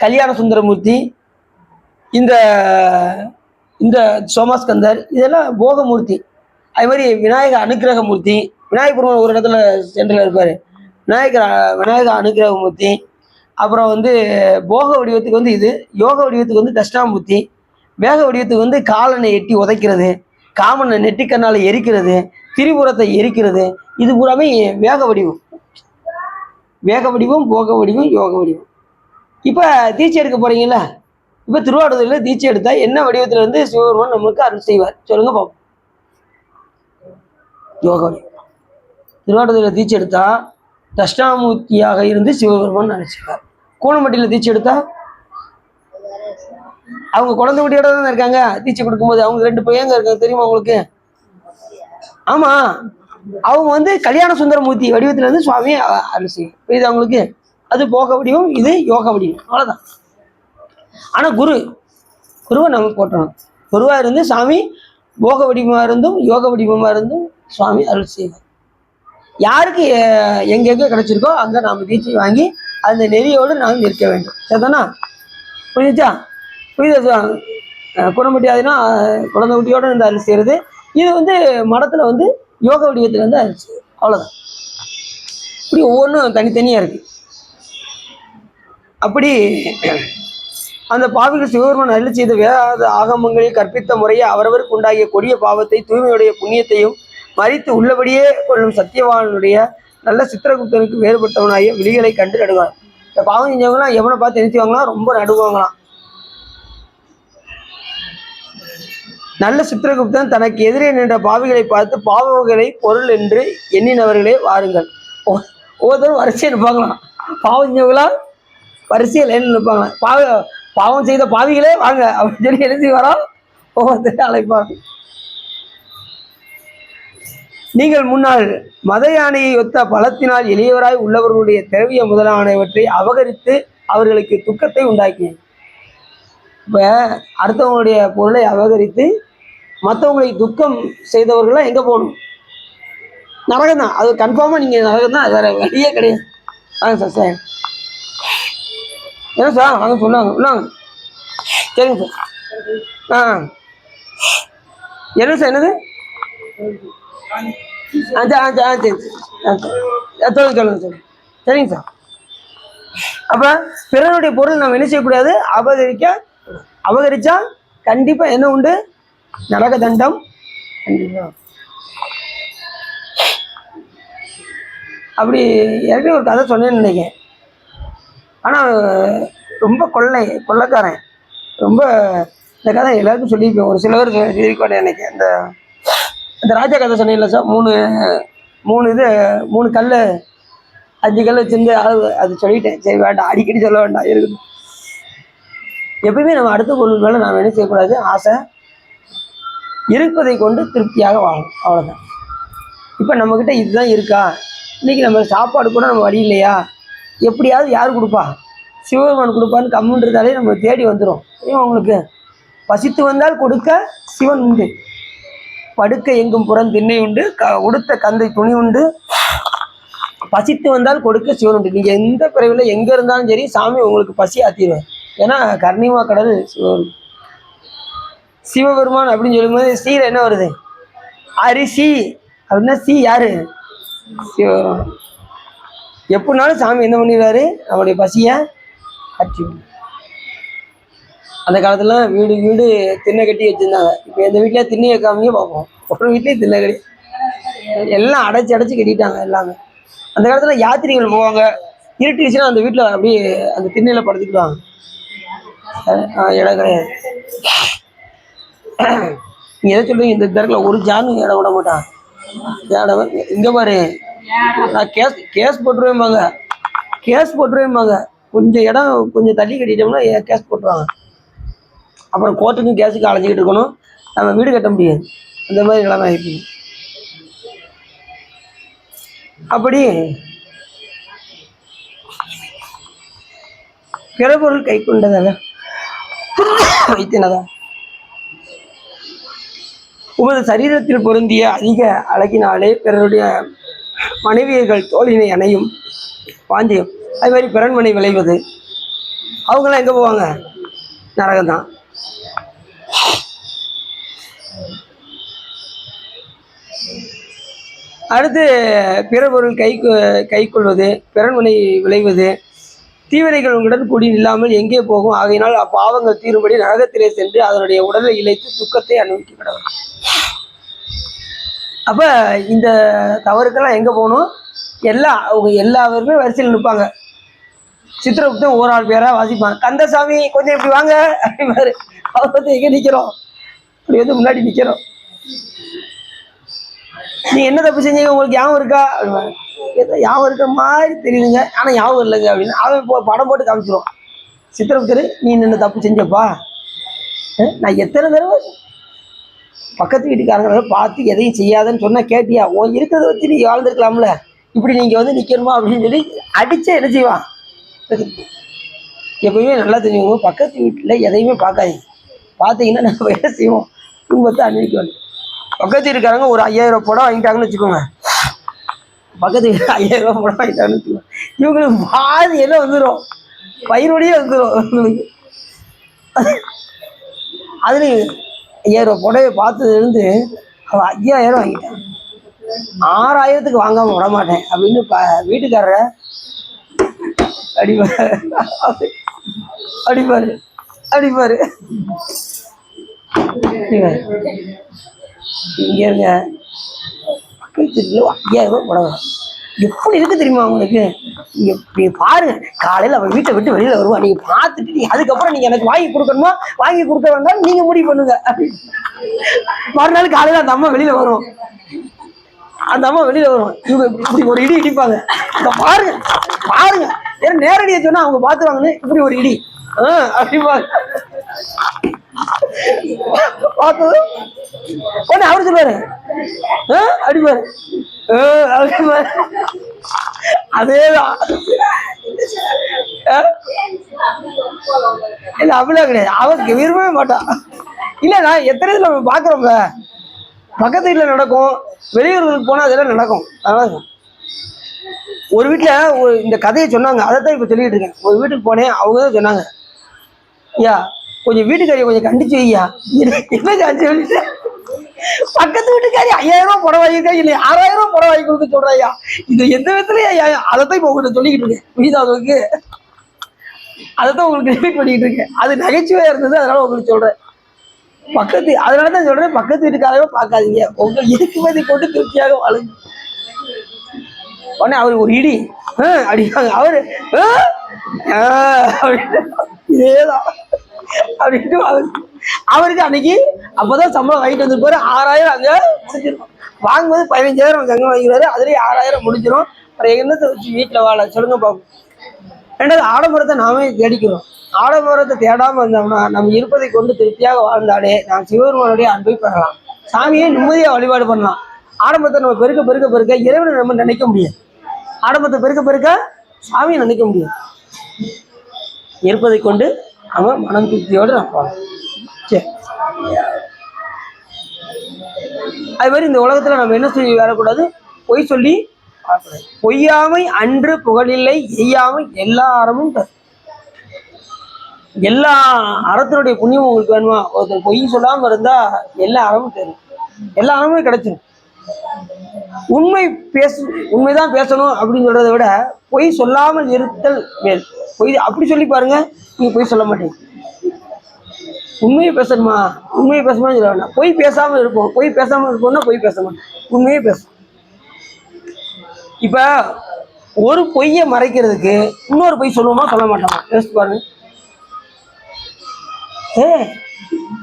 A: கல்யாண சுந்தரமூர்த்தி, இந்த இந்த சோமாஸ்கந்தர், இதெல்லாம் போகமூர்த்தி. அது மாதிரி விநாயக அனுக்கிரகமூர்த்தி, விநாயகர் பெருமான் ஒரு இடத்துல சென்றில் இருப்பார். விநாயக அனுக்கிரகமூர்த்தி. அப்புறம் வந்து போக வடிவத்துக்கு வந்து இது, யோக வடிவத்துக்கு வந்து தட்சிணாமூர்த்தி, வேக வடிவத்துக்கு வந்து காலனை எட்டி உதைக்கிறது, காமனை நெட்டிக்கண்ணால் எரிக்கிறது, திரிபுரத்தை எரிக்கிறது. இது பூராமே வேக வடிவம். வேக வடிவம், போக வடிவம், யோக வடிவம். இப்போ தீட்சை எடுக்க போறீங்களா? இப்போ திருவாவடுதுறையில் தீட்சை எடுத்தா என்ன வடிவத்தில் இருந்து சிவபெருமான் நம்மளுக்கு அருள் செய்வார் சொல்லுங்க பார்ப்போம். யோக வடிவம். திருவாவடுதுறையில் தீட்சை எடுத்தா தட்சிணாமூர்த்தியாக இருந்து சிவபெருமான் நினைச்சிருக்கார். கூனம்பட்டியில் தீட்சை எடுத்தா அவங்க குழந்தை குட்டியோட தான் இருக்காங்க. தீட்சை கொடுக்கும்போது அவங்க 2 பையங்க இருக்காங்க தெரியுமா உங்களுக்கு? ஆமா, அவங்க வந்து கல்யாண சுந்தரமூர்த்தி வடிவத்துல இருந்து சுவாமி அருள் செய்யும். இது அவங்களுக்கு அது போக வடிவம், இது யோக வடிவம், அவ்வளவுதான். ஆனா குருவை நம்ம போட்டணும். குருவா இருந்து சாமி போக வடிவமா இருந்தும் யோக வடிவமா இருந்தும் சுவாமி அருள் செய்வார். யாருக்கு எங்கெங்க கிடைச்சிருக்கோ அங்க நாம தீட்சை வாங்கி அந்த நெறியோடு நாம் நிற்க வேண்டும். சரிதானா? புரியுதா? புரியுதா? குணம்பட்டி ஆதினா குழந்தை குட்டியோடு இருந்து அருள் செய்யறது. இது வந்து மடத்துல வந்து யோக வடிவத்துல இருந்து அருள் செய்யுது. அவ்வளவுதான். இப்படி ஒவ்வொன்றும் தனித்தனியா இருக்கு. அப்படி அந்த பாவிகள் சிவபெருமான் அருள் செய்த வேத ஆகமங்களில் கற்பித்த முறையை அவரவருக்கு உண்டாகிய கொடிய பாவத்தை தூய்மையுடைய புண்ணியத்தையும் மறித்து உள்ளபடியே கொள்ளும் சத்தியவானுடைய நல்ல சித்திரகுப்தனுக்கு வேறுபட்டவனாகிய விழிகளை கண்டு நடுவார். இந்த பாவம் செஞ்சவங்களாம் எவனை பார்த்து நிறுத்திவாங்களாம், ரொம்ப நடுவாங்களாம். நல்ல சித்திரகுப்தன் தனக்கு எதிரே நின்ற பாவிகளை பார்த்து பாவங்களை பொருள் என்று எண்ணினவர்களே வாருங்கள். ஒவ்வொருத்தரும் வரிசையை நிற்பாங்களாம். பாவம் செஞ்சவங்களா வரிசையை லைனில் நிற்பாங்களாம். பாவம் செய்த பாவிகளே வாங்க அப்படின்னு சொல்லி எழுதி வரோம். ஒவ்வொருத்தரும் அழைப்பாங்க. நீங்கள் முன்னால் மத யானையை ஒத்த பலத்தினால் எளியவராய் உள்ளவர்களுடைய திரவிய முதலானவற்றை அபகரித்து அவர்களுக்கு துக்கத்தை உண்டாக்கி, இப்போ அடுத்தவங்களுடைய பொருளை அபகரித்து மற்றவங்களை துக்கம் செய்தவர்கள்லாம் எங்கே போகணும்? நரகம் தான். அது கன்ஃபார்மாக நீங்கள் நரகம் தான், வேற வழியே கிடையாது. வாங்க சார். சார் என்ன சார்? வாங்க சொன்னாங்க. சொன்னாங்க. சரிங்க சார். என்ன சார்? என்னது? சரி சொல்லுங்க சார். சரிங்க சார். அப்போ பிறனுடைய பொருள் நம்ம என்ன செய்யக்கூடாது? அபகரிச்சா கண்டிப்பா என்ன உண்டு? நரக தண்டம். அப்படி ஏற்கனவே ஒரு கதை சொன்னேன்னு நினைக்கிறேன். ஆனால் ரொம்ப கொள்ளைக்காரன். ரொம்ப இந்த கதை எல்லாருக்கும் சொல்லியிருப்பேன். ஒரு சில பேர் சொல்லியிருக்கோம் நினைக்கிறேன். இந்த ராஜா கதை சொன்னீங்களா சார்? 3 கல் 5 கல் வச்சிருந்து அது சொல்லிட்டேன். சரி வேண்டாம், அடிக்கடி சொல்ல வேண்டாம், இருக்குது. எப்பயுமே நம்ம அடுத்த பொருள் மேலே நாம் என்ன செய்யக்கூடாது? ஆசை இருப்பதை கொண்டு திருப்தியாக வாங்கணும், அவ்வளோதான். இப்போ நம்மக்கிட்ட இதுதான் இருக்கா? இன்றைக்கி நம்ம சாப்பாடு கூட நம்ம வழி இல்லையா? எப்படியாவது யார் கொடுப்பா? சிவபெருமான் கொடுப்பான்னு கம்முன்றதாலே நம்ம தேடி வந்துடும். ஏன் உங்களுக்கு பசித்து வந்தால் கொடுக்க சிவன் உண்டு. படுக்க எங்கும் புறம் திண்ணை உண்டு, உடுத்த கந்தை துணி உண்டு. பசித்து வந்தால் கொடுக்க சிவன் உண்டு. நீங்கள் எந்த பிறவில எங்கே இருந்தாலும் சரி சாமி உங்களுக்கு பசி ஆத்திடுவார். ஏன்னா கர்ணிமா கடல் சிவபெருமான் அப்படின்னு சொல்லும்போது சீல என்ன வருது? அரிசி அப்படின்னா சி யாரு? சிவபெருமான். எப்படினாலும் சாமி என்ன பண்ணிடுவாரு? நம்மளுடைய பசியை காட்சி. அந்த காலத்துல வீடு வீடு திண்ணை கட்டி வச்சிருந்தாங்க. இப்போ எந்த வீட்லயே திண்ணை வைக்காமயே பார்ப்போம். ஒரு வீட்லயே திண்ணை கட்டி எல்லாம் அடைச்சி அடைச்சி கட்டிட்டாங்க எல்லாமே. அந்த காலத்துல யாத்திரிகள் போவாங்க, இருட்டுச்சுன்னா அந்த வீட்டில் அப்படியே அந்த திண்ணையில படுத்துக்கிடுவாங்க. இடம் கிடையாது. நீங்க எதை சொல்றீங்க? இந்த தெருக்கில் ஒரு ஜானு இடம் விட மாட்டான். இங்க பாரு, நான் கேஸ் போட்டுருவேன்பாங்க, கேஸ் போட்டுருவேன்பாங்க. கொஞ்சம் இடம் கொஞ்சம் தள்ளி கட்டிட்டோம்னா கேஸ் போட்டுருவாங்க. அப்புறம் கோர்ட்டுக்கும் கேஸுக்கு அலைஞ்சிக்கிட்டு இருக்கணும், நம்ம வீடு கட்ட முடியாது. அந்த மாதிரி நிலைமை ஆகிடுச்சு. அப்படி பிறபொருள் கை கொண்டதால வைத்தினதா உமது சரீரத்தில் பொருந்திய அதிக அழகினாலே பிறருடைய மனைவியர்கள் தோழினை அணையும் பாஞ்சியம். அது மாதிரி பிறன்மனை விளைவது. அவங்களாம் எங்கே போவாங்க? நரகம்தான். அடுத்து பிறபொருள் கை கொள்வது, பிறன்மனை விளைவது, தீவினைகள் உங்களுடன் கூடி இல்லாமல் எங்கே போகும்? ஆகையினால் அப்பாவங்கள் தீரும்படி நரகத்திலே சென்று அதனுடைய உடலை இழைத்து துக்கத்தை அனுபவிக்கப்படவும். அப்ப இந்த தவறுக்கெல்லாம் எங்க போகணும்? அவங்க எல்லாருமே வரிசையில் நிற்பாங்க. சித்திரகுப்தன் ஒரு ஆள் பேரா வாசிப்பாங்க. கந்தசாமி கொஞ்சம் இப்படி வாங்க அப்படின்னாரு. அவர் வந்து எங்க நிக்கிறோம்? அப்படி வந்து முன்னாடி நிக்கிறோம். நீ என்ன தப்பு செஞ்சீங்க, உங்களுக்கு ஞாபகம் இருக்கா அப்படின்னாரு. ஏதோ ஞாபகம் இருக்கிற மாதிரி தெரியுதுங்க, ஆனா ஞாபகம் இல்லைங்க அப்படின்னு அவன் இப்போ படம் போட்டு காமிச்சிருவான். சித்திரகுப்தர், நீ என்ன தப்பு செஞ்சப்பா? நான் எத்தனை தடவை பக்கத்து வீட்டுக்காரங்களை பார்த்து எதையும் செய்யாதன்னு சொன்னா கேட்டியா? இருக்கிறத வச்சு நீ வாழ்ந்துருக்கலாம்ல, இப்படி நீங்க வந்து நிக்கணுமா அப்படின்னு சொல்லி அடிச்சா என்ன செய்வான்? எப்பயுமே நல்லா தெரிஞ்சுக்கோங்க, பக்கத்து வீட்டில் எதையுமே பார்க்காதீங்க. பார்த்தீங்கன்னா நம்ம என்ன செய்வோம்? குடும்பத்தை அனுபவிக்கணும். பக்கத்து வீட்டுக்காரங்க ஒரு 5000 படம் வாங்கிட்டாங்கன்னு வச்சுக்கோங்க. பக்கத்து வீட்டு 5000 படம் வாங்கிட்டாங்கன்னு வச்சுக்கோங்க. இவங்களுக்கு பாதி என்ன வந்துடும்? பயிரோடையே வந்துடும். அதுலேயும் 5000 புடவை பார்த்ததுலேருந்து அவன் 5000 வாங்கிட்டான். 6000த்துக்கு வாங்காமல் விட மாட்டேன் அப்படின்னு வீட்டுக்காரரை அடிப்பாரு அடிப்பாரு அடிப்பாரு. இங்க இருங்க, பக்கத்து 5000 புடவை எப்படி இருக்கு தெரியுமா உங்களுக்கு? நீங்க பாருங்க, காலையில் அவன் வீட்டை விட்டு வெளியில வருவா, நீங்க பார்த்துட்டு நீங்க அதுக்கப்புறம் நீங்க எனக்கு வாங்கி கொடுக்கணுமா வாங்கி கொடுக்க வேண்டாம் நீங்க முடிவு பண்ணுங்க அப்படின்னு. மறுநாள் காலையில அந்த அம்மா வெளியில வரும். அந்த அம்மா வெளியில வரும், இவங்க இப்படி ஒரு இடி இடிப்பாங்க. பாருங்க பாருங்க, ஏன்னா நேரடியா சொன்னா அவங்க பார்த்துவாங்கன்னு இப்படி ஒரு இடி அப்படிப்பாங்க. பார்த்தது உடனே அவரு சொல்லுவாரு அடிப்பாரு அப்படிப்பாரு. அதேதான். இல்ல அப்படிலாம் கிடையாது, அவங்க விரும்பவே மாட்டான். இல்ல நான் எத்தனை இதுல பாக்குறோம்ல, பக்கத்து வீட்டுல நடக்கும், வெளியூர்களுக்கு போனா அதெல்லாம் நடக்கும். அதனால ஒரு வீட்டுல இந்த கதையை சொன்னாங்க, அதைத்தான் இப்ப சொல்லிட்டு இருக்கேன். ஒரு வீட்டுக்கு போனேன், அவங்க தான் சொன்னாங்க, ஐயா கொஞ்சம் வீட்டுக்காரியை கொஞ்சம் கண்டிச்சு வையா. என்ன காட்சி சொல்லிட்டு பக்கத்து வீட்டுக்காரி 5000 புடவை வாங்கியிருக்கா, இல்லை 6000 புடவை வாங்கி கொடுக்க சொல்றாயா? இது எந்த விதத்துலயே அதைத்தான் இப்ப உங்கள்கிட்ட சொல்லிக்கிட்டு இருக்கேன். புரியுதாவுக்கு? அதைத்தான் உங்களுக்கு ரிப்பீட் பண்ணிக்கிட்டு இருக்கேன். அது நகைச்சுவையா இருந்தது, அதனால உங்களுக்கு சொல்றேன். அதனாலதான் சொல்றேன், பக்கத்து வீட்டுக்காரவே பார்க்காதீங்க, உங்க இருக்குமதி கொண்டு திருப்தியாக வாழுங்க. உடனே அவரு ஒரு இடி அடிக்காங்க. அவரு இதேதான் அப்படின்ட்டு அவருக்கு அன்னைக்கு அப்பதான் சம்பளம் வாங்கிட்டு வந்துருப்பாரு. 6000 அங்க முடிஞ்சிடும். வாங்கும்போது 15000 அங்க வாங்கிடுவாரு. அதுலயே 6000 முடிஞ்சிடும். அப்புறம் என்னத்தை வச்சு வீட்டுல வாழ சொல்லுங்க பாப்போம். ரெண்டாவது, ஆடம்பரத்தை நாமே தேடிக்கிறோம். ஆடம்பரத்தை தேடாம இருந்தோம்னா நம்ம இருப்பதை கொண்டு திருப்தியாக வாழ்ந்தாலே நாம் சிவபெருமானுடைய அன்பை பெறலாம், சாமியை நிம்மதியா வழிபாடு பண்ணலாம். ஆடம்பரத்தை நம்ம பெருக்க பெருக்க பெருக்க இறைவனை நம்ம நினைக்க முடியாது. ஆடம்பரத்தை பெருக்க பெருக்க சாமியை நினைக்க முடியாது. இருப்பதை கொண்டு நம்ம மனம் திருப்தியோடு நம்ம போகலாம். சரி, அது மாதிரி இந்த உலகத்துல நம்ம என்ன சொல்லி வரக்கூடாது? பொய் சொல்லி வரக்கூடாது. பொய்யாமை அன்று புகழில்லை, எய்யாமை எல்லா அறமும் தரும். எல்லா அறத்தினுடைய புண்ணியமும் உங்களுக்கு வேணுமா? ஒருத்தர் பொய் சொல்லாம இருந்தா எல்லா அறமும் தரும், எல்லா அறமும் கிடைச்சிடும். உண்மை பேசு உண்மைதான் பேசணும் அப்படின்னு சொல்றதை விட பொய் சொல்லாமல் இருத்தல் மேல். பொய் அப்படி சொல்லி பாருங்க, நீங்க பொய் சொல்ல மாட்டீங்க. உண்மையை பேசணுமா, உண்மையை பேசணும்னு சொல்ல வேண்டாம். பொய் பேசாமல் இருப்போம், பொய் பேசாமல் இருப்போம்னா பொய் பேச மாட்டோம், உண்மையே பேசும். இப்ப ஒரு பொய்யை மறைக்கிறதுக்கு இன்னொரு பொய் சொல்லுவோமா சொல்ல மாட்டோமா? யோசிச்சு பாருங்க.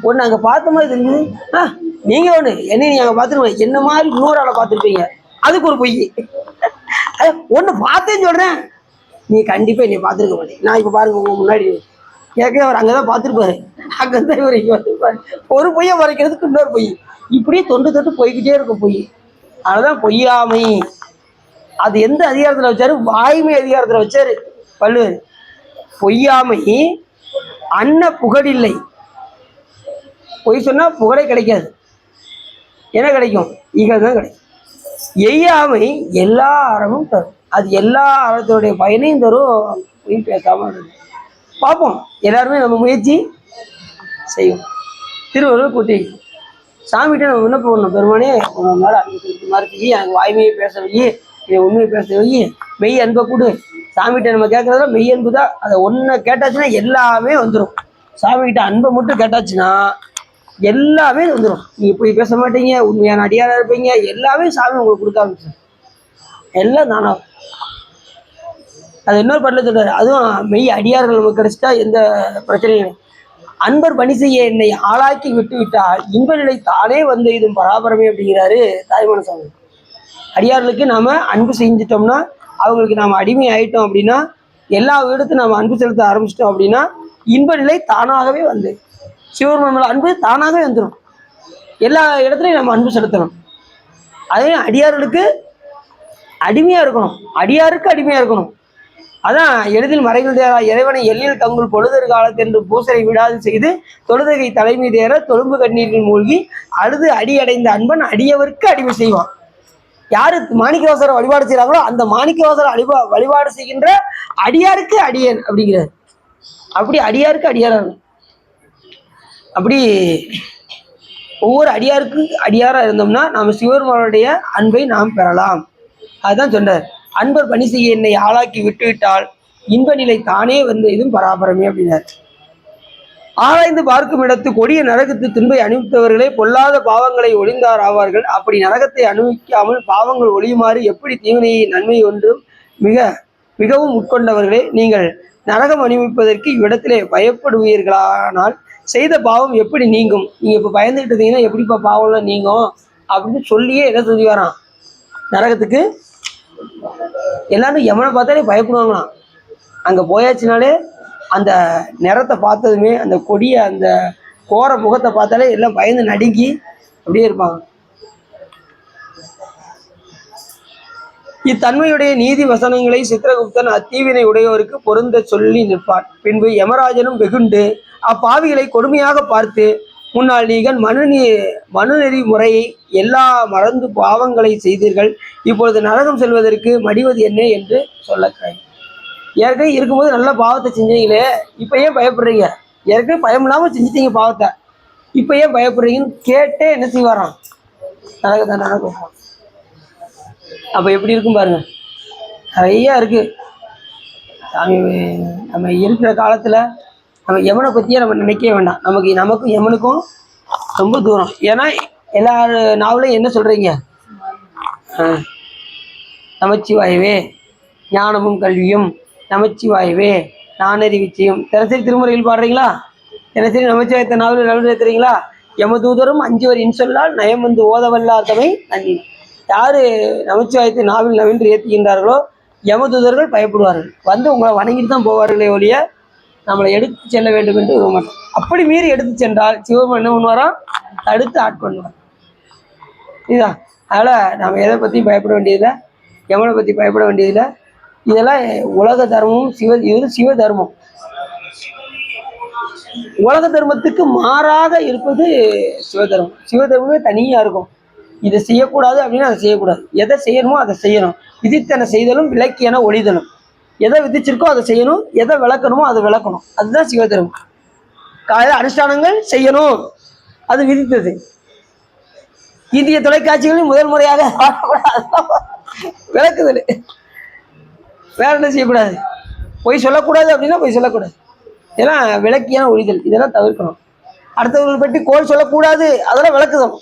A: ஒன்று அங்கே பார்த்த மாதிரி தெரியுது, நீங்க ஒன்று என்ன நீங்க அங்கே பார்த்துருவீங்க, என்ன மாதிரி இன்னொரு ஆளை பார்த்துருப்பீங்க, அதுக்கு ஒரு பொய். ஒன்று பார்த்தேன்னு சொல்றேன், நீ கண்டிப்பா என்னை பார்த்துருக்க மாட்டேன். நான் இப்போ பாருங்க உங்க முன்னாடி கேட்க அவர் அங்கதான் பார்த்துருப்பாரு, அங்கதான் இவர் இங்கே வந்துருப்பாரு. ஒரு பொய்யை மறைக்கிறதுக்கு இன்னொரு பொய், இப்படியே தொண்டு தொட்டு போய்கிட்டே இருக்கும் பொய். அதுதான் பொய்யாமை. அது எந்த அதிகாரத்தில் வச்சாரு? வாய்மை அதிகாரத்தில் வச்சாரு வள்ளுவர். பொய்யாமை அன்ன புகழில்லை. பொய் சொன்னா புகழே கிடைக்காது. என்ன கிடைக்கும்? ஈகழ் தான் கிடைக்கும். எய்யாமை எல்லா அறமும் தரும். அது எல்லா அறத்தோடைய பயனையும் தரும். பொய் பேசாம பார்ப்போம். எல்லாருமே நம்ம முயற்சி செய்வோம். திருவள்ளுவர் கூட்டி சாமிகிட்ட நம்ம விண்ணப்பம் பண்ணணும். பெருமானே உங்க மேல அன்பு செலுத்தி மாதிரி எனக்கு வாய்மையை பேச வை, உண்மையை பேச வை, மெய் அன்பை கூடு. சாமிகிட்ட நம்ம கேட்கறதுல மெய் அன்பு தான். அதை ஒன்றை கேட்டாச்சுன்னா எல்லாமே வந்துடும். சாமிகிட்ட அன்பை மட்டும் கேட்டாச்சுன்னா எல்லாமே வந்துடும். நீங்க போய் பேச மாட்டீங்க, உண்மையான அடியாரா இருப்பீங்க, எல்லாமே சாமி உங்களுக்கு கொடுக்க ஆரம்பிச்சு எல்லாம் தானா. அது இன்னொரு பாட்டில் சொல்றாரு, அதுவும் மெய் அடியார்கள் நமக்கு கிடைச்சிட்டா எந்த பிரச்சனையும். அன்பர் பணி செய்ய என்னை ஆளாக்கி விட்டு விட்டால் இன்ப நிலை தானே வந்து இதுவும் பராபரமே அப்படிங்கிறாரு தாய்மான சாமி. அடியார்களுக்கு நாம அன்பு செஞ்சிட்டோம்னா, அவங்களுக்கு நாம அடிமை ஆயிட்டோம் அப்படின்னா, எல்லா இடத்தும் நாம அன்பு செலுத்த ஆரம்பிச்சிட்டோம் அப்படின்னா இன்ப நிலை தானாகவே வந்து சிவபெருமான் அன்பு தானாகவே வந்துடும். எல்லா இடத்துலையும் நம்ம அன்பு செலுத்தணும். அதே அடியார்களுக்கு அடிமையா இருக்கணும், அடியாருக்கு அடிமையா இருக்கணும். அதான் எளிதில் மறைகள் தேரா இறைவனை எல்லில் தங்குள் பொழுதர் காலத்தென்று பூசரை விடாது செய்து தொழுதகை தலைமை தேர தொழும்பு கண்ணீரில் மூழ்கி அழுது அடி அடைந்த அன்பன் அடியவருக்கு அடிமை செய்வான். யாரு மாணிக்கவாசரை வழிபாடு செய்யறாங்களோ அந்த மாணிக்கவாசரை வழிபாடு செய்கின்ற அடியாருக்கு அடியன் அப்படிங்கிறார். அப்படி அடியாருக்கு அடியாராக, அப்படி ஒவ்வொரு அடியாருக்கு அடியாரா இருந்தோம்னா நாம சிவபெருமானுடைய அன்பை நாம் பெறலாம். அதுதான் சொன்னார், அன்பர் பணி செய்ய என்னை ஆளாக்கி விட்டுவிட்டால் இன்ப நிலை தானே வந்து இதுவும் பராபரமே அப்படின்னார். ஆராய்ந்து பார்க்கும் இடத்து கொடிய நரகத்து துன்பை அனுபவித்தவர்களே பொல்லாத பாவங்களை ஒளிந்தார் ஆவார்கள். அப்படி நரகத்தை அனுபவிக்காமல் பாவங்கள் ஒளியுமாறு எப்படி தீவினையை நன்மை ஒன்றும் மிகவும் உட்கொண்டவர்களே, நீங்கள் நரகம் அனுபவிப்பதற்கு இவ்விடத்திலே பயப்படுவீர்களானால் செய்த பாவம் எப்படி நீங்கும்? நீங்க இப்ப பயந்துகிட்டு இருந்தீங்கன்னா எப்படிப்பா பாவம்லாம் நீங்கும் அப்படின்னு சொல்லியே என்ன சொல்லி வரான் நரகத்துக்கு. எல்லாரும் யமனை பார்த்தாலே பயப்படுவாங்களாம். அங்க போயாச்சுனாலே அந்த நிறத்தை பார்த்ததுமே, அந்த கொடிய அந்த கோர முகத்தை பார்த்தாலே எல்லாம் பயந்து நடுங்கி அப்படியே இருப்பாங்க. இத்தன்மையுடைய நீதி வசனங்களை சித்திரகுப்தன் அத்தீவினை உடையோருக்கு பொருந்த சொல்லி நிற்பான். பின்பு யமராஜனும் வெகுண்டு அப்பாவிகளை கொடுமையாக பார்த்து, முன்னால் நீங்கள் மனுநெறி முறையை எல்லா மறந்து பாவங்களை செய்தீர்கள், இப்பொழுது நரகம் செல்வதற்கு மடிவது என்ன என்று சொல்ல. ஏற்கனவே இருக்கும்போது நல்ல பாவத்தை செஞ்சீங்களே, இப்ப ஏன் பயப்படுறீங்க? ஏற்கனவே பயம் இல்லாம செஞ்சுட்டீங்க பாவத்தை, இப்ப ஏன் பயப்படுறீங்கன்னு கேட்டே என்ன செய்வாராம், நரகத்தான் நரகம். அப்ப எப்படி இருக்கும் பாருங்க. நிறைய இருக்கு. நம்ம இருக்கிற காலத்துல நம்ம யமனை பத்தியே நம்ம நினைக்கவே வேண்டாம். நமக்கும் யமனுக்கும் ரொம்ப தூரம். ஏன்னா எல்லா நாவலையும் என்ன சொல்றீங்க, நமச்சிவாயவே ஞானமும் கல்வியும், நமச்சிவாயவே நானறிவிச்சையும். தினசரி திருமுறையில் பாடுறீங்களா? தினசரி நமச்சிவாயத்தை நாவலில் நடுநிறுத்துறீங்களா? யமதூதரும் அஞ்சுவர் இன்சொல்லால் நயம் வந்து ஓதவல்லாதவை நன்றி. யாரு நமச்சிவாயத்தை நாவில் நவென்று ஏற்றுகின்றார்களோ யமதூதர்கள் பயப்படுவார்கள், வந்து உங்களை வணங்கிட்டு தான் போவார்களே ஒழிய நம்மளை எடுத்து செல்ல வேண்டும் என்று விரும்ப மாட்டோம். அப்படி மீறி எடுத்து சென்றால் சிவபெருமான் என்ன பண்ணுவாராம், தடுத்து ஆட்கொள்வார். இதுதான். அதனால் நம்ம எதை பற்றியும் பயப்பட வேண்டியதில்லை, யமனை பற்றி பயப்பட வேண்டியதில்லை. இதெல்லாம் உலக தர்மமும் இது சிவ தர்மம். உலக தர்மத்துக்கு மாறாக இருப்பது சிவதர்மம். சிவதர்மமே தனியாக இருக்கும். இதை செய்யக்கூடாது அப்படின்னா அதை செய்யக்கூடாது, எதை செய்யணுமோ அதை செய்யணும். விதித்தன செய்தலும் விளக்கியன ஒளிதலும். எதை விதிச்சிருக்கோ அதை செய்யணும், எதை விளக்கணுமோ அதை விளக்கணும். அதுதான் சிவதர்மம். காலையில் அனுஷ்டானங்கள் செய்யணும், அது விதித்தது. இந்திய தொலைக்காட்சிகளில் முதல் முறையாக விளக்குதல். வேற என்ன செய்யக்கூடாது? பொய் சொல்லக்கூடாது அப்படின்னா பொய் சொல்லக்கூடாது. இதெல்லாம் விளக்கியான ஒழிதல், இதெல்லாம் தவிர்க்கணும். அடுத்தவர்களை பற்றி கோல் சொல்லக்கூடாது, அதெல்லாம் விளக்குதல்.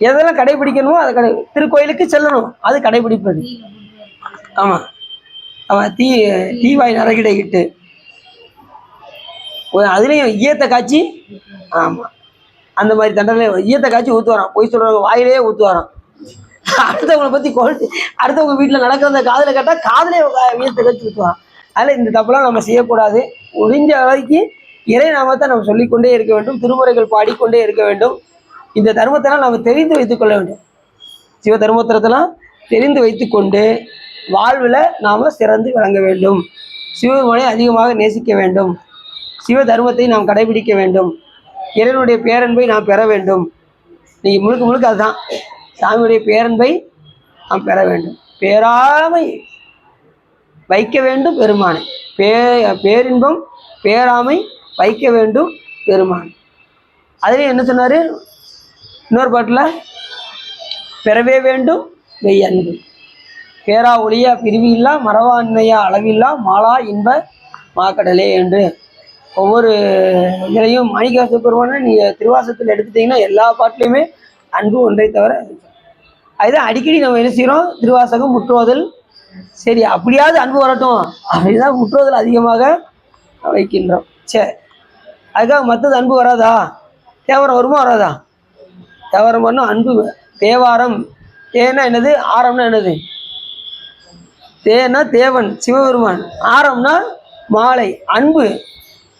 A: எதெல்லாம் கடைபிடிக்கணுமோ அதை திருக்கோயிலுக்கு செல்லணும், அது கடைபிடிப்பது. ஆமாம் அவன் தீவாய் நரகிடைக்கிட்டு அதுலேயும் ஈயத்தை காய்ச்சி, ஆமாம் அந்த மாதிரி தண்டனை ஈயத்தை காய்ச்சி ஊற்று வரான். பொய் சொல்கிறவங்க வாயிலேயே ஊற்று வரான். அடுத்தவங்களை பற்றி கோல் அடுத்தவங்க வீட்டில் நடக்கிறத காதில் கேட்டால் காதலே ஈயத்தை காய்ச்சி ஊற்றுவான். அதில் இந்த தப்பெல்லாம் நம்ம செய்யக்கூடாது. முடிஞ்ச வரைக்கும் இறை நாமத்தை நம்ம சொல்லிக்கொண்டே இருக்க வேண்டும், திருமுறைகள் பாடிக்கொண்டே இருக்க வேண்டும். இந்த தர்மத்தெல்லாம் நம்ம தெரிந்து வைத்துக்கொள்ள வேண்டும். சிவ தர்மத்திரத்தெல்லாம் தெரிந்து வைத்துக்கொண்டு வாழ்வில் நாம் சிறந்து விளங்க வேண்டும். சிவபெருமானை அதிகமாக நேசிக்க வேண்டும். சிவ தர்மத்தை நாம் கடைபிடிக்க வேண்டும். இறைவனுடைய பேரன்பை நாம் பெற வேண்டும். நீங்கள் முழுக்க முழுக்க அதுதான், சாமியுடைய பேரன்பை நாம் பெற வேண்டும். பேராமை வைக்க வேண்டும் பெருமானை. பேரின்பம் பேராமை வைக்க வேண்டும் பெருமான். அதுலேயும் என்ன சொன்னார் இன்னொரு பாட்டில்? பெறவே வேண்டும் மெய் அன்பு, பேரா ஒளியா பிரிவில்லா மறவா அன்னையா அளவில்லா மாலா இன்ப மாக்கடலே என்று ஒவ்வொரு இதுலையும் மாணிக்க பெருமானை நீங்கள் திருவாசகத்தில் எடுத்துட்டிங்கன்னா எல்லா பாட்டிலையுமே அன்பு ஒன்றை தவிர. அதுதான் அடிக்கடி நம்ம என்ன செய்கிறோம், திருவாசகம் முற்றுவதல். சரி அப்படியாவது அன்பு வரட்டும் அப்படிதான் முற்றுவதல் அதிகமாக வைக்கின்றோம். சரி, அதுக்காக மற்றது அன்பு வராதா? தேவாரம் வருமா வராதா? தேவாரம் வரணும், அன்பு. தேவாரம் தேனா என்னது, ஆரம்னா என்னது? தேனா தேவன் சிவபெருமான், ஆரம்னா மாலை அன்பு.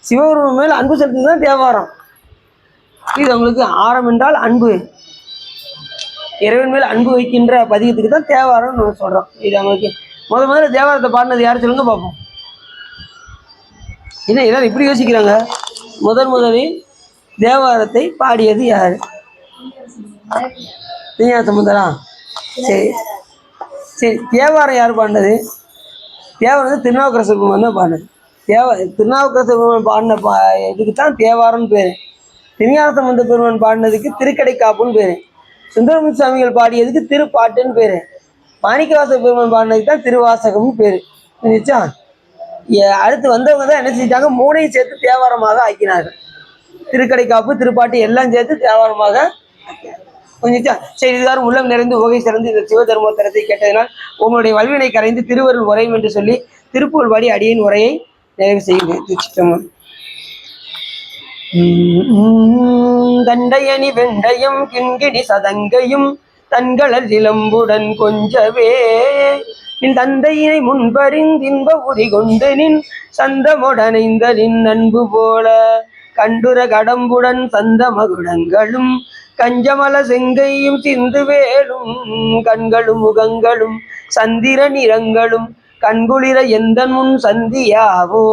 A: சிவபெருமான் மேல் அன்பு செலுத்துறது தான் தேவாரம். இது உங்களுக்கு ஆரம் என்றால் அன்பு, இறைவன் மேல் அன்பு வைக்கின்ற பதிகத்துக்கு தான் தேவாரம் நம்ம சொல்கிறோம். இது அவங்களுக்கு முதல்ல தேவாரத்தை பாடினது யார் சொல்லுங்க பார்ப்போம். என்ன எல்லாரும் இப்படி யோசிக்கிறாங்க? முதலில் தேவாரத்தை பாடியது யார்? திருஞான சம்பந்தரா? சரி சரி, தேவாரம் யார் பாடினது? தேவாரம் திருநாவுக்கரசு பெருமான் தான் பாடினது. திருநாவுக்கரசு பெருமான் பாடின இதுக்கு தான் தேவாரம்னு பேர். திருஞான சம்பந்த பெருமான் பாடினதுக்கு திருக்கடைக்காப்புன்னு பேர். சுந்தரமூர்த்தி சுவாமிகள் பாடியதுக்கு திருப்பாட்டுன்னு பேர். மாணிக்கவாசக பெருமான் பாடினதுக்கு தான் திருவாசகம்னு பேர். புரிஞ்சிச்சா? அடுத்து வந்தவங்க தான் என்ன செஞ்சிட்டாங்க, மூணையும் சேர்த்து தேவாரமாக ஆக்கினார்கள். திருக்கடைக்காப்பு திருப்பாட்டு எல்லாம் சேர்த்து தேவாரமாக புரிஞ்சிச்சா? சரி, இதுதான் உள்ளம் நிறைந்து உகை சிறந்து இந்த சிவ தர்மோத்தரத்தை கேட்டதனால் உங்களுடைய வல்வினை கரைந்து திருவருள் உரையும் என்று சொல்லி திருப்புகழ் பாடி அடியின் உரையை நிறைவு செய்கிறேன். தண்டையணி வெண்டையும் கிண்கிணி சதங்கையும் தன்களல் இளம்புடன் கொஞ்சவே நின் தந்தையினை முன்பறிந்தின்ப உரி கொண்டு நின் சந்தமுடனைந்த நின் அன்பு போல கண்டுர கடம்புடன் சந்த மகுடங்களும் கஞ்சமல செங்கையும் சிந்து வேலும் கண்களும் முகங்களும் சந்திர நிறங்களும் கண்குளிர எந்த முன் சந்தியாவோ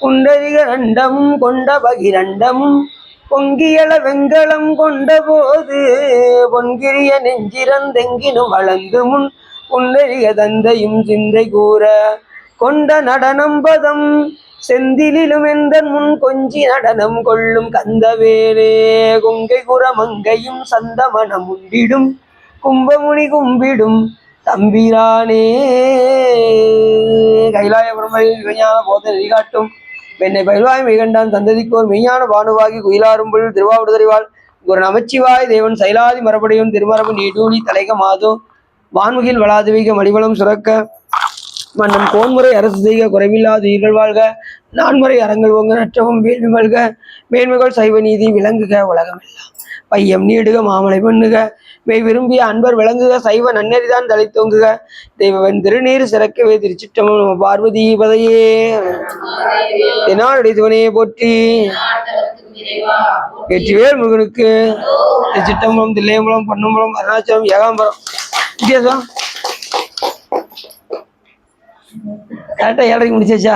A: குண்டரிக ரண்டமும் கொண்ட பகிரண்டமும் பொங்கியள வெங்கலம் கொண்ட போது பொன்கிரிய நெஞ்சிறந்தெங்கினும் வளர்ந்து முன் புன்னரிக தந்தையும் சிந்தை கூற கொண்ட நடனம் பதம் செந்திலும் எந்தன் முன் கொஞ்சி நடனம் கொள்ளும் கந்தவேலே கொங்கை குற மங்கையும் சந்தமனம் உண்டிடும் கும்பமுனி கும்பிடும் தம்பிரானே கைலாய பிரமையில் இவையான போத நெறிகாட்டும் என்னை பயில்வாய் மெய்கண்டான் தந்ததிக்கோர் மெய்யான பானுவாகி குயிலாரும்புள் திருவாவடுதறிவாள் ஒரு நமச்சிவாய் தேவன் சைலாதி மரபடையும் திருமரபு நீடூழி தலைக மாதோ வான்முகில் வளாதுவிக மடிவளம் சுரக்க மன்னன் கோன்முறை அரசு செய்க குறைவில்லாது உயிர்கள் வாழ்க நான்முறை அறங்கள் ஓங்க நற்றவும் வேள்வி மல்க மேன்மைகள் சைவ நீதி விளங்குக உலகமெல்லாம் பையம் நீடுக மாமலை பண்ணுக மெய் விரும்பிய அன்பர் விளங்குக சைவ நன்னெறிதான் தலை தோங்குக தெய்வன் திருநீர் சிறக்கவே திருச்சிற்றம்பலம் பார்வதி பதையே தென்னாடுடைய சிவனையே போற்றி வெற்றிவேல் முருகனுக்கு திருச்சிற்றம்பலம் தில்லையம்பலம் பொன்னம்பலம் அருணாச்சலம் ஏகாம்பரம் வித்தியாசம் கரெக்டாக 7:30 முடிச்சாச்சா?